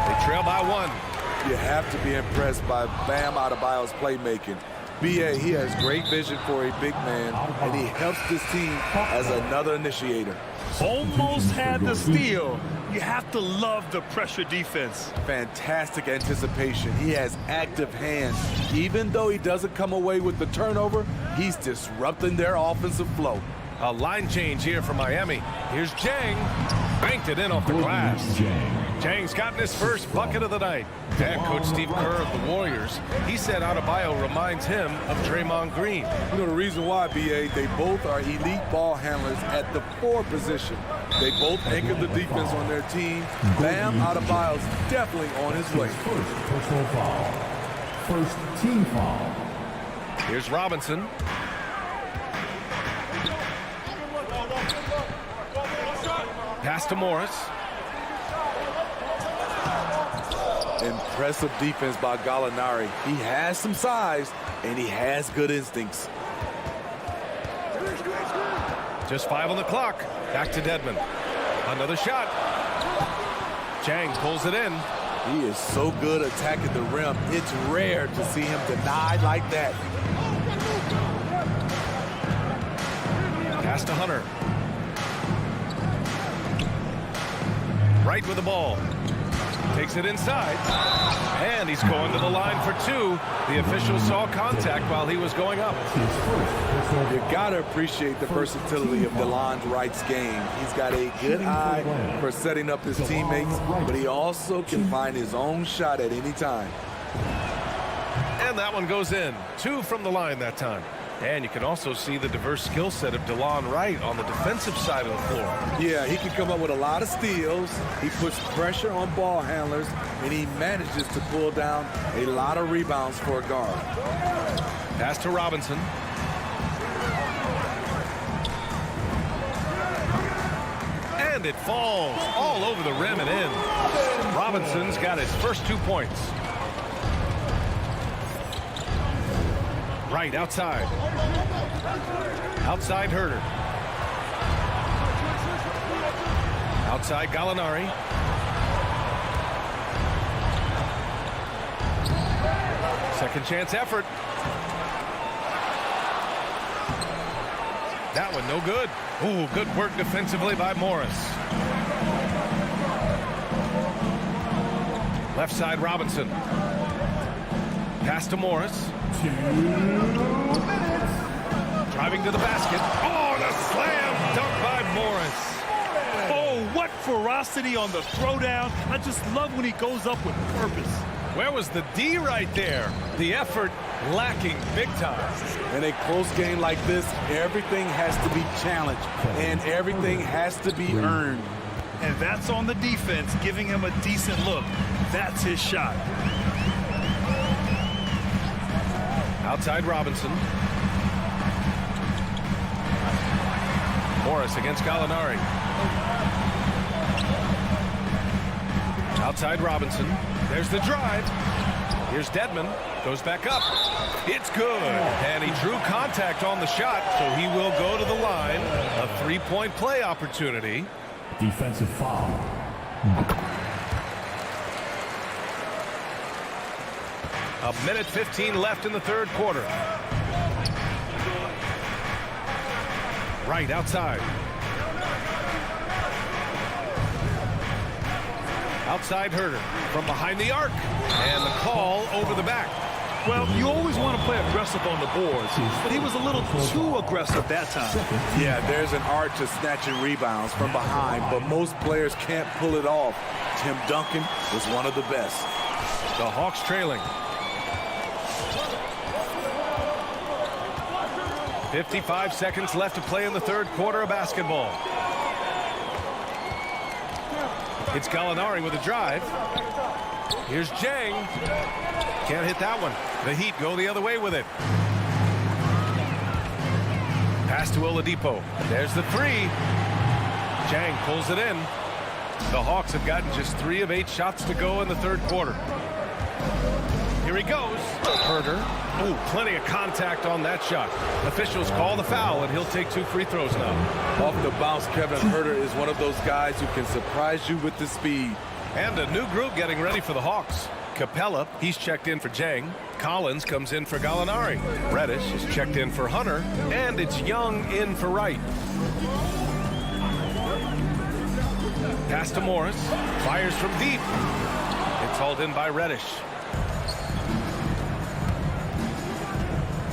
They trail by 1. You have to be impressed by Bam Adebayo's playmaking. B.A., he has great vision for a big man, and he helps this team as another initiator. Almost had the steal. You have to love the pressure defense. Fantastic anticipation. He has active hands. Even though he doesn't come away with the turnover, he's disrupting their offensive flow. A line change here for Miami. Here's Jang. Banked it in off the glass. Jang's gotten his first bucket of the night. And Coach Steve Kerr of the Warriors, he said Adebayo reminds him of Draymond Green. You know the reason why, B.A., they both are elite ball handlers at the 4 position. They both anchor the defense on their team. Bam Adebayo's definitely on his way. First personal foul. First team foul. Here's Robinson. Pass to Morris. Impressive defense by Gallinari. He has some size, and he has good instincts. Just 5 on the clock. Back to Dedmon. Another shot. Chang pulls it in. He is so good attacking the rim. It's rare to see him denied like that. Pass to Hunter. Right with the ball. Takes it inside. And he's going to the line for 2. The official saw contact while he was going up. You got to appreciate the versatility of DeLon Wright's game. He's got a good eye for setting up his teammates, but he also can find his own shot at any time. And that one goes in. 2 from the line that time. And you can also see the diverse skill set of DeLon Wright on the defensive side of the floor. Yeah, he can come up with a lot of steals. He puts pressure on ball handlers, and he manages to pull down a lot of rebounds for a guard. Pass to Robinson. And it falls all over the rim and in. Robinson's got his first 2 points. Right outside. Outside Herter. Outside Gallinari. Second chance effort. That one no good. Ooh, good work defensively by Morris. Left side Robinson. Pass to Morris. 2 minutes. Driving to the basket. Oh, the slam dunk by Morris. Oh, what ferocity on the throwdown. I just love when he goes up with purpose. Where was the D right there? The effort lacking big time. In a close game like this, everything has to be challenged, and everything has to be earned. And that's on the defense, giving him a decent look. That's his shot. Outside Robinson. Morris against Gallinari. Outside Robinson. There's the drive. Here's Dedmon. Goes back up. It's good. And he drew contact on the shot, so he will go to the line. A 3-point play opportunity. Defensive foul. A minute 15 left in the third quarter. Right outside. Outside Herter from behind the arc. And the call over the back. Well, you always want to play aggressive on the boards, but he was a little too aggressive that time. Yeah, there's an art to snatching rebounds from behind, but most players can't pull it off. Tim Duncan was one of the best. The Hawks trailing. 55 seconds left to play in the third quarter of basketball. It's Gallinari with a drive. Here's Jang. Can't hit that one. The Heat go the other way with it. Pass to Oladipo. There's the 3. Jang pulls it in. The Hawks have gotten just 3 of 8 shots to go in the third quarter. Here he goes. Herter. Ooh, plenty of contact on that shot. Officials call the foul, and he'll take 2 free throws now. Off the bounce, Kevin Herter is one of those guys who can surprise you with the speed. And a new group getting ready for the Hawks. Capella, he's checked in for Jang. Collins comes in for Gallinari. Reddish is checked in for Hunter. And it's Young in for Wright. Pass to Morris. Fires from deep. It's hauled in by Reddish.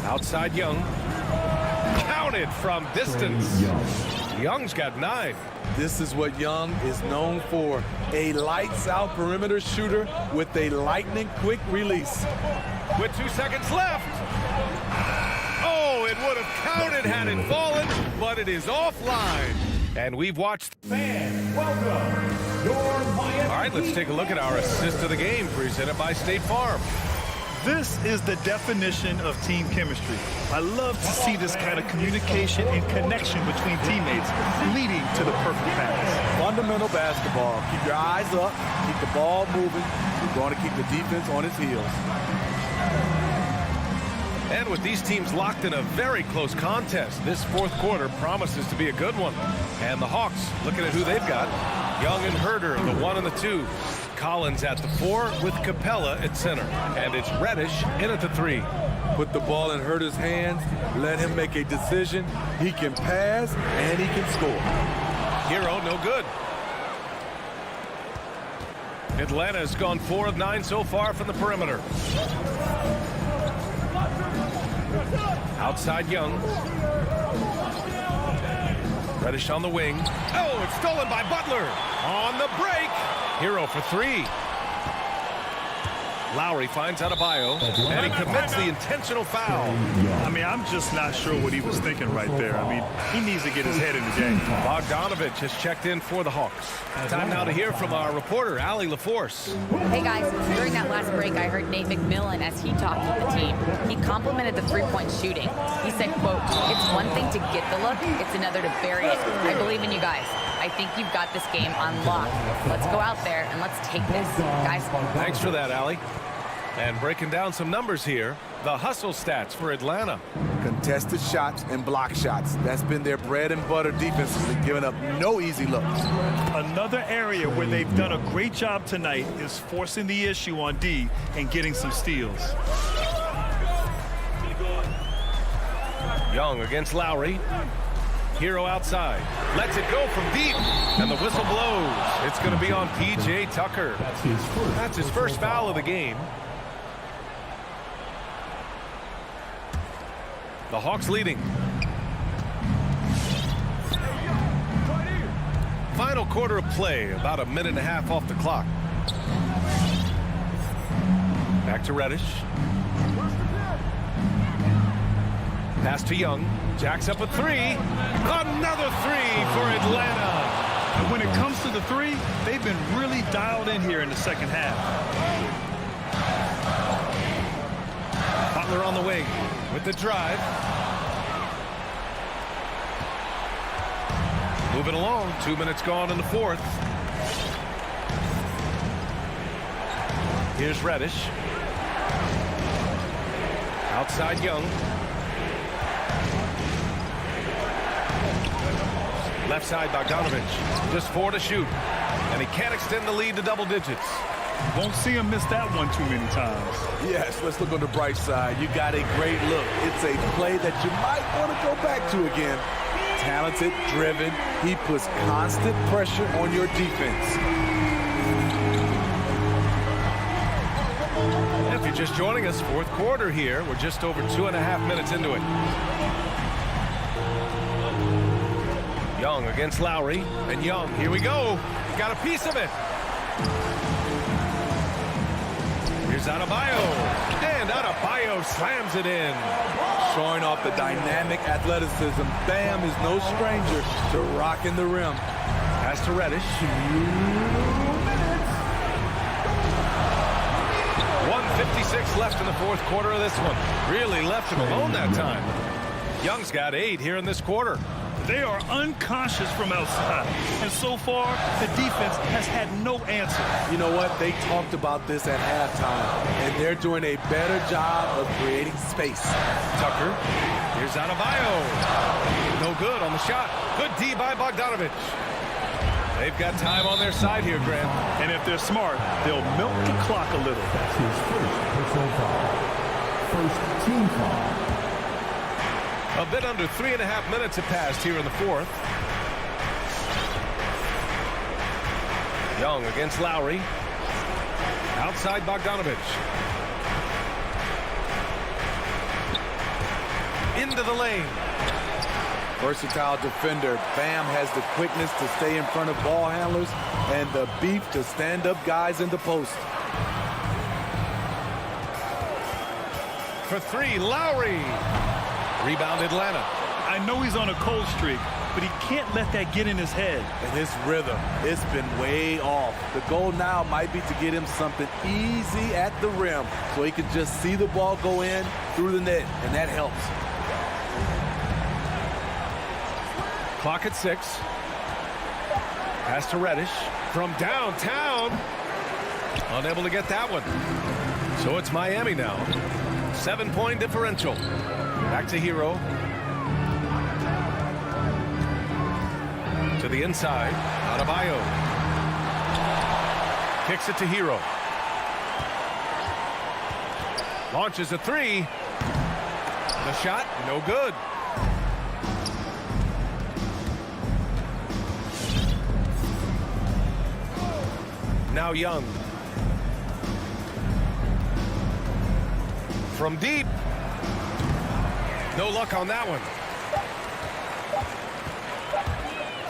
Outside Young. Counted from distance. Young's got 9. This is what Young is known for. A lights-out perimeter shooter with a lightning-quick release. With 2 seconds left. Oh, it would have counted had it fallen, but it is offline. And we've watched. Fans, welcome. Your Miami. All right, let's take a look at our assist of the game presented by State Farm. This is the definition of team chemistry. I love to see this kind of communication and connection between teammates leading to the perfect pass. Fundamental basketball. Keep your eyes up. Keep the ball moving. You're going to keep the defense on its heels. And with these teams locked in a very close contest, this fourth quarter promises to be a good one. And the Hawks, looking at who they've got, Young and Herder, the 1 and the 2. Collins at the 4 with Capella at center. And it's Reddish in at the 3. Put the ball in Herder's hands. Let him make a decision. He can pass and he can score. Hero, no good. Atlanta has gone 4 of 9 so far from the perimeter. Outside Young. Reddish on the wing. Oh, it's stolen by Butler. On the break. Hero for 3. Lowry finds Adebayo, and he commits the intentional foul. I mean, I'm just not sure what he was thinking right there. I mean, he needs to get his head in the game. Bogdanovich has checked in for the Hawks. Time now to hear from our reporter, Allie LaForce. Hey guys, during that last break, I heard Nate McMillan, as he talked with the team, he complimented the three-point shooting. He said, quote, "It's one thing to get the look, it's another to bury it. I believe in you guys. I think you've got this game on lock. Let's go out there and let's take this, guys." Thanks for that, Allie. And breaking down some numbers here, the hustle stats for Atlanta. Contested shots and block shots. That's been their bread and butter defensively, giving up no easy looks. Another area where they've done a great job tonight is forcing the issue on D and getting some steals. Young against Lowry. Hero outside. Lets it go from deep. And the whistle blows. It's going to be on P.J. Tucker. That's his first foul of the game. The Hawks leading. Final quarter of play, about a minute and a half off the clock. Back to Reddish. Pass to Young. Jacks up a 3. Another 3 for Atlanta. And when it comes to the 3, they've been really dialed in here in the second half. Butler on the wing with the drive. Moving along, 2 minutes gone in the fourth. Here's Reddish. Outside Young. Left side Bogdanovich. Just 4 to shoot. And he can't extend the lead to double digits. Won't see him miss that one too many times. Yes, let's look on the bright side. You got a great look. It's a play that you might want to go back to again. Talented, driven. He puts constant pressure on your defense. If you're just joining us, fourth quarter here. We're just over 2.5 minutes into it. Young against Lowry. And Young, here we go. Got a piece of it. Here's Adebayo. And Adebayo slams it in. Showing off the dynamic athleticism. Bam is no stranger to rocking the rim. Pass to Reddish. 1:56 left in the fourth quarter of this one. Really left him alone that time. Young's got 8 here in this quarter. They are unconscious from outside. And so far, the defense has had no answer. You know what? They talked about this at halftime, and they're doing a better job of creating space. Tucker. Here's Adebayo. No good on the shot. Good D by Bogdanovich. They've got time on their side here, Grant. And if they're smart, they'll milk the clock a little. That's his first personal foul. First team foul. A bit under 3.5 minutes have passed here in the fourth. Young against Lowry. Outside Bogdanovich. Into the lane. Versatile defender. Bam has the quickness to stay in front of ball handlers and the beef to stand up guys in the post. For 3, Lowry. Rebound Atlanta. I know he's on a cold streak, but he can't let that get in his head. And his rhythm, it's been way off. The goal now might be to get him something easy at the rim so he can just see the ball go in through the net, and that helps. Clock at 6. Pass to Reddish from downtown. Unable to get that one. So it's Miami now. 7-point differential. Back to Hero. To the inside. Adebayo. Kicks it to Hero. Launches a 3. The shot, no good. Now Young. From deep. No luck on that one.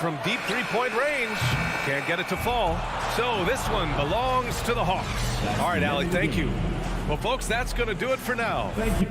From deep three-point range. Can't get it to fall. So this one belongs to the Hawks. All right, Allie, thank you. Well, folks, that's going to do it for now. Thank you.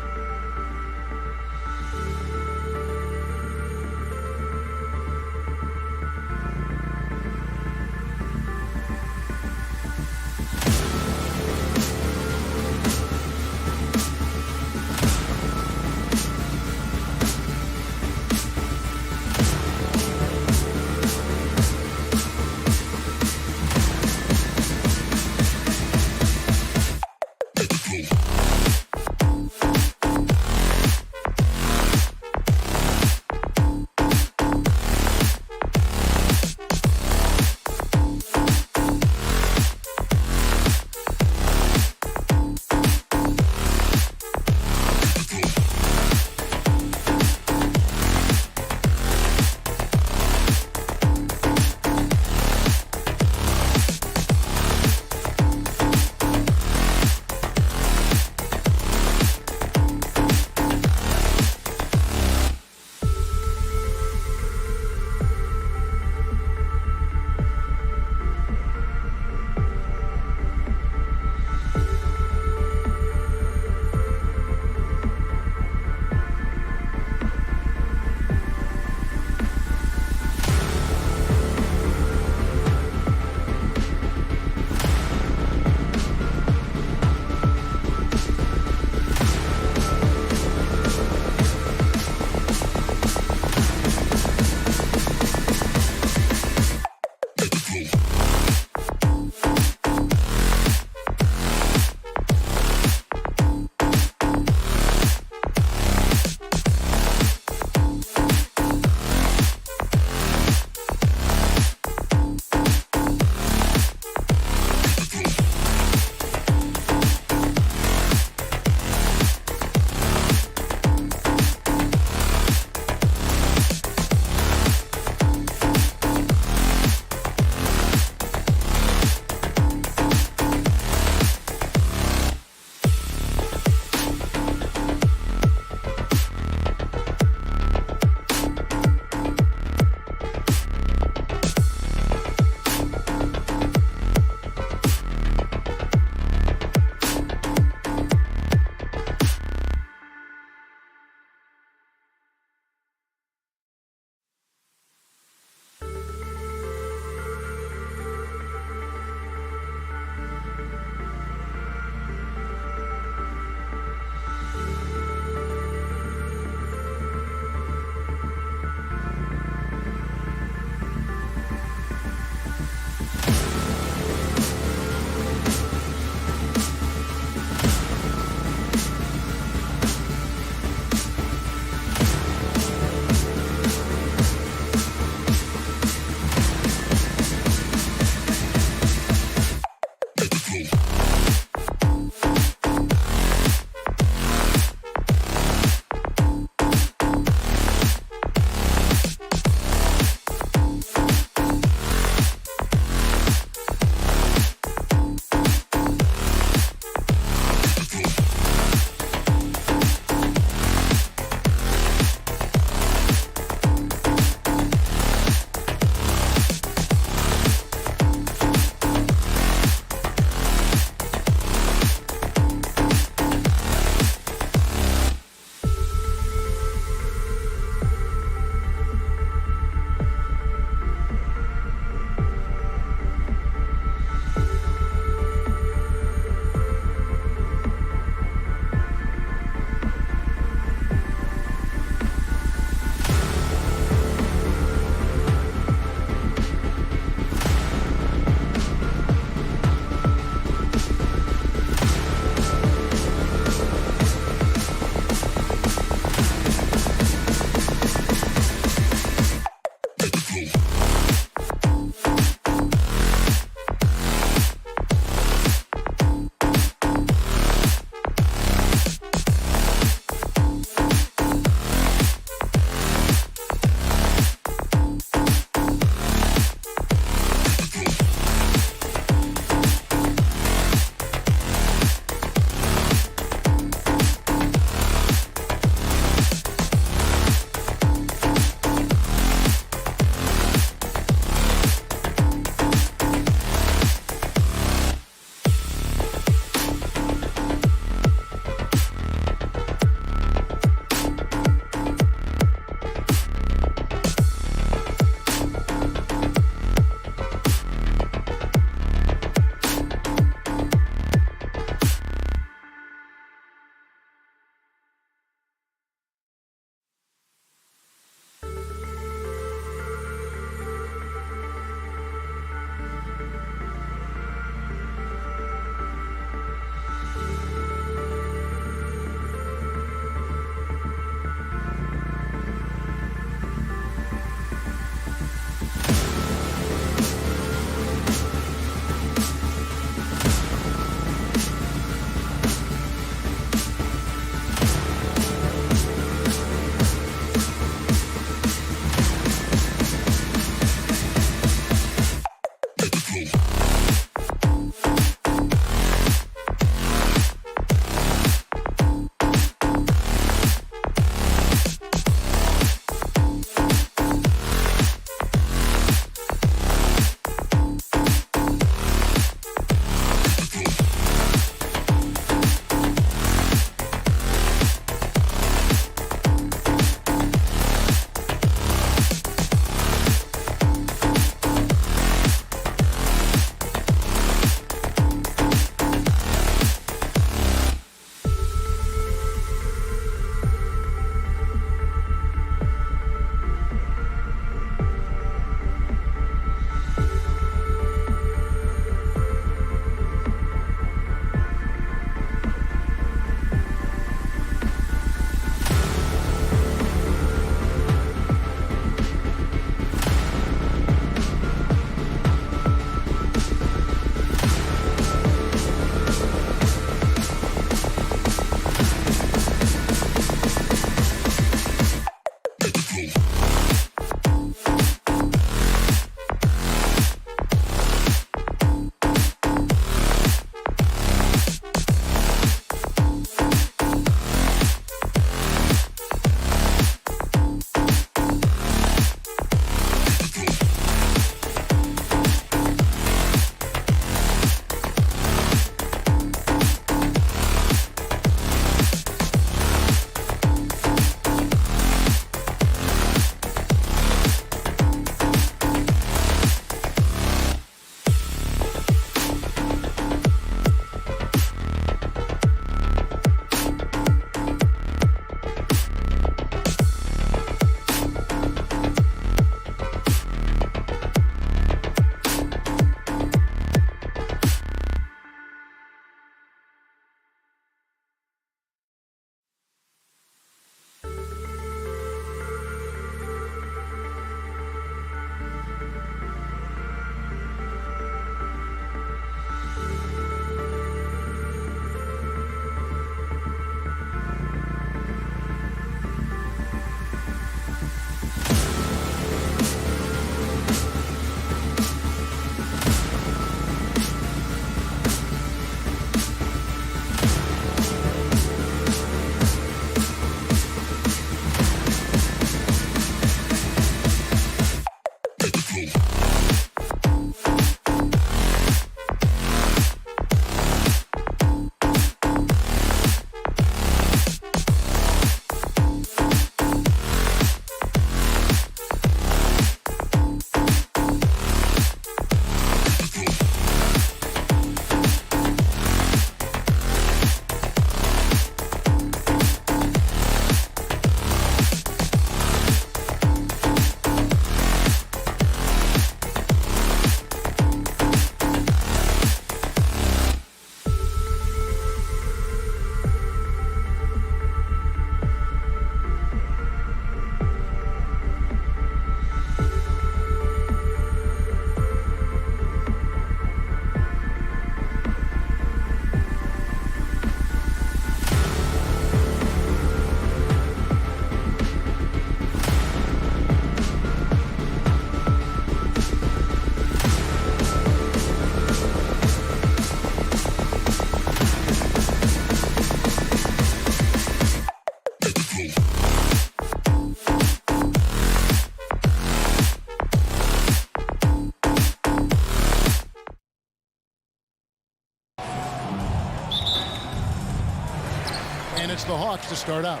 And it's the Hawks to start out.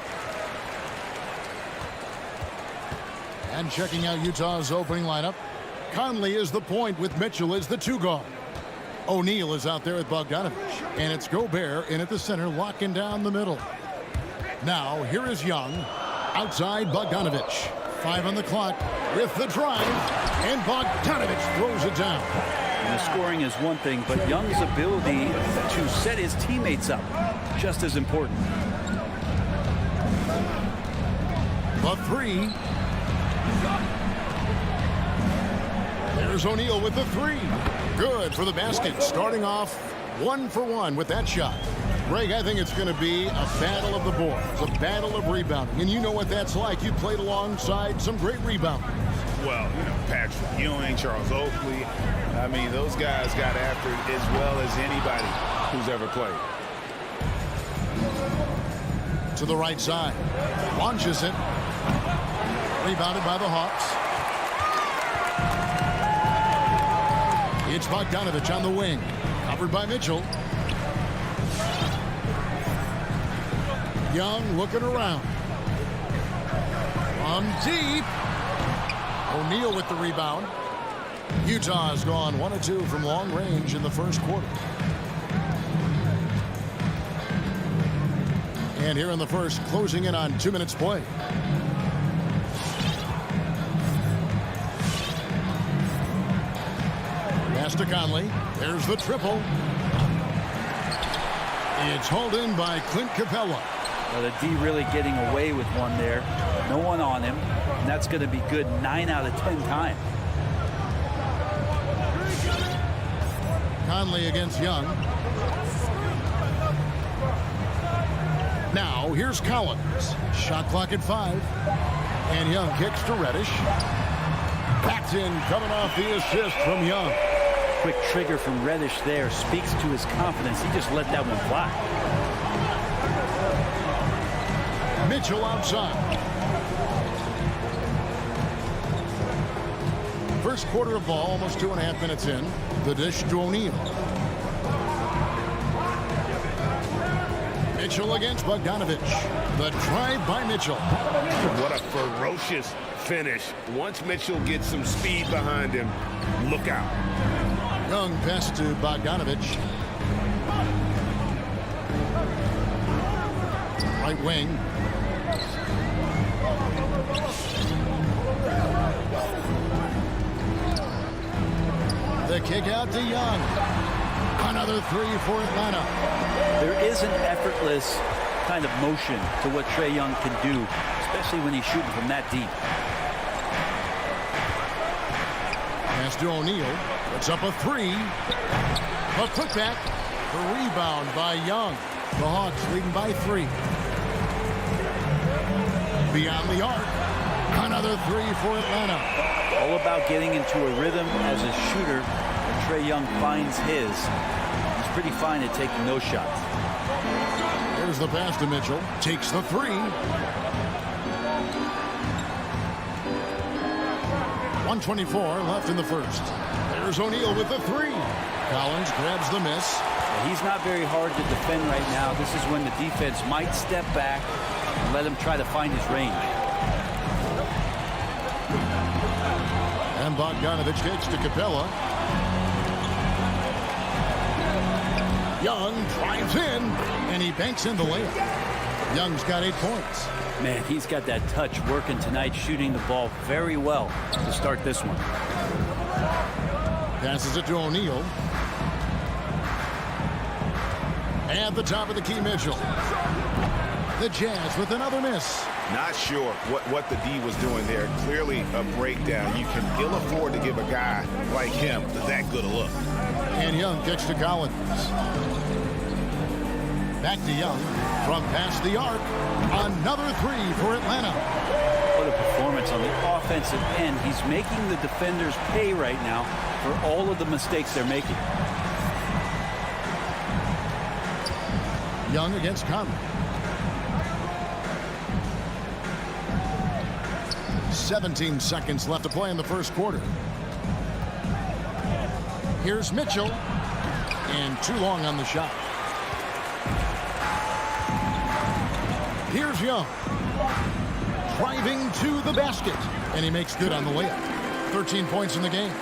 And checking out Utah's opening lineup, Conley is the point with Mitchell as the 2 guard. O'Neal is out there with Bogdanovich. And it's Gobert in at the center, locking down the middle. Now, here is Young. Outside, Bogdanovich. 5 on the clock with the drive. And Bogdanovich throws it down. And the scoring is one thing, but Young's ability to set his teammates up, just as important. The 3. There's O'Neal with the 3. Good for the basket. Starting off 1 for 1 with that shot. Greg, I think it's going to be a battle of the boards, a battle of rebounding. And you know what that's like. You played alongside some great rebounders. Well, Patrick Ewing, Charles Oakley. I mean, those guys got after it as well as anybody who's ever played. To the right side. Launches it. Rebounded by the Hawks. It's Bogdanovich on the wing. Covered by Mitchell. Young looking around. From deep. O'Neal with the rebound. Utah has gone 1 of 2 from long range in the first quarter. And here in the first, closing in on 2 minutes play. Pass to Conley. There's the triple. It's hauled in by Clint Capella. Well, the D really getting away with one there. No one on him. And that's going to be good 9 out of 10 times. Conley against Young. Now, here's Collins. Shot clock at 5. And Young kicks to Reddish. Backed in, coming off the assist from Young. Quick trigger from Reddish there. Speaks to his confidence. He just let that one fly. Mitchell outside. First quarter of ball, almost 2.5 minutes in. The dish to O'Neal. Mitchell against Bogdanovich. The drive by Mitchell. What a ferocious finish. Once Mitchell gets some speed behind him, look out. Young pass to Bogdanovich. Right wing. The kick out to Young. Another 3 for Atlanta. There is an effortless kind of motion to what Trae Young can do, especially when he's shooting from that deep. Pass to O'Neal. Puts up a 3. A putback. The rebound by Young. The Hawks leading by 3. Beyond the arc. Another 3 for Atlanta. All about getting into a rhythm as a shooter. When Trae Young finds his, he's pretty fine at taking those shots. There's the pass to Mitchell. Takes the 3. 1:24 left in the first. There's O'Neal with the 3. Collins grabs the miss. He's not very hard to defend right now. This is when the defense might step back and let him try to find his range. And Bogdanovich kicks to Capella. Young drives in, and he banks in the layup. Young's got 8 points. Man, he's got that touch working tonight, shooting the ball very well to start this one. Passes it to O'Neal. At the top of the key, Mitchell. The Jazz with another miss. Not sure what the D was doing there. Clearly a breakdown. You can ill afford to give a guy like him that good a look. And Young kicks to Collins. Back to Young from past the arc. Another 3 for Atlanta. What a performance on the offensive end. He's making the defenders pay right now for all of the mistakes they're making. Young against Conley. 17 seconds left to play in the first quarter. Here's Mitchell. And too long on the shot. Here's Young. Driving to the basket. And he makes good on the layup. 13 points in the game.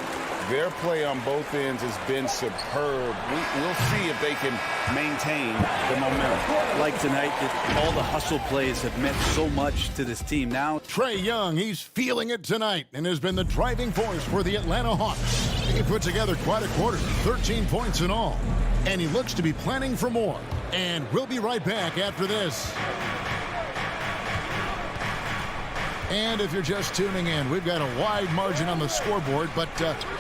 Their play on both ends has been superb. We'll see if they can maintain the momentum. Like tonight, all the hustle plays have meant so much to this team. Now, Trae Young, he's feeling it tonight and has been the driving force for the Atlanta Hawks. He put together quite a quarter, 13 points in all. And he looks to be planning for more. And we'll be right back after this. And if you're just tuning in, we've got a wide margin on the scoreboard, but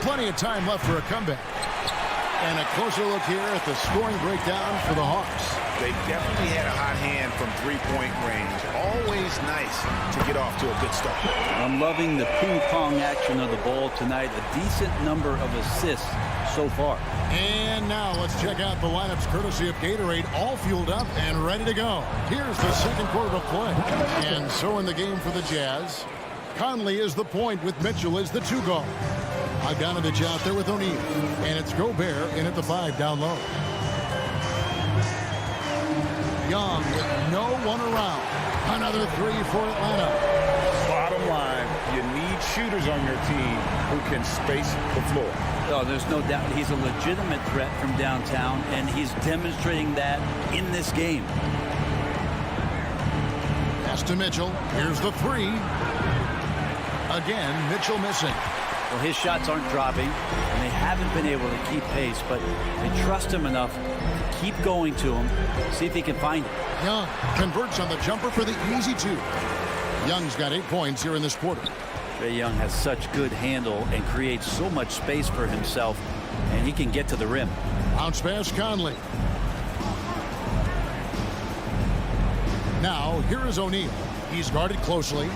plenty of time left for a comeback. And a closer look here at the scoring breakdown for the Hawks. They definitely had a hot hand from three-point range. Always nice to get off to a good start. I'm loving the ping-pong action of the ball tonight. A decent number of assists so far. And now let's check out the lineups courtesy of Gatorade, all fueled up and ready to go. Here's the second quarter of play. And so in the game for the Jazz, Conley is the point with Mitchell as the two guard. Bogdanovich out there with O'Neal. And it's Gobert in at the 5 down low. Young with no one around. Another three for Atlanta. Bottom line, you need shooters on your team who can space the floor. Oh, there's no doubt he's a legitimate threat from downtown, and he's demonstrating that in this game. Pass to Mitchell. Here's the three. Again, Mitchell missing. Well, his shots aren't dropping, and they haven't been able to keep pace, but they trust him enough to keep going to him, see if he can find it. Young converts on the jumper for the easy two. Young's got 8 points here in this quarter. Trae Young has such good handle and creates so much space for himself, and he can get to the rim. Bounce pass Conley. Now, here is O'Neal. He's guarded closely.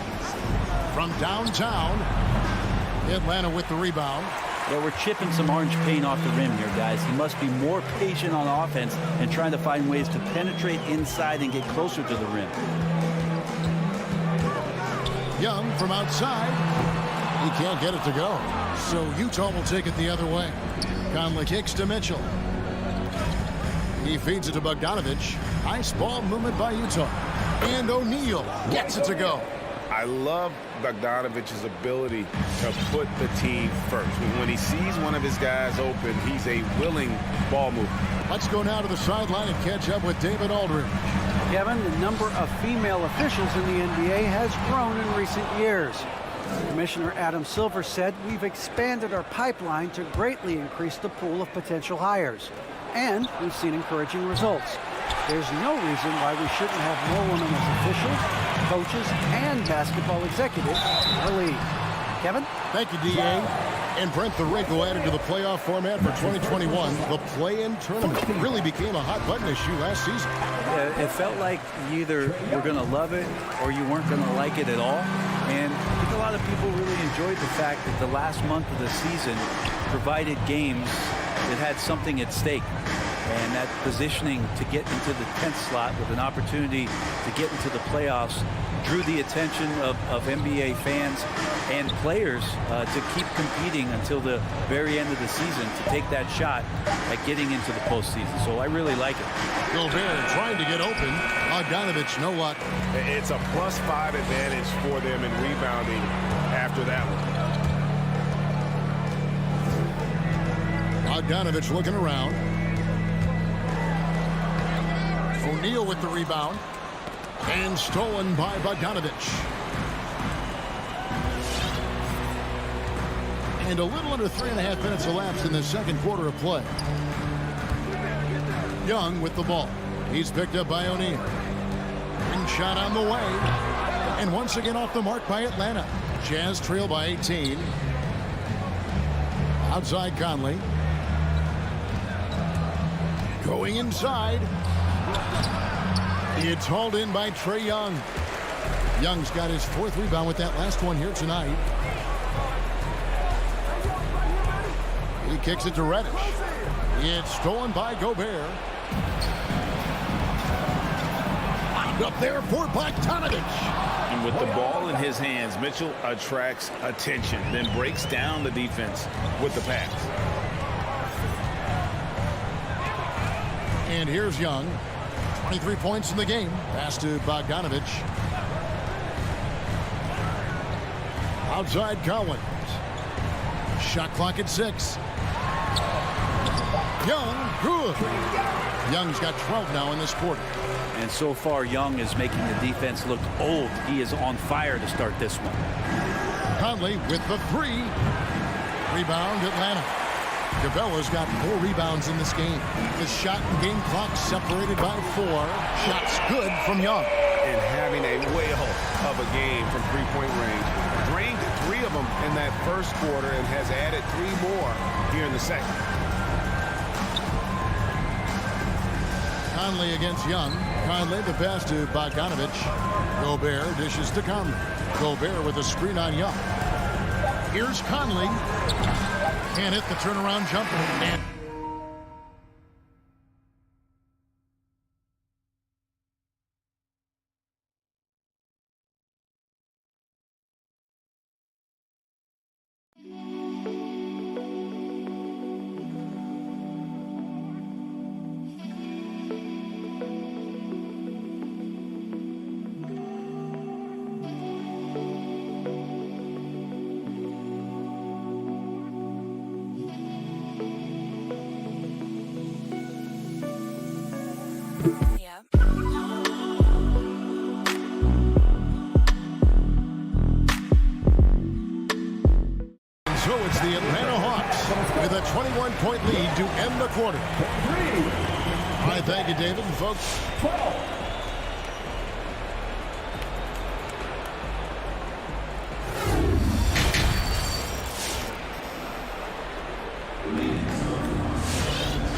From downtown, Atlanta with the rebound. Well, we're chipping some orange paint off the rim here, guys. He must be more patient on offense and trying to find ways to penetrate inside and get closer to the rim. Young from outside. He can't get it to go. So Utah will take it the other way. Conley kicks to Mitchell. He feeds it to Bogdanovich. Nice ball movement by Utah. And O'Neal gets it to go. I love Bogdanovich's ability to put the team first. When he sees one of his guys open, he's a willing ball mover. Let's go now to the sideline and catch up with David Aldridge. Kevin, the number of female officials in the NBA has grown in recent years. Commissioner Adam Silver said we've expanded our pipeline to greatly increase the pool of potential hires. And we've seen encouraging results. There's no reason why we shouldn't have more women as officials, coaches, and basketball executives in our league. Kevin? Thank you, D.A. And Brent, the rate added to the playoff format for 2021. The play-in tournament really became a hot-button issue last season. It felt like you either were going to love it or you weren't going to like it at all. And I think a lot of people really enjoyed the fact that the last month of the season provided games that had something at stake. And that positioning to get into the 10th slot with an opportunity to get into the playoffs drew the attention of NBA fans and players to keep competing until the very end of the season to take that shot at getting into the postseason. So I really like it. Gobert trying to get open. Bogdanovich, no luck. It's a +5 advantage for them in rebounding after that one. Bogdanovich looking around. O'Neal with the rebound. And stolen by Bogdanovich. And a little under 3.5 minutes elapsed in the second quarter of play. Young with the ball. He's picked up by O'Neal. And shot on the way. And once again off the mark by Atlanta. Jazz trail by 18. Outside Conley. Going inside. It's hauled in by Trae Young. Young's got his 4th rebound with that last one here tonight. He kicks it to Reddish. It's stolen by Gobert. Up there for Bogdanovich. And with the ball in his hands, Mitchell attracts attention, then breaks down the defense with the pass. And here's Young. 23 points in the game. Pass to Bogdanovich. Outside Collins. Shot clock at 6. Young, good. Young's got 12 now in this quarter. And so far, Young is making the defense look old. He is on fire to start this one. Conley with the 3. Rebound, Atlanta. Cabela's got 4 rebounds in this game. The shot and game clock separated by 4. Shots good from Young. And having a whale of a game from three-point range. Drained 3 of them in that first quarter and has added 3 more here in the second. Conley against Young. Conley the pass to Bogdanovich. Gobert dishes to Conley. Gobert with a screen on Young. Here's Conley. Can't hit the turnaround jumper. And so it's the Atlanta Hawks with a 21-point lead to end the quarter. All right, thank you, David and folks.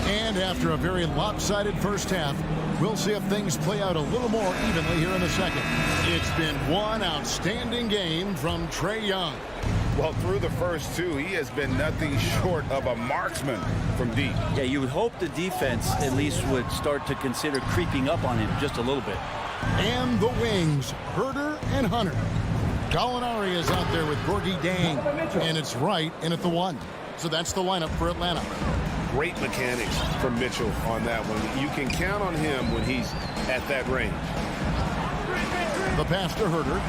And after a very lopsided first half, we'll see if things play out a little more evenly here in the second. It's been one outstanding game from Trae Young. Well, through the first 2, he has been nothing short of a marksman from deep. Yeah, you would hope the defense at least would start to consider creeping up on him just a little bit. And the wings, Herter and Hunter. Gallinari is out there with Gorgie Dang, and it's Wright in at the 1. So that's the lineup for Atlanta. Great mechanics from Mitchell on that one. You can count on him when he's at that range. The pass to Herter.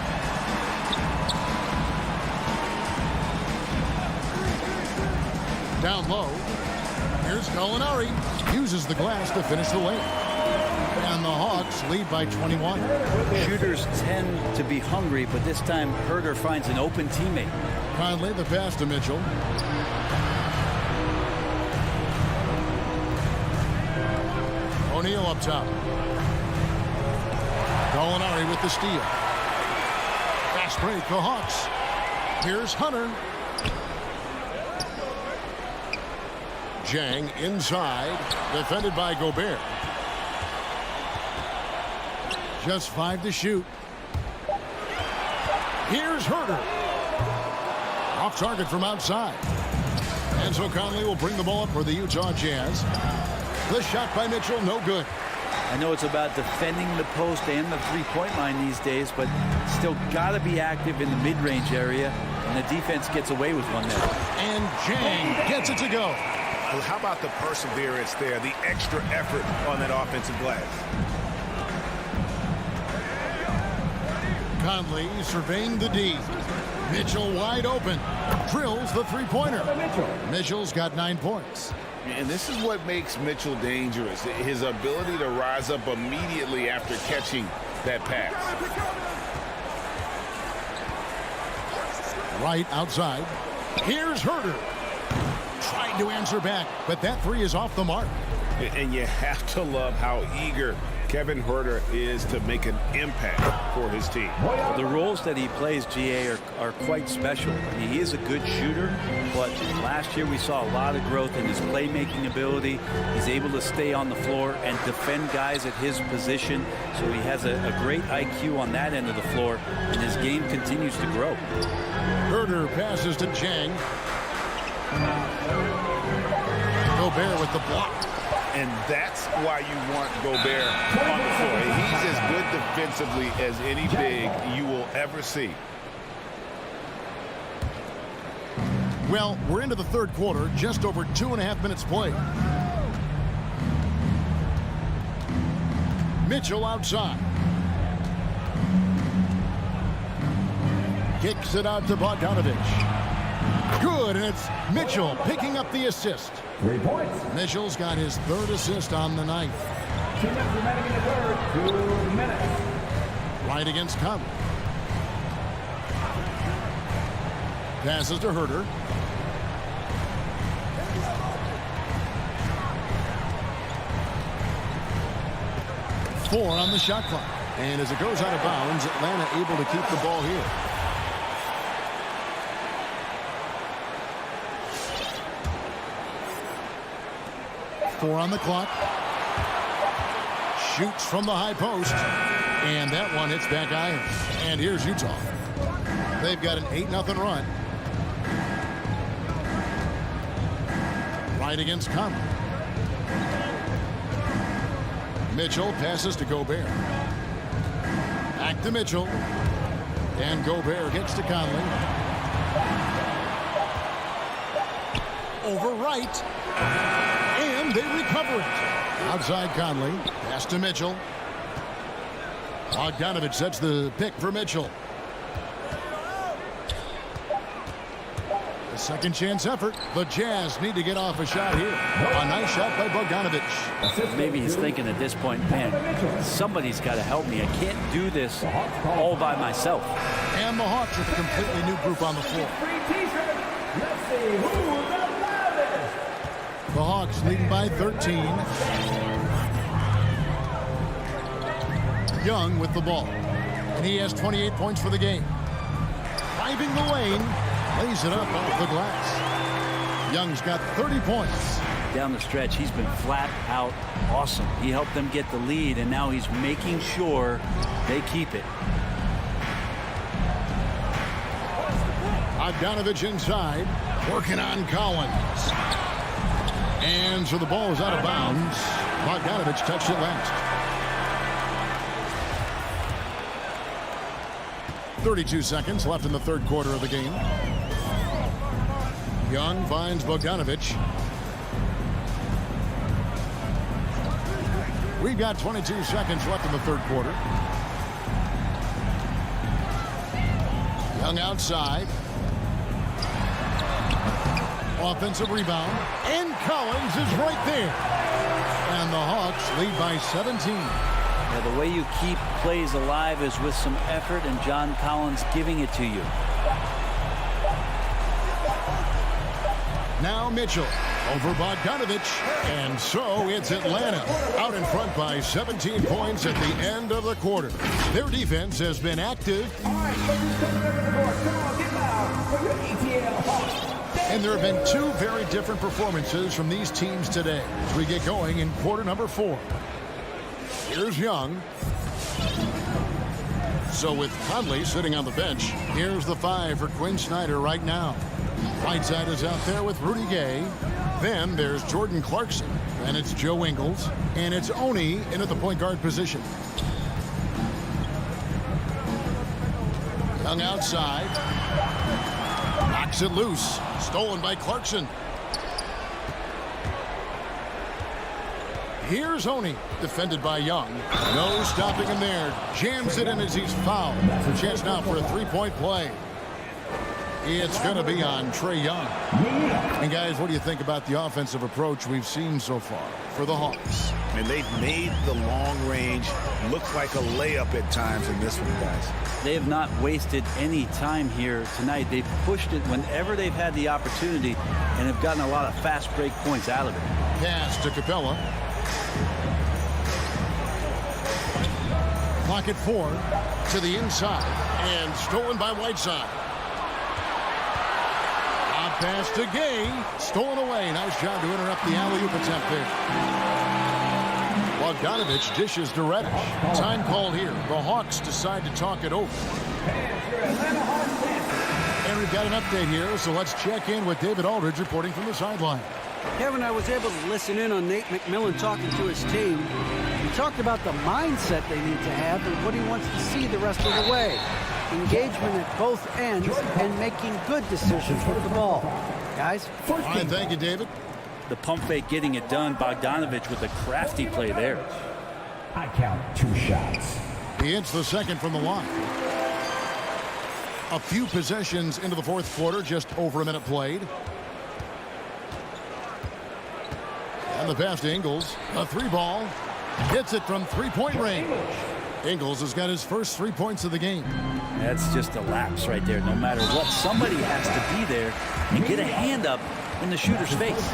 Down low. Here's Gallinari. Uses the glass to finish the lane. And the Hawks lead by 21. Shooters tend to be hungry, but this time Herter finds an open teammate. Conley the pass to Mitchell. O'Neal up top. Gallinari with the steal. Fast break, the Hawks. Here's Hunter. Jang inside, defended by Gobert. Just 5 to shoot. Here's Herter. Off target from outside. And so Conley will bring the ball up for the Utah Jazz. The shot by Mitchell, no good. I know it's about defending the post and the three-point line these days, but still got to be active in the mid-range area, and the defense gets away with one there. And Jang gets it to go. How about the perseverance there, the extra effort on that offensive glass? Conley surveying the D. Mitchell wide open. Drills the three-pointer. Mitchell's got 9 points. And this is what makes Mitchell dangerous, his ability to rise up immediately after catching that pass. Right outside. Here's Herter. Trying to answer back, but that 3 is off the mark. And you have to love how eager Kevin Herter is to make an impact for his team. The roles that he plays, GA, are quite special. I mean, he is a good shooter, but last year we saw a lot of growth in his playmaking ability. He's able to stay on the floor and defend guys at his position, so he has a great IQ on that end of the floor, and his game continues to grow. Herter passes to Jang. Gobert with the block. And that's why you want Gobert on the floor. He's as good defensively as any big you will ever see. Well, we're into the third quarter, just over 2.5 minutes played. Mitchell outside. Kicks it out to Bogdanovich. Good, and it's Mitchell picking up the assist. 3 points. Mitchell's got his 3rd assist on the night. 2 minutes remaining in the third. 2 minutes. Right against Conley. Passes to Herter. Four on the shot clock. And as it goes out of bounds, Atlanta able to keep the ball here. Four on the clock. Shoots from the high post. And that one hits back iron. And here's Utah. They've got an 8-0 run. Right against Conley. Mitchell passes to Gobert. Back to Mitchell. And Gobert gets to Conley. Over right. And they recover it. Outside Conley. Pass to Mitchell. Bogdanovich sets the pick for Mitchell. A second chance effort. The Jazz need to get off a shot here. A nice shot by Bogdanovich. Maybe he's thinking at this point, man, somebody's got to help me. I can't do this all by myself. And the Hawks with a completely new group on the floor. The Hawks leading by 13. Young with the ball. And he has 28 points for the game. Driving the lane. Lays it up off the glass. Young's got 30 points. Down the stretch, he's been flat out awesome. He helped them get the lead, and now he's making sure they keep it. Bogdanovich inside. Working on Collins. And so the ball is out of bounds. Bogdanovich touched it last. 32 seconds left in the third quarter of the game. Young finds Bogdanovich. We've got 22 seconds left in the third quarter. Young outside. Offensive rebound. And Collins is right there. And the Hawks lead by 17. Yeah, the way you keep plays alive is with some effort, and John Collins giving it to you. Now Mitchell over Bogdanovich. And so it's Atlanta out in front by 17 points at the end of the quarter. Their defense has been active. And there have been two very different performances from these teams today as we get going in quarter number 4. Here's Young. So with Conley sitting on the bench, here's the 5 for Quinn Snyder right now. Whiteside is out there with Rudy Gay. Then there's Jordan Clarkson. And it's Joe Ingles. And it's Oni in at the point guard position. Young outside. Knocks it loose. Stolen by Clarkson. Here's Oni, defended by Young. No stopping him there. Jams it in as he's fouled. Chance now for a three-point play. It's going to be on Trae Young. And guys, what do you think about the offensive approach we've seen so far for the Hawks? And they've made the long range look like a layup at times in this one, guys. They have not wasted any time here tonight. They've pushed it whenever they've had the opportunity and have gotten a lot of fast break points out of it. Pass to Capella. Clock at 4 to the inside and stolen by Whiteside. Pass to Gay. Stolen away. Nice job to interrupt the alley-oop attempt there. Bogdanovich dishes to Reddish. Time called here. The Hawks decide to talk it over. And we've got an update here, so let's check in with David Aldridge reporting from the sideline. Kevin, I was able to listen in on Nate McMillan talking to his team. He talked about the mindset they need to have and what he wants to see the rest of the way. Engagement at both ends and making good decisions with the ball. Guys? Fine, thank you, David. The pump fake getting it done. Bogdanovich with a crafty play there. I count 2 shots. He hits the second from the line. A few possessions into the fourth quarter, just over a minute played. And the pass to Ingles. A 3-ball. Hits it from 3-point range. Ingles has got his first 3 points of the game. That's just a lapse right there. No matter what, somebody has to be there and get a hand up in the shooter's face.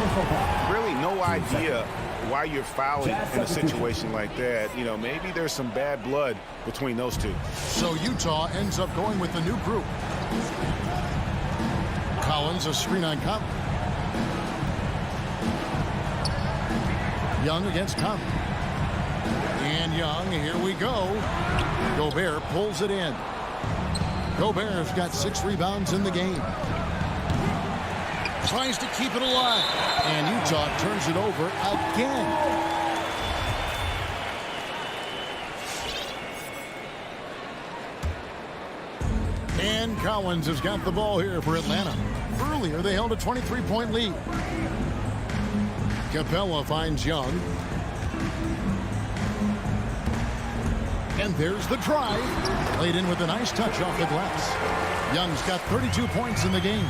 Really no idea why you're fouling in a situation like that. You know, maybe there's some bad blood between those two. So Utah ends up going with the new group. Collins, a screen on Conley. Young against Conley. And Young, here we go. Gobert pulls it in. Gobert's got 6 rebounds in the game. Tries to keep it alive. And Utah turns it over again. And Collins has got the ball here for Atlanta. Earlier, they held a 23-point lead. Capella finds Young. And there's the drive. Laid in with a nice touch off the glass. Young's got 32 points in the game.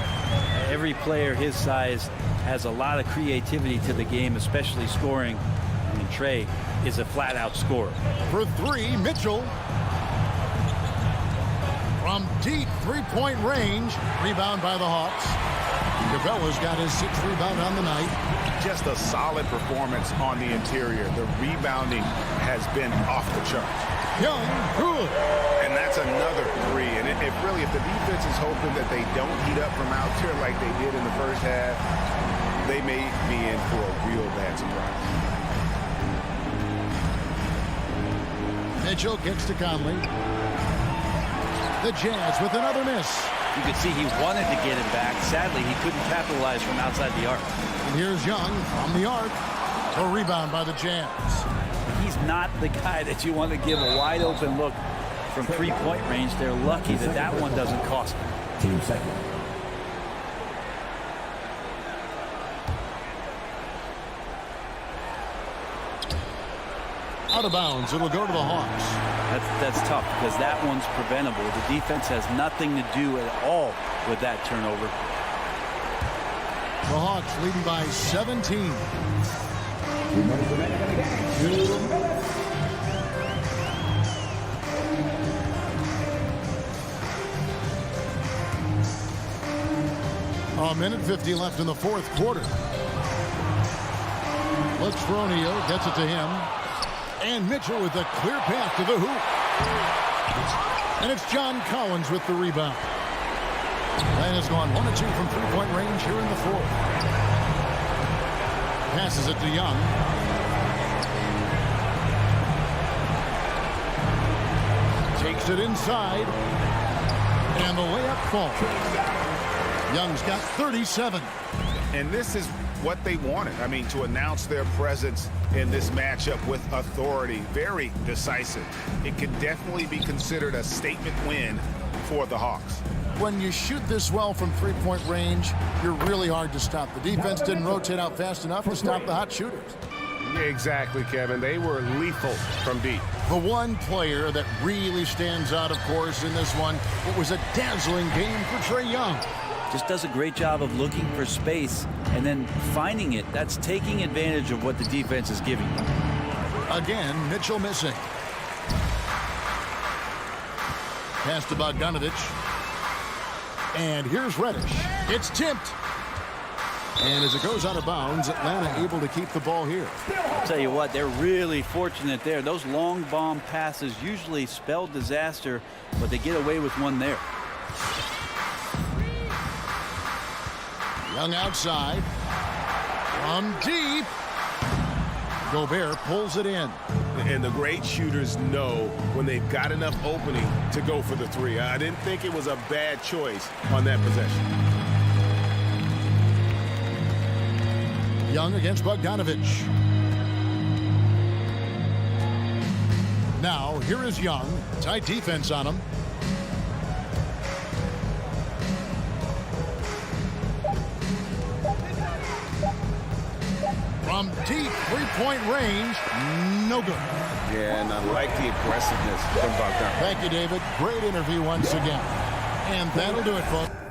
Every player his size has a lot of creativity to the game, especially scoring. I mean, Trey is a flat-out scorer. For 3, Mitchell. From deep 3-point range. Rebound by the Hawks. Capella's got his 6th rebound on the night. Just a solid performance on the interior. The rebounding has been off the charts. Young, good. And that's another 3. And if the defense is hoping that they don't heat up from out there like they did in the first half, they may be in for a real bad surprise. Mitchell gets to Conley. The Jazz with another miss. You could see he wanted to get it back. Sadly, he couldn't capitalize from outside the arc. And here's Young from the arc. A rebound by the Jazz. He's not the guy that you want to give a wide open look from 3-point range. They're lucky that that one doesn't cost them. Team second. Out of bounds. It'll go to the Hawks. That's tough because that one's preventable. The defense has nothing to do at all with that turnover. The Hawks leading by 17. A minute 50 left in the fourth quarter. Looks for O'Neal, gets it to him. And Mitchell with a clear path to the hoop. And it's John Collins with the rebound. And has gone 1 of 2 from 3-point range here in the fourth. Passes it to Young. Takes it inside. And the layup falls. Young's got 37. And this is what they wanted. I mean, to announce their presence in this matchup with authority. Very decisive. It could definitely be considered a statement win for the Hawks. When you shoot this well from 3-point range, you're really hard to stop. The defense didn't rotate out fast enough to stop the hot shooters. Yeah, exactly, Kevin. They were lethal from deep. The one player that really stands out, of course, in this one, it was a dazzling game for Trae Young. Just does a great job of looking for space and then finding it. That's taking advantage of what the defense is giving them. Again, Mitchell missing. Pass to Bogdanovich. And here's Reddish. It's tipped. And as it goes out of bounds, Atlanta able to keep the ball here. I'll tell you what, they're really fortunate there. Those long bomb passes usually spell disaster, but they get away with one there. Young outside. From deep. Gobert pulls it in. And the great shooters know when they've got enough opening to go for the 3. I didn't think it was a bad choice on that possession. Young against Bogdanovich. Now, here is Young. Tight defense on him. From deep 3-point range, no good. Yeah, and I like the aggressiveness from Bogdan. Thank you, David. Great interview once again. And that'll do it, folks.